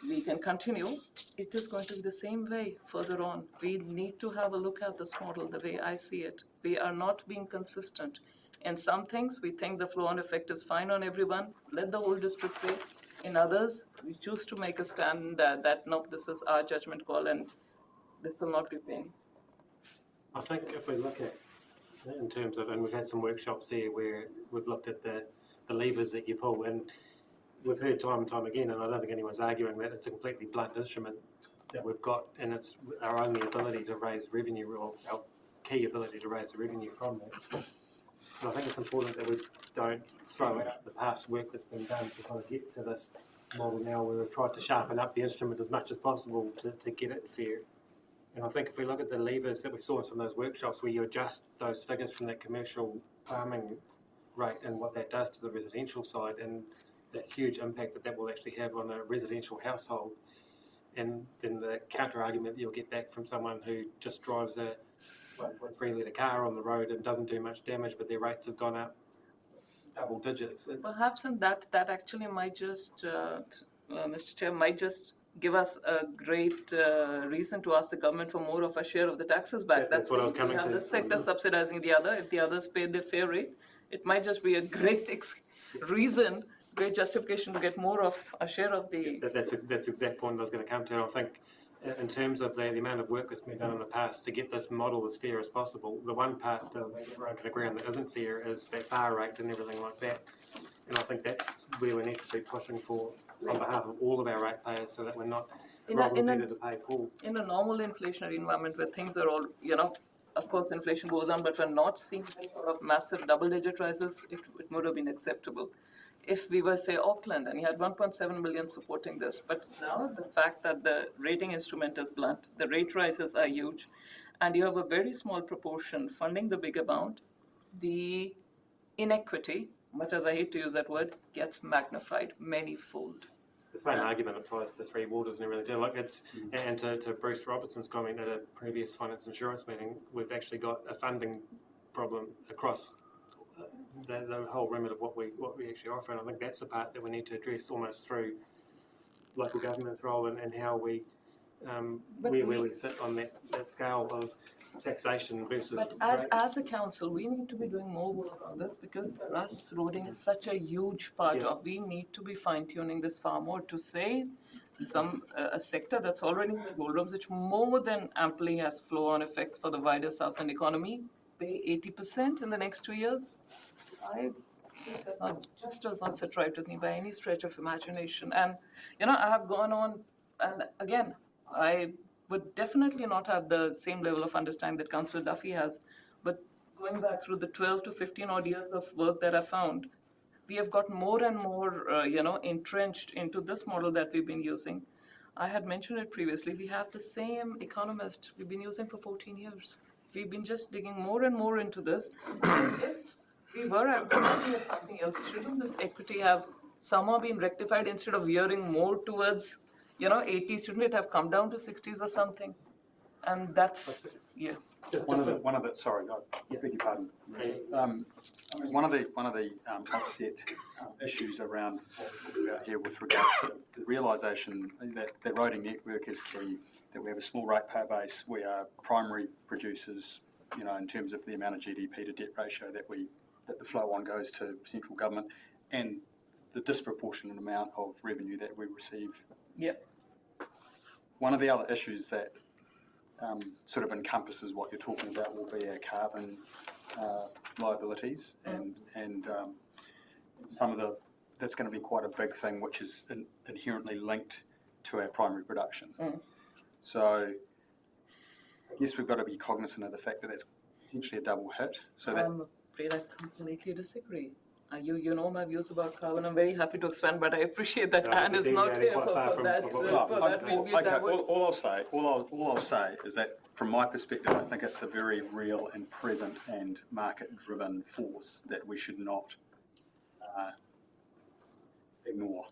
we can continue. It is going to be the same way further on. We need to have a look at this model the way I see it. We are not being consistent. In some things, we think the flow-on effect is fine on everyone. Let the whole district pay. In others, we choose to make a stand that no, this is our judgment call, and this will not be paying. I think if we look at, in terms of, and we've had some workshops here where we've looked at the levers that you pull, and we've heard time and time again, and I don't think anyone's arguing that it's a completely blunt instrument that we've got, and it's our only ability to raise revenue, or our key ability to raise the revenue from that. And I think it's important that we don't throw out the past work that's been done to kind of get to this model now where we've tried to sharpen up the instrument as much as possible to get it fair. And I think if we look at the levers that we saw in some of those workshops where you adjust those figures from that commercial farming rate and what that does to the residential side, and that huge impact that will actually have on a residential household, and then the counter argument that you'll get back from someone who just drives a 1.3 litre car on the road and doesn't do much damage, but their rates have gone up double digits. Perhaps in that actually might just, Mr. Chair, might just give us a great reason to ask the government for more of a share of the taxes back. That's what I was coming to. The sector subsidizing the other. If the others pay their fair rate, it might just be a great reason, great justification to get more of a share of the... That's the exact point I was going to come to. I think in terms of the amount of work that's been done in the past to get this model as fair as possible, the one part that everyone can agree on that isn't fair is that bar rate and everything like that. And I think that's where we need to be pushing for on behalf of all of our ratepayers, so that we're not robbing Peter to pay Paul. In a normal inflationary environment where things are all, of course inflation goes on, but we're not seeing this sort of massive double-digit rises, it would have been acceptable. If we were, say, Auckland, and you had 1.7 million supporting this, but now the fact that the rating instrument is blunt, the rate rises are huge, and you have a very small proportion funding the big amount, the inequity, much as I hate to use that word, gets magnified many-fold. The same argument applies to Three Waters and everything too. Like and to Bruce Robertson's comment at a previous finance insurance meeting, we've actually got a funding problem across the whole remit of what we actually offer, and I think that's the part that we need to address almost through local government's role and how we where we sit on that scale of taxation versus. But as a council, we need to be doing more work on this, because for us, roading is such a huge part of. We need to be fine-tuning this far more to say a sector that's already in the doldrums, which more than amply has flow-on effects for the wider Southland economy, pay 80% in the next 2 years. just does not sit right with me by any stretch of imagination. And, I have gone on, and again, I would definitely not have the same level of understanding that Councillor Duffy has, but going back through the 12 to 15 odd years of work that I found, we have got more and more, entrenched into this model that we've been using. I had mentioned it previously, we have the same economist we've been using for 14 years. We've been just digging more and more into this. If we were looking at something else, shouldn't this equity have somehow been rectified instead of veering more towards, 80s? Shouldn't it have come down to 60s or something? And that's, yeah. One of the sorry, I beg your pardon. One of the offset issues around what we're talking about here with regards to the realisation that the roading network is key, that we have a small ratepayer base, we are primary producers, in terms of the amount of GDP to debt ratio that the flow on goes to central government, and the disproportionate amount of revenue that we receive. Yep. One of the other issues that sort of encompasses what you're talking about will be our carbon liabilities, and some of that's going to be quite a big thing, which is inherently linked to our primary production. So I guess we've got to be cognizant of the fact that that's potentially a double hit. So that I'm afraid I completely disagree. You know my views about carbon. I'm very happy to expand, but I appreciate that Anne is not here for that. All I'll say is that from my perspective, I think it's a very real and present and market-driven force that we should not ignore.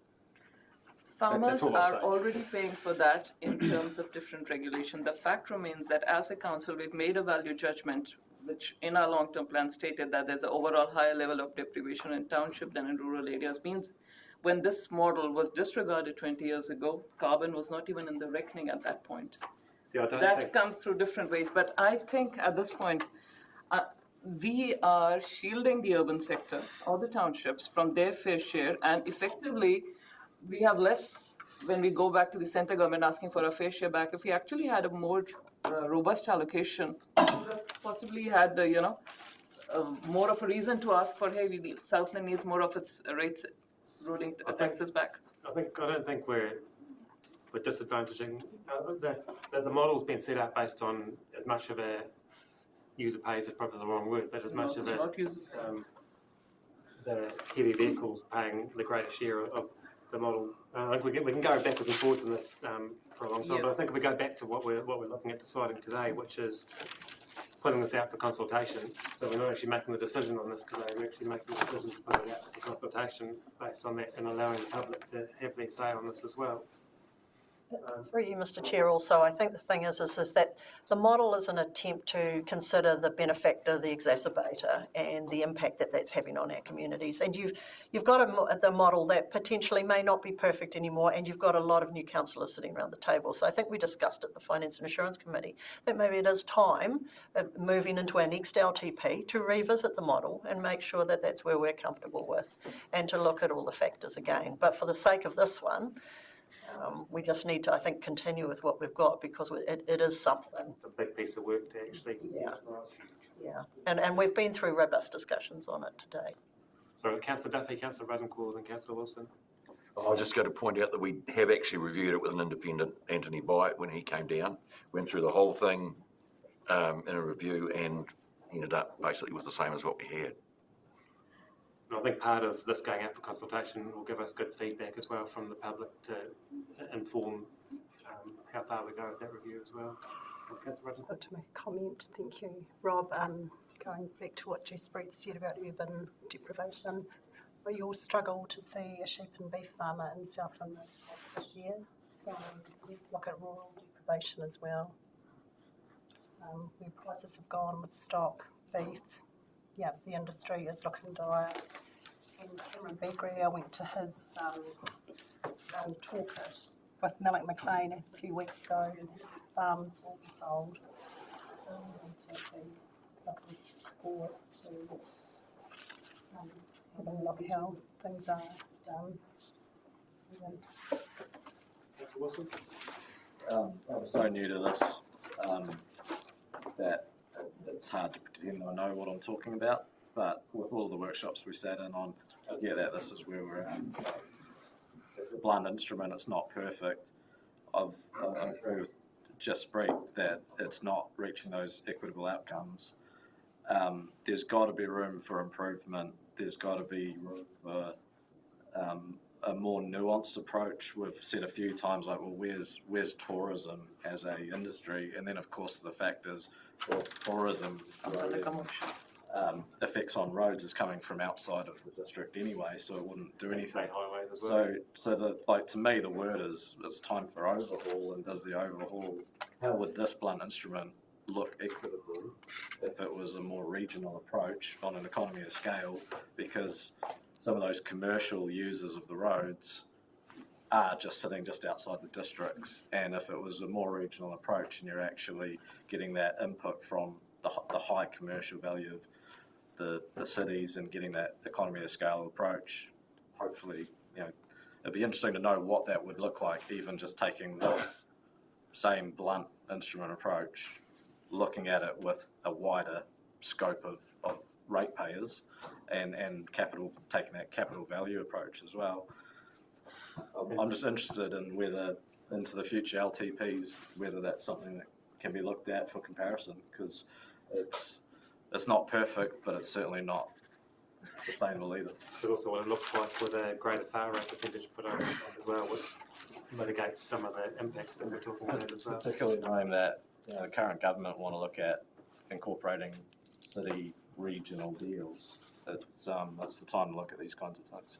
Farmers are already paying for that in terms of different regulation. The fact remains that as a council, we've made a value judgment, which in our long-term plan stated that there's an overall higher level of deprivation in township than in rural areas. Means when this model was disregarded 20 years ago, carbon was not even in the reckoning at that point. See, that comes through different ways. But I think at this point, we are shielding the urban sector or the townships from their fair share, and effectively we have less when we go back to the centre government asking for a fair share back. If we actually had a more robust allocation, we would have possibly had, more of a reason to ask for, hey, Southland needs more of its rates, roading taxes back. I don't think we're disadvantaging that the model's been set up based on as much of a user pays is probably the wrong word, but as much of the heavy vehicles paying the greater share of the model. I think we can go backwards and forwards in this for a long time, but I think if we go back to what we're looking at deciding today, which is putting this out for consultation, so we're not actually making the decision on this today, we're actually making the decision to put it out for consultation based on that and allowing the public to have their say on this as well. Through you, Mr. Chair, also, I think the thing is that the model is an attempt to consider the benefactor, the exacerbator, and the impact that that's having on our communities. And you've got the model that potentially may not be perfect anymore, and you've got a lot of new councillors sitting around the table. So I think we discussed at the Finance and Assurance Committee that maybe it is time, moving into our next LTP, to revisit the model and make sure that that's where we're comfortable with, and to look at all the factors again. But for the sake of this one, we just need to, I think, continue with what we've got, because it is something. A big piece of work to actually. Yeah. And we've been through robust discussions on it today. So Councillor Duffy, Councillor Radenclaw and Councillor Wilson. I was just going to point out that we have actually reviewed it with an independent, Anthony Byatt, when he came down, went through the whole thing in a review, and ended up basically with the same as what we had. And I think part of this going out for consultation will give us good feedback as well from the public to inform how far we go with that review as well. I'd like to make a comment. Thank you, Rob. Going back to what Jess Breed said about urban deprivation, we all struggle to see a sheep and beef farmer in Southland this year, so let's look at rural deprivation as well. Where prices have gone with stock, beef, yeah, the industry is looking dire. And Cameron Begbie, I went to his talk with Malik McLean a few weeks ago, and his farms will be sold. So we need to be looking forward to having a look at how things are done. Councillor Wilson? I'm so new to this that it's hard to pretend I know what I'm talking about. but with all the workshops we sat in on, I get that this is where we're at. It's a blunt instrument, it's not perfect. I agree with Just Break that it's not reaching those equitable outcomes. There's got to be room for improvement. There's got to be room for a more nuanced approach. We've said a few times, like, well, where's tourism as a industry? And then, of course, the fact is, well, tourism effects on roads is coming from outside of the district anyway, so it wouldn't do anything. State highways as well. So to me, the word is it's time for overhaul. And does the overhaul? How would this blunt instrument look equitable if it was a more regional approach on an economy of scale? Because some of those commercial users of the roads are just sitting just outside the districts, and if it was a more regional approach and you're actually getting that input from the high commercial value of the cities and getting that economy of scale approach, hopefully, it'd be interesting to know what that would look like, even just taking the same blunt instrument approach, looking at it with a wider scope of ratepayers and capital, taking that capital value approach as well. I'm just interested in whether, into the future LTPs, whether that's something that can be looked at for comparison, because it's not perfect, but it's certainly not sustainable either. But also what it looks like with a greater far rate percentage put on as well, which mitigates some of the impacts that we're talking about as well. Particularly knowing that the current government want to look at incorporating city regional deals. It's the time to look at these kinds of things.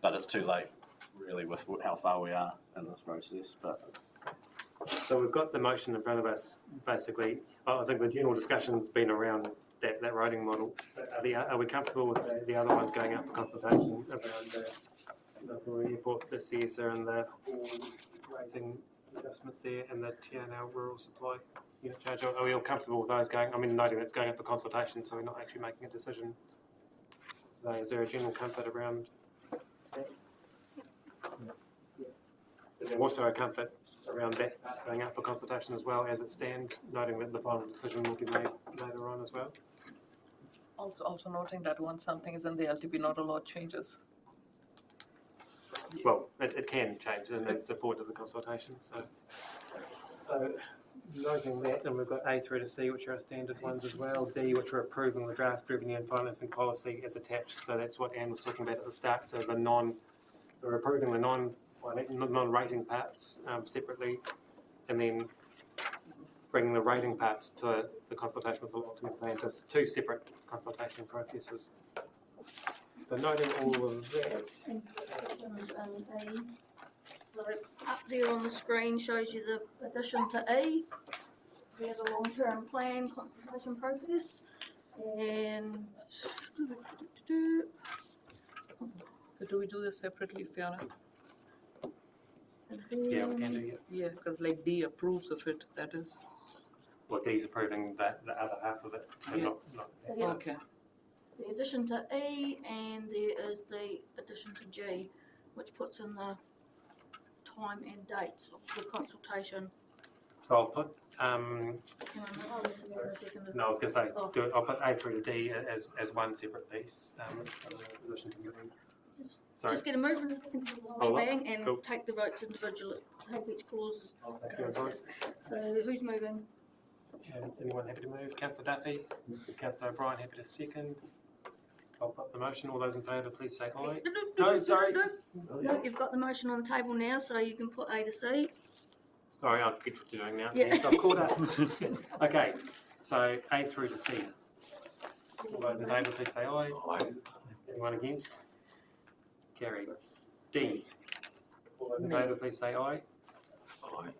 But it's too late, really, with how far we are in this process. But so we've got the motion in front of us, basically. I think the general discussion's been around that roading model. Are we comfortable with the other ones going out for consultation around the airport, the CSR and the rating adjustments there and the TNL rural supply unit charge? Are we all comfortable with those going? I mean, noting it's going up for consultation, so we're not actually making a decision today. Is there a general comfort around that? Is there also a comfort around that going up for consultation as well as it stands, noting that the final decision will be made later on as well? Also noting that once something is in the LTP, not a lot changes. Well, it can change and it's support of the consultation. So noting that, and we've got A through to C, which are our standard ones as well. D, which are approving the draft revenue and financing policy as attached. So that's what Anne was talking about at the start. So we're approving the non-rating parts separately, and then bringing the rating parts to the consultation with the long-term plan, just two separate consultation processes. So noting all of that. So up there on the screen shows you the addition to E. There's a long-term plan consultation process, and So do we do this separately, Fiona? Yeah, we can do it. Yeah, because like D approves of it, that is. Well, D's approving the other half of it, so not Yeah. Okay. The addition to E, and there is the addition to G, which puts in the time and dates of the consultation. So I'll put, no, I was going to say, I'll put A through to D as one separate piece. Addition to D. Sorry. Just get a move in a second to the whole shebang and take the votes individually, take each clause. So who's moving? Anyone happy to move? Councillor Duffy, Councillor O'Brien happy to second. I'll put the motion. All those in favour, please say aye. No, sorry. No, you've got the motion on the table now, so you can put A to C. Sorry, I'll get what you're doing now. Yeah. Yes, I've caught up. Okay, so A through to C. All those in favour, please say aye. Aye. Anyone against? Carried. D. All those in favour, please say aye. Aye.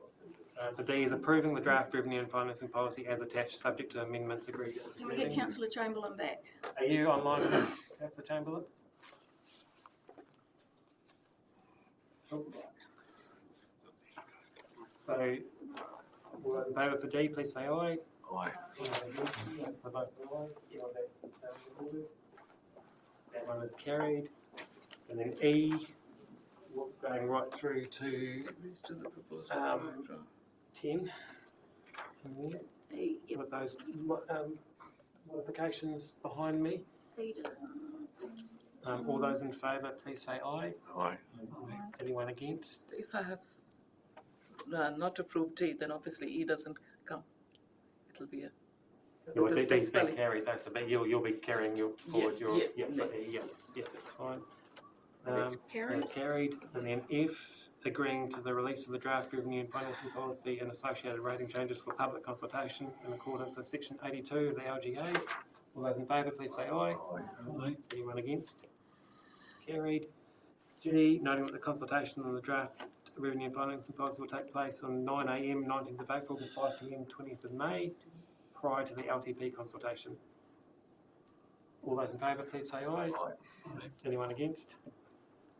So D is approving the draft revenue and financing policy as attached, subject to amendments agreed at this Can we meeting. get Councillor Chamberlain back? Are you online, Councillor Chamberlain? So, all those in favour for D, please say aye. Aye. That's the vote for aye. That one is carried. And then E, going right through to 10. With those modifications behind me. Peter. All those in favour, please say aye. Aye. Anyone against? If I have not approved D, then obviously E doesn't come. It'll be a. Your Does D's been spelling. carried, though, so you'll be carrying your forward your that's fine. That's carried. That's carried. And then F, agreeing to the release of the draft revenue and financing policy and associated rating changes for public consultation in accordance with section 82 of the LGA. All those in favour, please say aye. Aye. Anyone against? Carried. G, noting that the consultation on the draft revenue and financing policy will take place on 9 a.m. 19th of April and 5 p.m. 20th of May, prior to the LTP consultation. All those in favour, please say aye. Anyone against?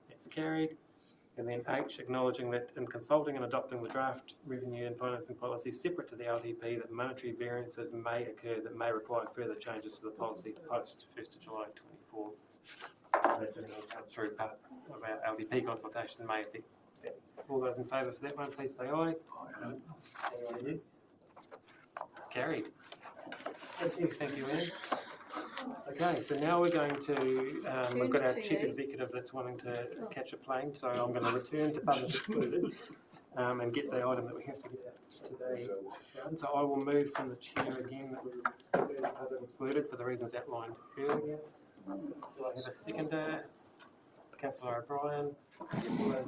That's carried. And then H, acknowledging that in consulting and adopting the draft revenue and financing policy separate to the LTP, that monetary variances may occur that may require further changes to the policy post 1st of July 24. If anything comes through part of our LTP consultation may affect that. All those in favour for that one, please say aye. Anyone against? It's carried. Thank you, Anne. Okay, so now we're going to, we've got our chief executive that's wanting to catch a plane, so I'm going to return to public excluded and get the item that we have to get out today done. So I will move from the chair again that we're returning to public excluded for the reasons outlined earlier. Do I have a seconder? Councillor O'Brien.